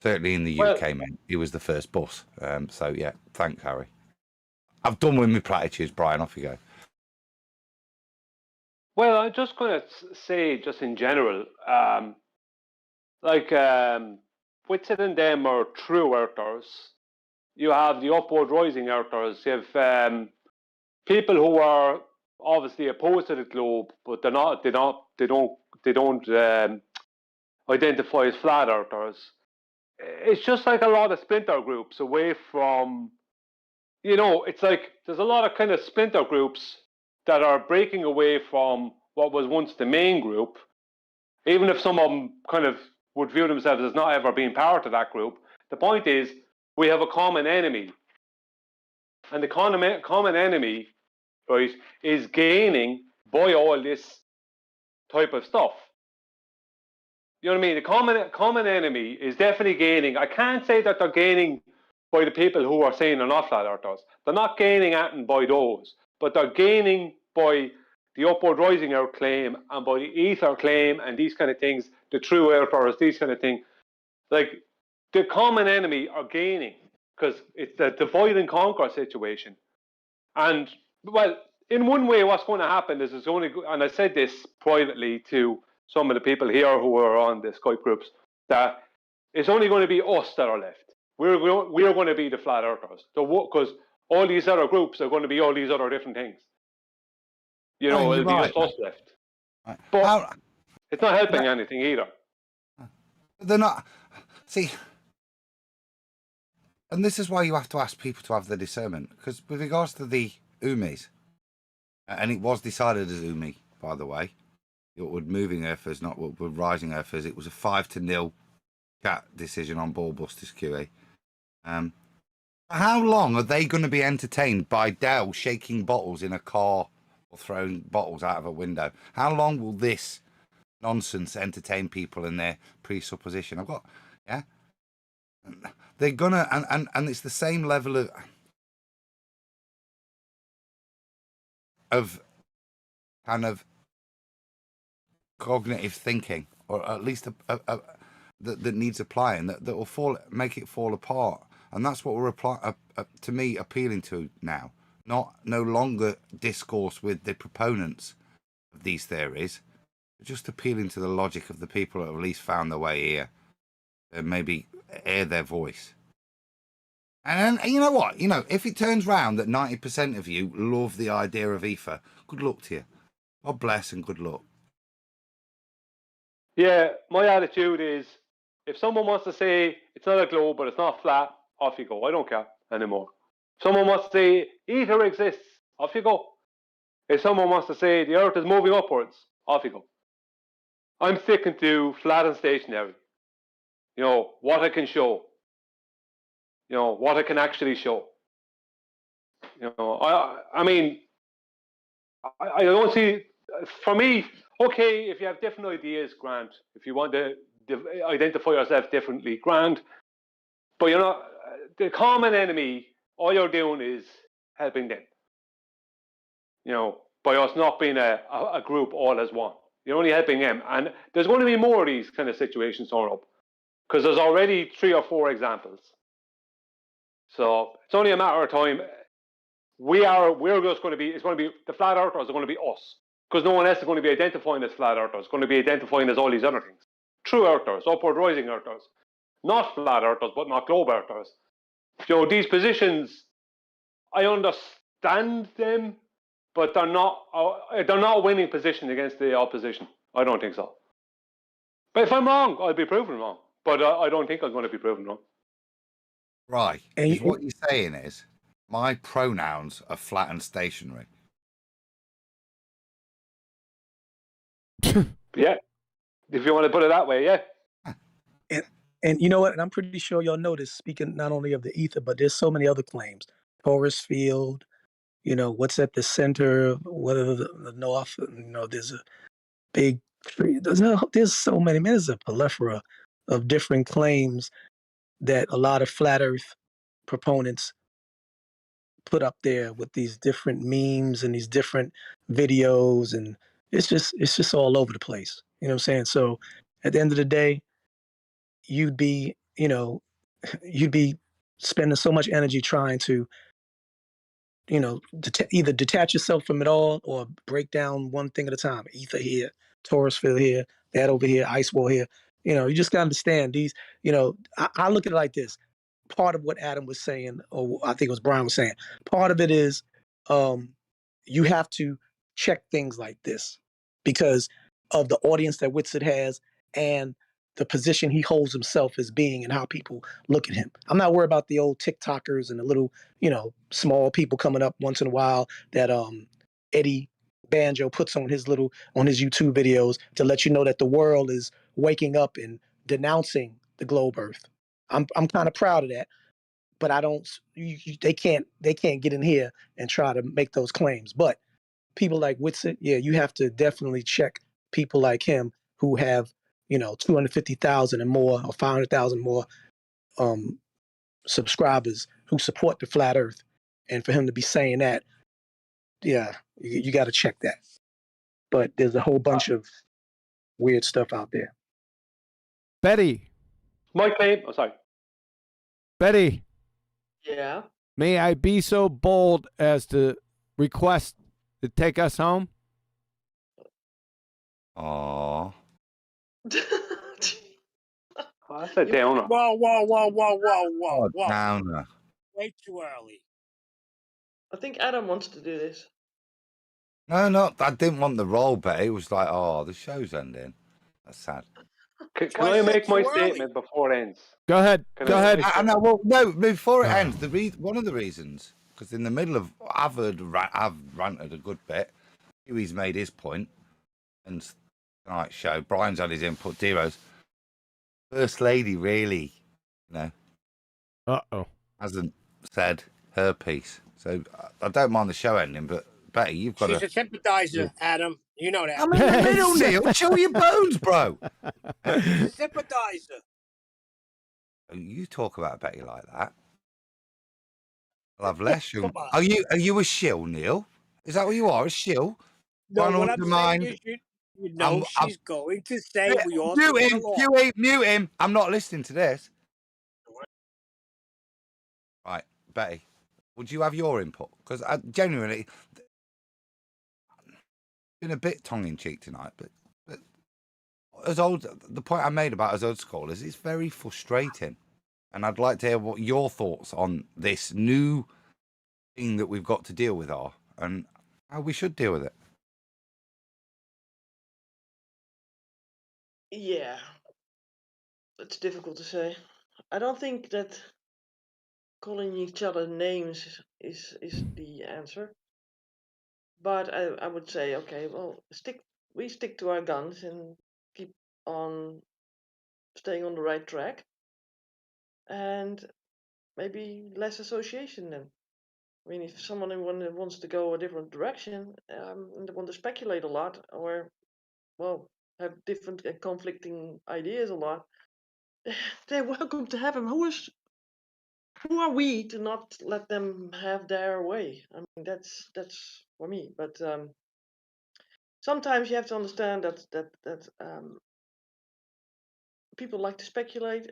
S10: certainly in the UK, mate, he was the first boss. So yeah, thanks, Harry. I've done with my platitudes, Brian. Off you go.
S15: Well, I'm just going to say, just in general, Whitsit and them are true earthers. You have the upward rising earthers. You have people who are obviously opposed to the globe, but they don't identify as flat earthers. It's just like a lot of splinter groups away from, it's like there's a lot of kind of splinter groups that are breaking away from what was once the main group, even if some of them kind of would view themselves as not ever being part of that group. The point is, we have a common enemy. And the common enemy, right, is gaining by all this type of stuff. You know what I mean? The common enemy is definitely gaining. I can't say that they're gaining by the people who are saying they're not flat earthers. They're not gaining anything by those, but they're gaining by the upward rising earth claim and by the ether claim and these kind of things, the true earthers, these kind of things. Like, the common enemy are gaining because it's the divide and conquer situation. And, well, in one way, what's going to happen is it's only, and I said this privately to some of the people here who are on the Skype groups, that it's only going to be us that are left. We're going to be the flat earthers. Because all these other groups are going to be all these other different things. It'll be just us left.
S10: Right.
S15: But it's not helping anything either.
S10: They're not. See, and this is why you have to ask people to have the discernment. Because with regards to the Umis, and it was decided as Umi, by the way, Upward moving earthers, not upward rising earthers. It was a 5-0 chat decision on Ballbusters QA. How long are they going to be entertained by Dell shaking bottles in a car or throwing bottles out of a window? How long will this nonsense entertain people in their presupposition? I've got Yeah, they're gonna, and it's the same level of kind of cognitive thinking, or at least that needs applying, that will make it fall apart. And that's what we're to me appealing to now. No longer discourse with the proponents of these theories, but just appealing to the logic of the people that have at least found their way here and maybe air their voice. And you know what? If it turns round that 90% of you love the idea of ether, good luck to you. God bless and good luck.
S15: Yeah, my attitude is, if someone wants to say it's not a globe but it's not flat, off you go. I don't care anymore. If someone wants to say ether exists, off you go. If someone wants to say the earth is moving upwards, off you go. I'm sticking to flat and stationary. What I can show. What I can actually show. I mean, I don't see, for me, okay, if you have different ideas, grant. If you want to identify yourself differently, grant. But the common enemy, all you're doing is helping them. By us not being a group all as one. You're only helping them. And there's going to be more of these kind of situations thrown up. Because there's already 3 or 4 examples. So it's only a matter of time. We're just going to be, it's going to be, the flat earthers are going to be us. Because no one else is going to be identifying as flat earthers. It's going to be identifying as all these other things. True earthers, upward rising earthers. Not flat earthers, but not globe earthers. These positions, I understand them, but they're not a winning position against the opposition. I don't think so. But if I'm wrong, I'll be proven wrong. But I don't think I'm going to be proven wrong.
S10: Right. What you're saying is, my pronouns are flat and stationary.
S15: Yeah. If you want to put it that way, yeah.
S11: And you know what? And I'm pretty sure y'all noticed, speaking not only of the ether, but there's so many other claims. Torus field, what's at the center, whether the north, there's a big tree. There's so many, man, there's a plethora of different claims that a lot of flat earth proponents put up there with these different memes and these different videos, and it's just all over the place. You know what I'm saying? So at the end of the day, you'd be spending so much energy trying to, either detach yourself from it all or break down one thing at a time. Ether here, Taurus field here, that over here, ice wall here. You just got to understand these. I look at it like this. Part of what Adam was saying, or I think it was Brian was saying, part of it is you have to check things like this because of the audience that Whitsitt has and the position he holds himself as being and how people look at him. I'm not worried about the old TikTokers and the little, small people coming up once in a while that Eddie Banjo puts on his YouTube videos to let you know that the world is waking up and denouncing the globe Earth. I'm kind of proud of that, but I don't. They can't get in here and try to make those claims. But people like Whitsitt, yeah, you have to definitely check people like him who have 250,000 and more or 500,000 more subscribers who support the flat Earth, and for him to be saying that, yeah, you got to check that. But there's a whole bunch of weird stuff out there.
S3: Betty.
S15: My claim. Oh, sorry.
S3: Betty.
S13: Yeah.
S3: May I be so bold as to request to take us home?
S10: Aww.
S15: That's a downer.
S13: Whoa.
S10: Downer.
S8: Way too early.
S13: I think Adam wants to do this.
S10: No, I didn't want the role, but it was like, the show's ending. That's sad.
S15: Can I make my statement before it ends?
S3: Go ahead. Go ahead.
S10: No, before it ends, one of the reasons, because in the middle of, I've ranted a good bit. Huey's made his point, and tonight's show, Brian's had his input, Dero's. First Lady really, hasn't said her piece. So I don't mind the show ending, but Betty, you've got
S8: She's a sympathizer, Adam. You know that.
S10: I'm in the middle, Neil. Show your bones, bro.
S8: She's a sympathizer.
S10: You talk about Betty like that. I'll have less.
S8: Come on.
S10: Are you a shill, Neil? Is that what you are? A shill?
S8: No,
S10: Trying to
S8: what I'm saying
S10: undermine.
S8: is, you know, she's going to say we all
S10: Mute
S8: get
S10: him.
S8: along.
S10: Mute him. I'm not listening to this. Right, Betty, would you have your input? Because I genuinely been a bit tongue in cheek tonight, but the point I made about as old school is it's very frustrating, and I'd like to hear what your thoughts on this new thing that we've got to deal with are, and how we should deal with it.
S13: Yeah, it's difficult to say. I don't think that calling each other names is the answer. But I would say, okay, well, we stick to our guns and keep on staying on the right track, and maybe less association then. I mean, if someone wants to go a different direction and they want to speculate a lot, or well, have different and conflicting ideas a lot, they're welcome to have them. Who are we to not let them have their way? I mean, that's for me. But sometimes you have to understand that people like to speculate,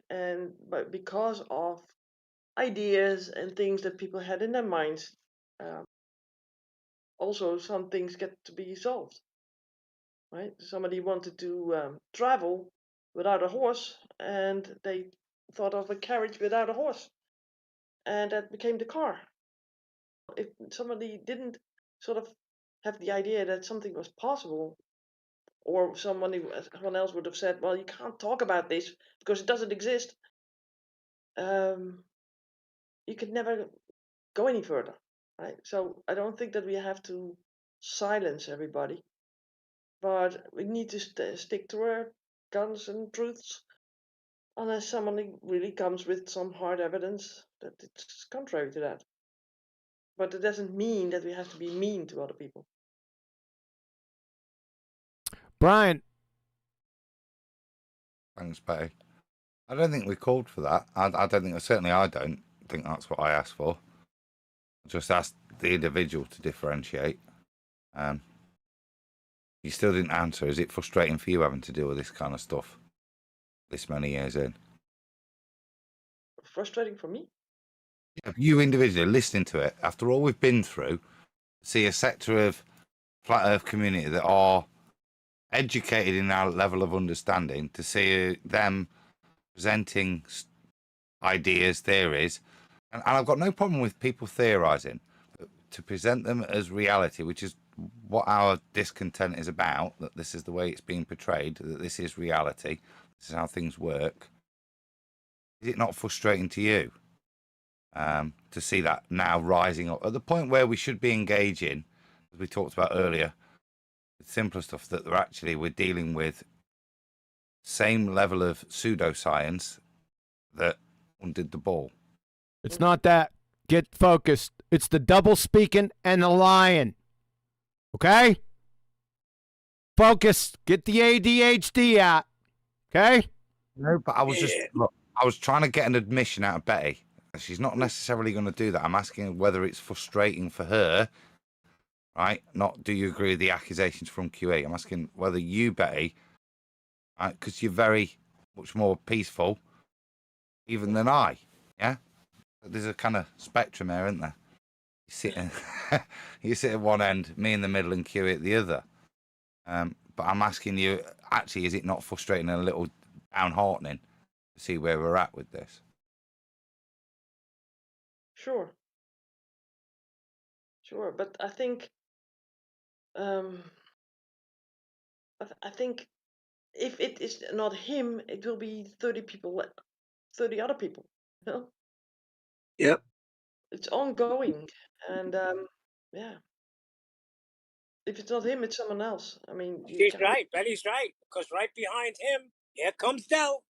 S13: but because of ideas and things that people had in their minds, also some things get to be solved. Right? Somebody wanted to travel without a horse, and they thought of a carriage without a horse, and that became the car. If somebody didn't sort of have the idea that something was possible, or someone else would have said, well, you can't talk about this because it doesn't exist, you could never go any further, right? So I don't think that we have to silence everybody, but we need to stick to our guns and truths, unless someone really comes with some hard evidence that it's contrary to that. But it doesn't mean that we have to be mean to other people.
S3: Brian.
S10: Thanks, Betty. I don't think we called for that. I don't think, certainly I don't think that's what I asked for. I just asked the individual to differentiate. You still didn't answer. Is it frustrating for you having to deal with this kind of stuff this many years in?
S13: Frustrating for me?
S10: Yeah, you individually listening to it, after all we've been through, see a sector of flat earth community that are educated in our level of understanding, to see them presenting ideas, theories, and I've got no problem with people theorizing, but to present them as reality, which is what our discontent is about, that this is the way it's being portrayed, that this is reality, this is how things work. Is it not frustrating to you to see that now rising up at the point where we should be engaging, as we talked about earlier, with simpler stuff, that we're dealing with same level of pseudoscience that undid the ball?
S3: It's not that. Get focused. It's the double speaking and the lying. Okay? Focus. Get the ADHD out. Okay?
S10: No, but I was look, I was trying to get an admission out of Betty. She's not necessarily going to do that. I'm asking whether it's frustrating for her, right? Not do you agree with the accusations from QE? I'm asking whether you, Betty, right, because you're very much more peaceful even than I, yeah? There's a kind of spectrum here, isn't there? You sit at one end, me in the middle, and QE at the other. But I'm asking you, actually, is it not frustrating and a little downheartening to see where we're at with this?
S13: Sure, but I think I think if it is not him, it will be 30 people, 30 other people. You know?
S11: Yep.
S13: It's ongoing, and yeah. If it's not him, it's someone else. I mean,
S8: She's right. Betty's right. Because right behind him, here comes Dell.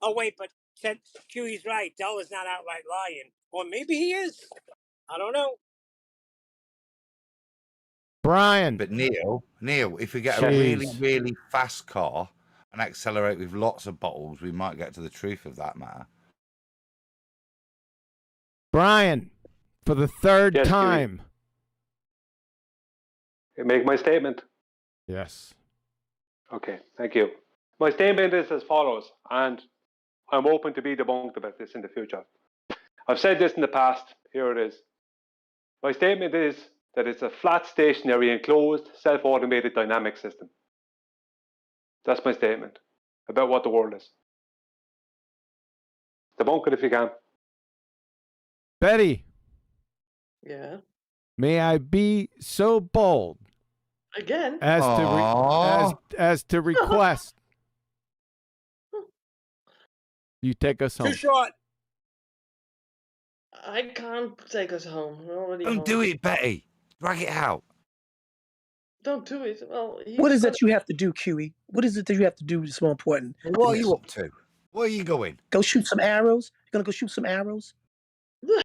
S8: Oh, wait, but QE's right. Dell is not outright lying. Or maybe he is. I don't know.
S3: Brian.
S10: But Neil, if we get a really, really fast car and accelerate with lots of bottles, we might get to the truth of that matter.
S3: Brian, for the third
S15: Yes, Huey.
S3: time.
S15: Make my statement.
S3: Yes.
S15: Okay, thank you. My statement is as follows, and I'm open to be debunked about this in the future. I've said this in the past. Here it is. My statement is that it's a flat, stationary, enclosed, self-automated dynamic system. That's my statement about what the world is. Debunk it if you can.
S3: Betty,
S13: Yeah.
S3: may I be so bold
S13: Again?
S3: as to request you take us home?
S8: Too short.
S13: I can't take us home. We're already home.
S10: Don't do it, Betty. Drag it out.
S13: Don't do it. Well,
S11: What is that you have to do, QE? What is it that you have to do that's more important?
S10: What are you up to? Where are you going?
S11: Go shoot some arrows? You're going to go shoot some arrows?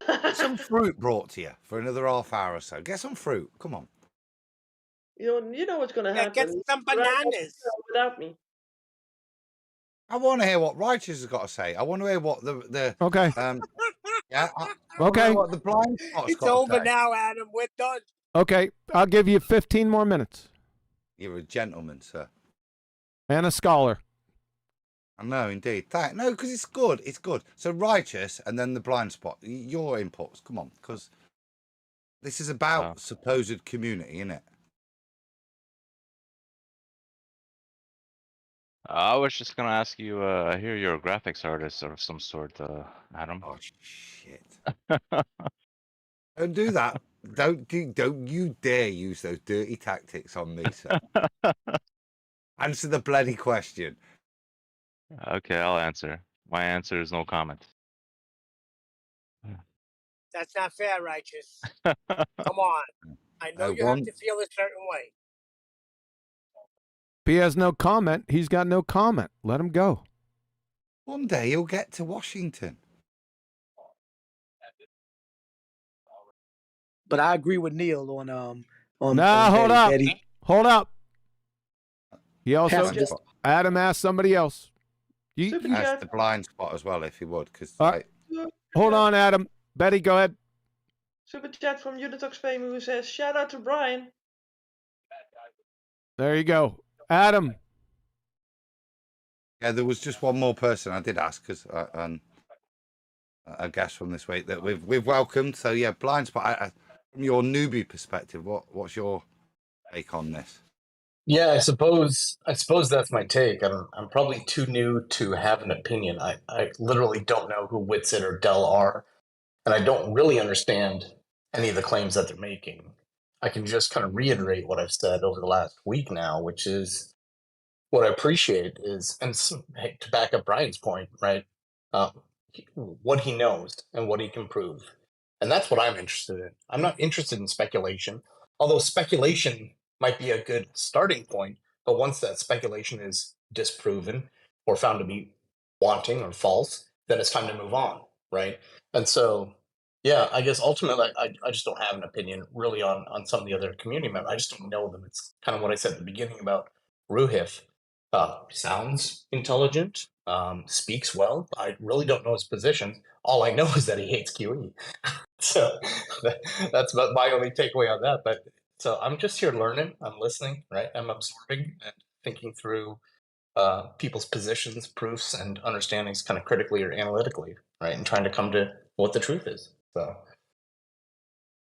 S10: Get some fruit brought to you for another half hour or so. Get some fruit. Come on.
S13: You know what's going to happen.
S8: Get some bananas.
S13: Without me.
S10: I want to hear what Righteous has got to say. I want to hear what the
S3: okay.
S10: Yeah.
S3: Okay.
S10: What the blind spot's
S8: It's
S10: got to
S8: over
S10: say.
S8: now, Adam. We're done.
S3: Okay, I'll give you 15 more minutes.
S10: You're a gentleman, sir.
S3: And a scholar.
S10: I know, indeed. No, because it's good. It's good. So Righteous and then the blind spot. Your inputs. Come on, because this is about supposed community, isn't it?
S12: I was just gonna ask you. I hear you're a graphics artist of some sort, Adam.
S10: Oh shit! Don't do that. Don't you dare use those dirty tactics on me, sir. Answer the bloody question.
S12: Okay, I'll answer. My answer is no comment.
S8: That's not fair, Righteous. Come on. I know you have to feel a certain way.
S3: If he has no comment, he's got no comment. Let him go.
S10: One day he'll get to Washington.
S11: But I agree with Neil on
S3: Nah, hold up.
S11: Betty.
S3: Hold up. He also
S11: Passenger.
S3: Adam asked somebody else.
S10: That's the blind spot as well, if you would, because
S3: hold on, Adam. Betty, go ahead.
S13: Super chat from Unitox Fame who says, shout out to Brian.
S3: There you go. Adam.
S10: Yeah, there was just one more person I did ask, because a guest from this week that we've welcomed. So yeah, blind spot. From your newbie perspective, what's your take on this?
S20: Yeah, I suppose that's my take. I'm probably too new to have an opinion. I literally don't know who Whitsitt or Dell are, and I don't really understand any of the claims that they're making. I can just kind of reiterate what I've said over the last week now, which is what I appreciate is, and to back up Brian's point, right? What he knows and what he can prove. And that's what I'm interested in. I'm not interested in speculation, although speculation might be a good starting point. But once that speculation is disproven or found to be wanting or false, then it's time to move on, right? And so, yeah, I guess ultimately I just don't have an opinion really on some of the other community members. I just don't know them. It's kind of what I said at the beginning about Ruhif. Sounds intelligent, speaks well. I really don't know his position. All I know is that he hates QE. So that's my only takeaway on that. But so I'm just here learning. I'm listening, right? I'm absorbing and thinking through people's positions, proofs, and understandings kind of critically or analytically, right? And trying to come to what the truth is. So,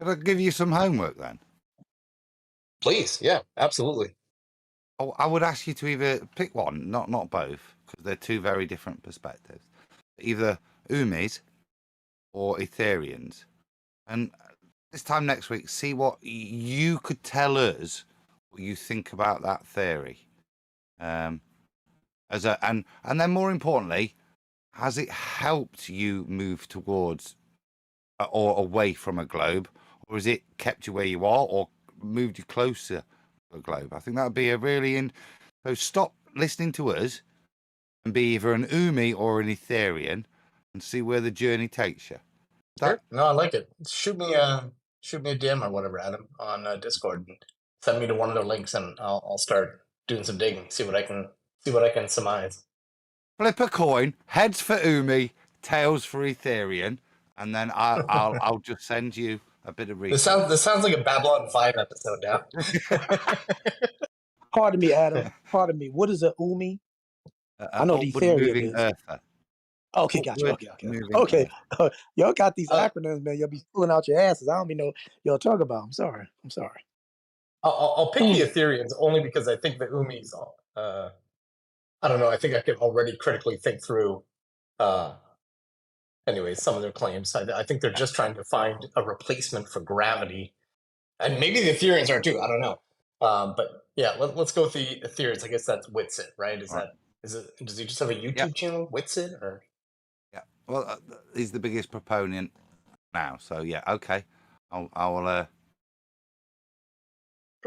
S10: could I give you some homework then?
S20: Please, yeah, absolutely.
S10: I would ask you to either pick one, not both, because they're two very different perspectives. Either Umis or Ethereans. And this time next week, see what you could tell us what you think about that theory. And then more importantly, has it helped you move towards or away from a globe, or has it kept you where you are or moved you closer to a globe? I think that would be a really so stop listening to us and be either an Umi or an Etherean and see where the journey takes you.
S20: Sure. No, I like it. Shoot me a DM or whatever, Adam, on Discord. And send me to one of the links, and I'll start doing some digging. See what I can surmise.
S10: Flip a coin. Heads for Umi, tails for Etherean, and then I'll just send you a bit of research.
S20: This sounds like a Babylon 5 episode now.
S11: Pardon me, Adam. Pardon me. What is a umi? I know the
S10: Upward
S11: Ethereum
S10: moving
S11: is.
S10: earther.
S11: Okay, got you.
S10: Upward
S11: Okay.
S10: moving
S11: Okay.
S10: earth.
S11: Y'all got these acronyms, man. Y'all be pulling out your asses. I don't even know y'all talk about. I'm sorry.
S20: I'll pick the Ethereans only because I think the Umis. I don't know. I think I can already critically think through. Anyways, some of their claims. I think they're just trying to find a replacement for gravity, and maybe the Ethereans are too. I don't know. But yeah, let's go with the Ethereans. I guess that's Witsit, right? Does he just have a YouTube channel, Witsit, or?
S10: Yeah. Well, he's the biggest proponent now. So yeah, okay. I'll Are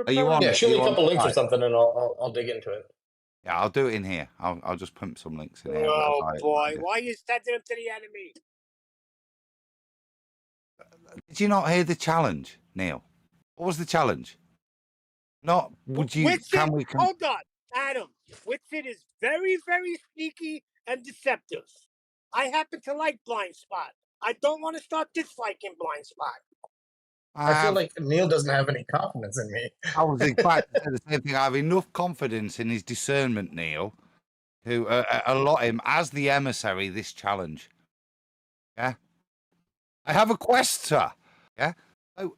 S10: you on?
S20: Yeah, shoot me a couple links or
S10: Skype?
S20: something, and I'll dig into it.
S10: Yeah, I'll do it in here. I'll just pump some links in here.
S8: Oh boy, why are you sending them to the enemy?
S10: Did you not hear the challenge, Neil? What was the challenge? Not would you? Can we?
S8: Hold on, Adam. Witsit is very, very sneaky and deceptive. I happen to like Blind Spot. I don't want to start disliking Blind Spot.
S20: I feel like Neil doesn't have any confidence in me.
S10: I was in fact to say the same thing. I have enough confidence in his discernment, Neil, to allot him as the emissary this challenge. Yeah, I have a quest, sir. Yeah. Oh,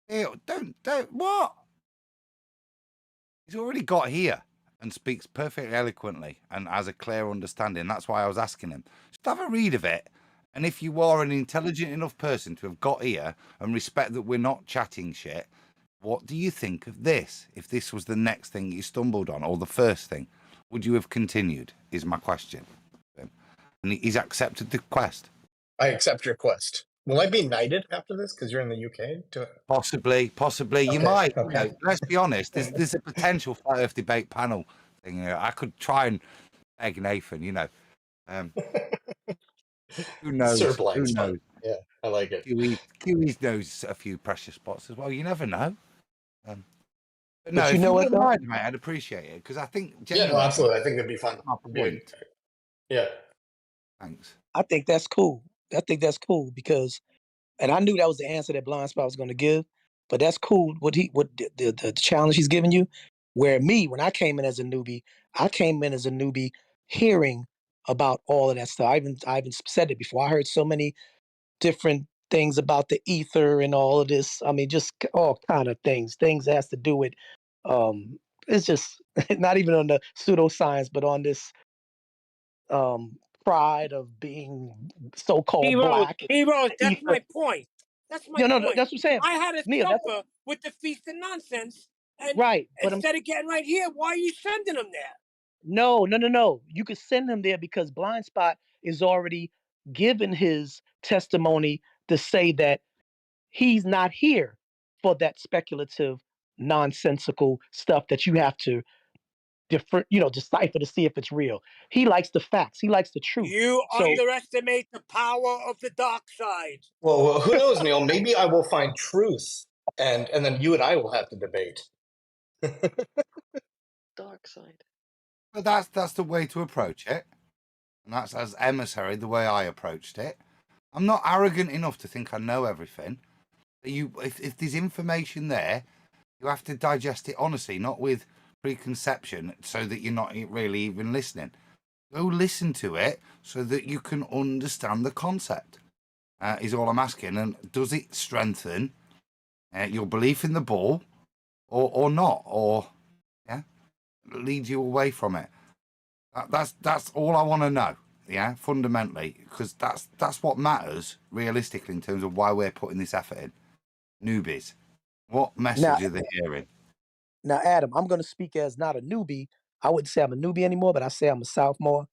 S10: Neil, don't what? He's already got here and speaks perfectly eloquently and has a clear understanding. That's why I was asking him. Just have a read of it. And if you are an intelligent enough person to have got here and respect that we're not chatting shit, what do you think of this? If this was the next thing you stumbled on or the first thing, would you have continued? Is my question. And he's accepted the quest.
S20: I accept your quest. Will I be knighted after this because you're in the UK?
S10: Possibly.
S20: Okay,
S10: You might.
S20: okay.
S10: You know, let's be honest. There's a potential flat Earth debate panel thing. You know, I could try and beg Nathan. You know, who knows?
S20: Sir
S10: Who
S20: Blind Spot.
S10: knows?
S20: Yeah, I like it.
S10: QE knows a few precious spots as well. You never know. But no,
S11: But
S10: if
S11: you know what,
S10: wouldn't
S11: though?
S10: mind, mate, I'd appreciate it because I think.
S20: Yeah, no, absolutely. I think it'd be fun.
S10: Point.
S20: Yeah.
S10: Thanks.
S11: I think that's cool. Because, and I knew that was the answer that Blind Spot was going to give. But that's cool. What the challenge he's giving you. Where when I came in as a newbie, hearing about all of that stuff. I even said it before. I heard so many different things about the ether and all of this. I mean, just all kind of things. Things that has to do with it's just not even on the pseudoscience, but on this pride of being so-called black.
S8: Heroes, that's my point. That's my
S11: No,
S8: point.
S11: that's what I'm saying.
S8: I had a
S11: Neil,
S8: suffer with the Feast of Nonsense. And
S11: right. But
S8: instead of getting right here, why are you sending them there?
S11: No. You could send him there because Blind Spot is already given his testimony to say that he's not here for that speculative, nonsensical stuff that you have to decipher to see if it's real. He likes the facts. He likes the truth.
S8: You underestimate the power of the dark side.
S20: Well, who knows, Neil? Maybe I will find truth, and then you and I will have to debate.
S13: Dark side.
S10: But that's the way to approach it, and that's as emissary the way I approached it. I'm not arrogant enough to think I know everything. If there's information there, you have to digest it honestly, not with preconception, so that you're not really even listening. Go listen to it so that you can understand the concept. Is all I'm asking. And does it strengthen your belief in the ball, or not, or lead you away from it? That's all I want to know. Yeah, fundamentally, because that's what matters realistically in terms of why we're putting this effort in. Newbies, what message are they hearing?
S11: Now, Adam, I'm going to speak as not a newbie. I wouldn't say I'm a newbie anymore, but I say I'm a sophomore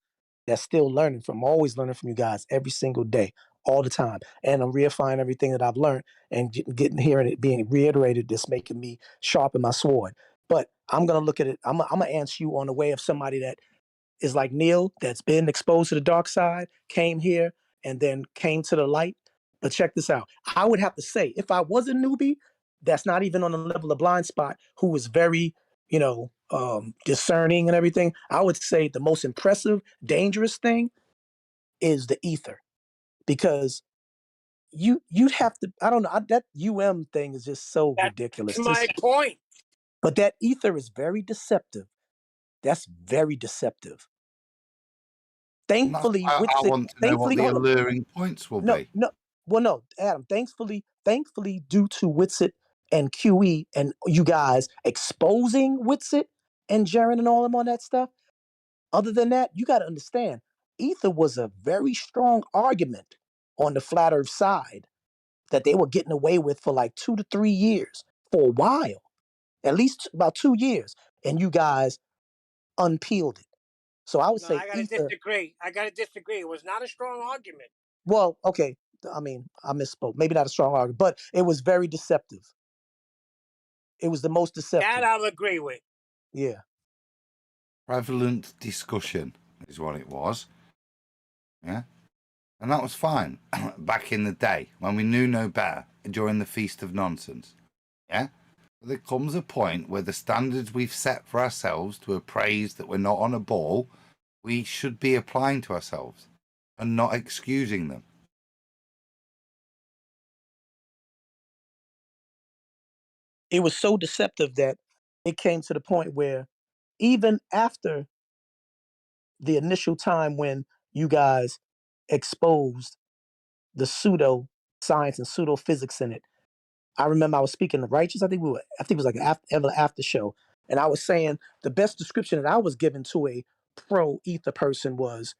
S11: that's still learning from, always learning from you guys every single day, all the time. And I'm reifying everything that I've learned and hearing it being reiterated, that's making me sharpen my sword. But I'm going to look at it. I'm going to answer you on the way of somebody that is like Neil, that's been exposed to the dark side, came here, and then came to the light. But check this out. I would have to say, if I was a newbie, that's not even on the level of Blind Spot, who was very, discerning and everything, I would say the most impressive, dangerous thing is the ether. because you'd have to. I don't know. That thing is just so ridiculous.
S8: That's my point.
S11: But that ether is very deceptive. That's very deceptive. Thankfully,
S10: I want to know what the alluring points will be.
S11: No, Adam. Thankfully, due to Witsit and QE and you guys exposing Witsit and Jaren and all them on that stuff. Other than that, you got to understand, ether was a very strong argument on the flat Earth side that they were getting away with for like 2 to 3 years, for a while, at least about 2 years, and you guys unpeeled it. So I would say
S8: I gotta disagree. It was not a strong argument.
S11: Well, okay. I mean, I misspoke. Maybe not a strong argument, but it was very deceptive. It was the most deceptive.
S8: That I'll agree with.
S11: Yeah.
S10: Prevalent discussion is what it was. Yeah. And that was fine back in the day when we knew no better during the Feast of Nonsense. Yeah. But there comes a point where the standards we've set for ourselves to appraise that we're not on a ball, we should be applying to ourselves and not excusing them.
S11: It was so deceptive that it came to the point where even after the initial time when you guys exposed the pseudo science and pseudo physics in it, I remember I was speaking to Righteous. I think it was like an after show, and I was saying the best description that I was given to a pro ether person was,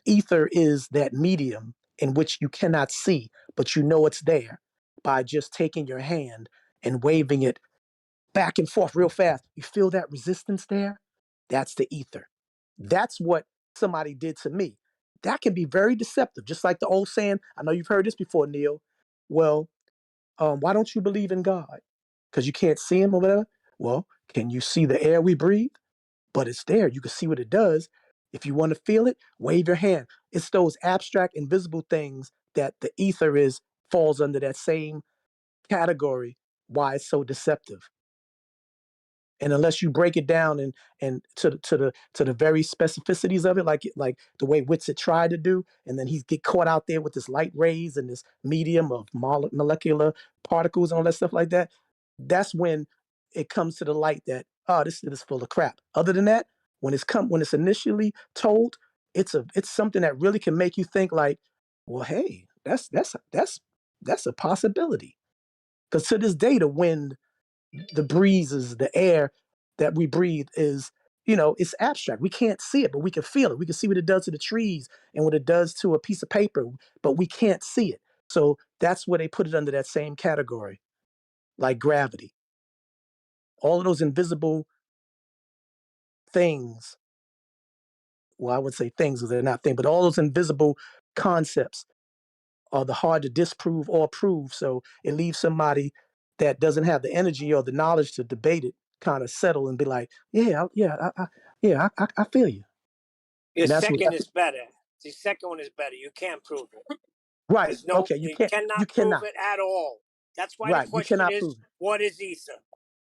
S11: ether is that medium in which you cannot see, but you know it's there by just taking your hand and waving it back and forth real fast. You feel that resistance there? That's the ether. That's what somebody did to me. That can be very deceptive, just like the old saying. I know you've heard this before, Neil. Well, why don't you believe in God? Because you can't see him or whatever? Well, can you see the air we breathe? But it's there. You can see what it does. If you want to feel it, wave your hand. It's those abstract, invisible things that the ether falls under that same category, why it's so deceptive. And unless you break it down and to the very specificities of it, like the way Witsit tried to do, and then he get caught out there with this light rays and this medium of molecular particles and all that stuff like that, that's when it comes to the light that, oh, this is full of crap. Other than that, when it's initially told, it's something that really can make you think like, well, hey, that's a possibility. Because to this day, the wind, the breezes, the air that we breathe is, it's abstract. We can't see it, but we can feel it. We can see what it does to the trees and what it does to a piece of paper, but we can't see it. So that's where they put it under that same category, like gravity. All of those invisible things, well, I would say things because they're not things, but all those invisible concepts are the hard to disprove or prove. So it leaves somebody that doesn't have the energy or the knowledge to debate it kind of settle and be like, I feel you.
S8: The second is better. The second one is better. You can't prove it.
S11: Right. Okay.
S8: You cannot prove it at all. That's why the question is, what is ether?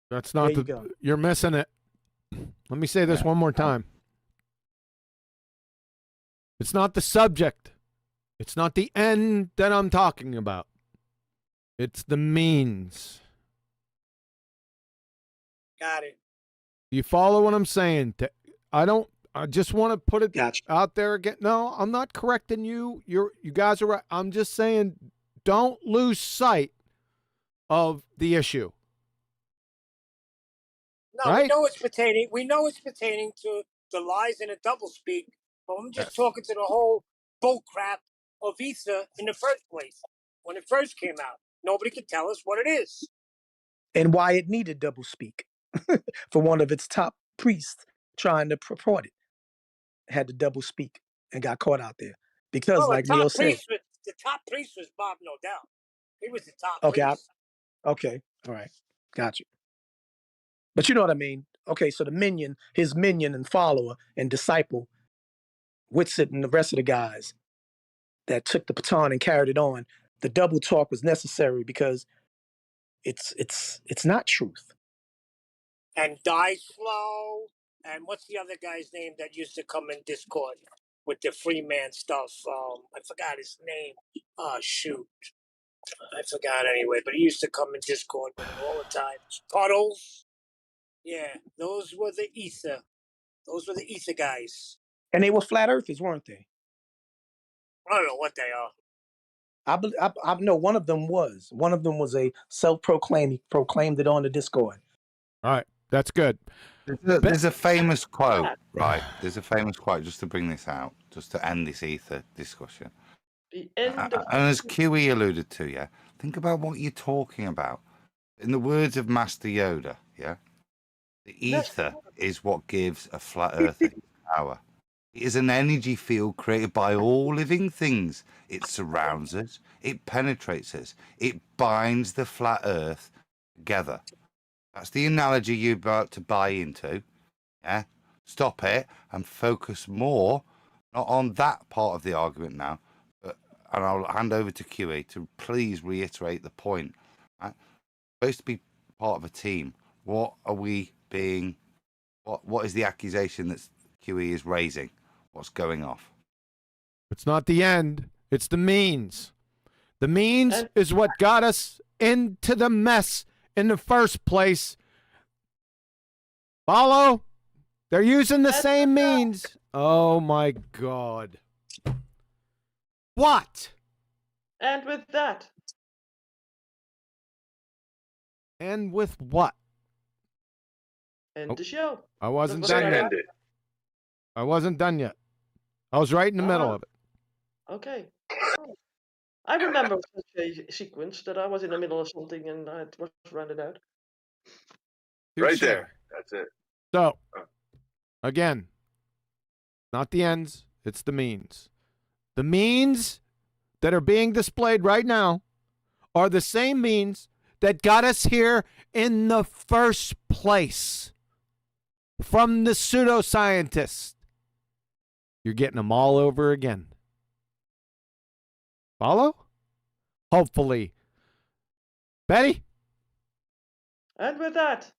S3: That's not you're missing it. Let me say this one more time. It's not the subject. It's not the end that I'm talking about. It's the means.
S8: Got it.
S3: You follow what I'm saying? I just want to put it out there again. No, I'm not correcting you. You guys are right. I'm just saying don't lose sight of the issue.
S8: No, right? We know it's pertaining to the lies and the doublespeak, but I'm just talking to the whole bull crap of ether in the first place. When it first came out, nobody could tell us what it is.
S11: And why it needed doublespeak for one of its top priests trying to purport it. Had to doublespeak and got caught out there. Because like Neil said.
S8: The top priest was Bob Nodell. He was the top priest.
S11: Okay. All right. Got you. But you know what I mean? Okay, so his minion and follower and disciple, Witsit and the rest of the guys that took the baton and carried it on, the double talk was necessary because it's not truth.
S8: And Die Slow, and what's the other guy's name that used to come in Discord? with the free man stuff. I forgot his name. Oh, shoot. I forgot anyway, but he used to come in Discord with me all the time. Puddles. Yeah, those were the ether. Those were the ether guys.
S11: And they were flat earthers, weren't they?
S8: I don't know what they are.
S11: I know one of them was. One of them was a self-proclaimed. He proclaimed it on the Discord.
S3: All right, that's good.
S10: There's a famous quote, right? There's a famous quote, just to bring this out, just to end this ether discussion.
S13: The end of
S10: And as QE alluded to, yeah, think about what you're talking about. In the words of Master Yoda, yeah, the ether is what gives a flat earther power. It is an energy field created by all living things. It surrounds us, it penetrates us, it binds the flat earth together. That's the analogy you're about to buy into. Yeah, stop it and focus more, not on that part of the argument now, but, and I'll hand over to QE to please reiterate the point. Right? Supposed to be part of a team. What are we being? What is the accusation that QE is raising? What's going off?
S3: It's not the end. It's the means. The means is what got us into the mess in the first place. Follow? They're using the same means. Oh my God. What?
S13: And with that.
S3: And with what?
S13: End the show.
S3: I wasn't done yet. I wasn't done yet. I was right in the middle of it.
S13: Okay. I remember such a sequence that I was in the middle of something and I was rounded out.
S3: Right
S21: there. That's it.
S3: So, again, not the ends, it's the means. The means that are being displayed right now are the same means that got us here in the first place. From the pseudoscientists. You're getting them all over again. Follow? Hopefully. Betty?
S13: And with that.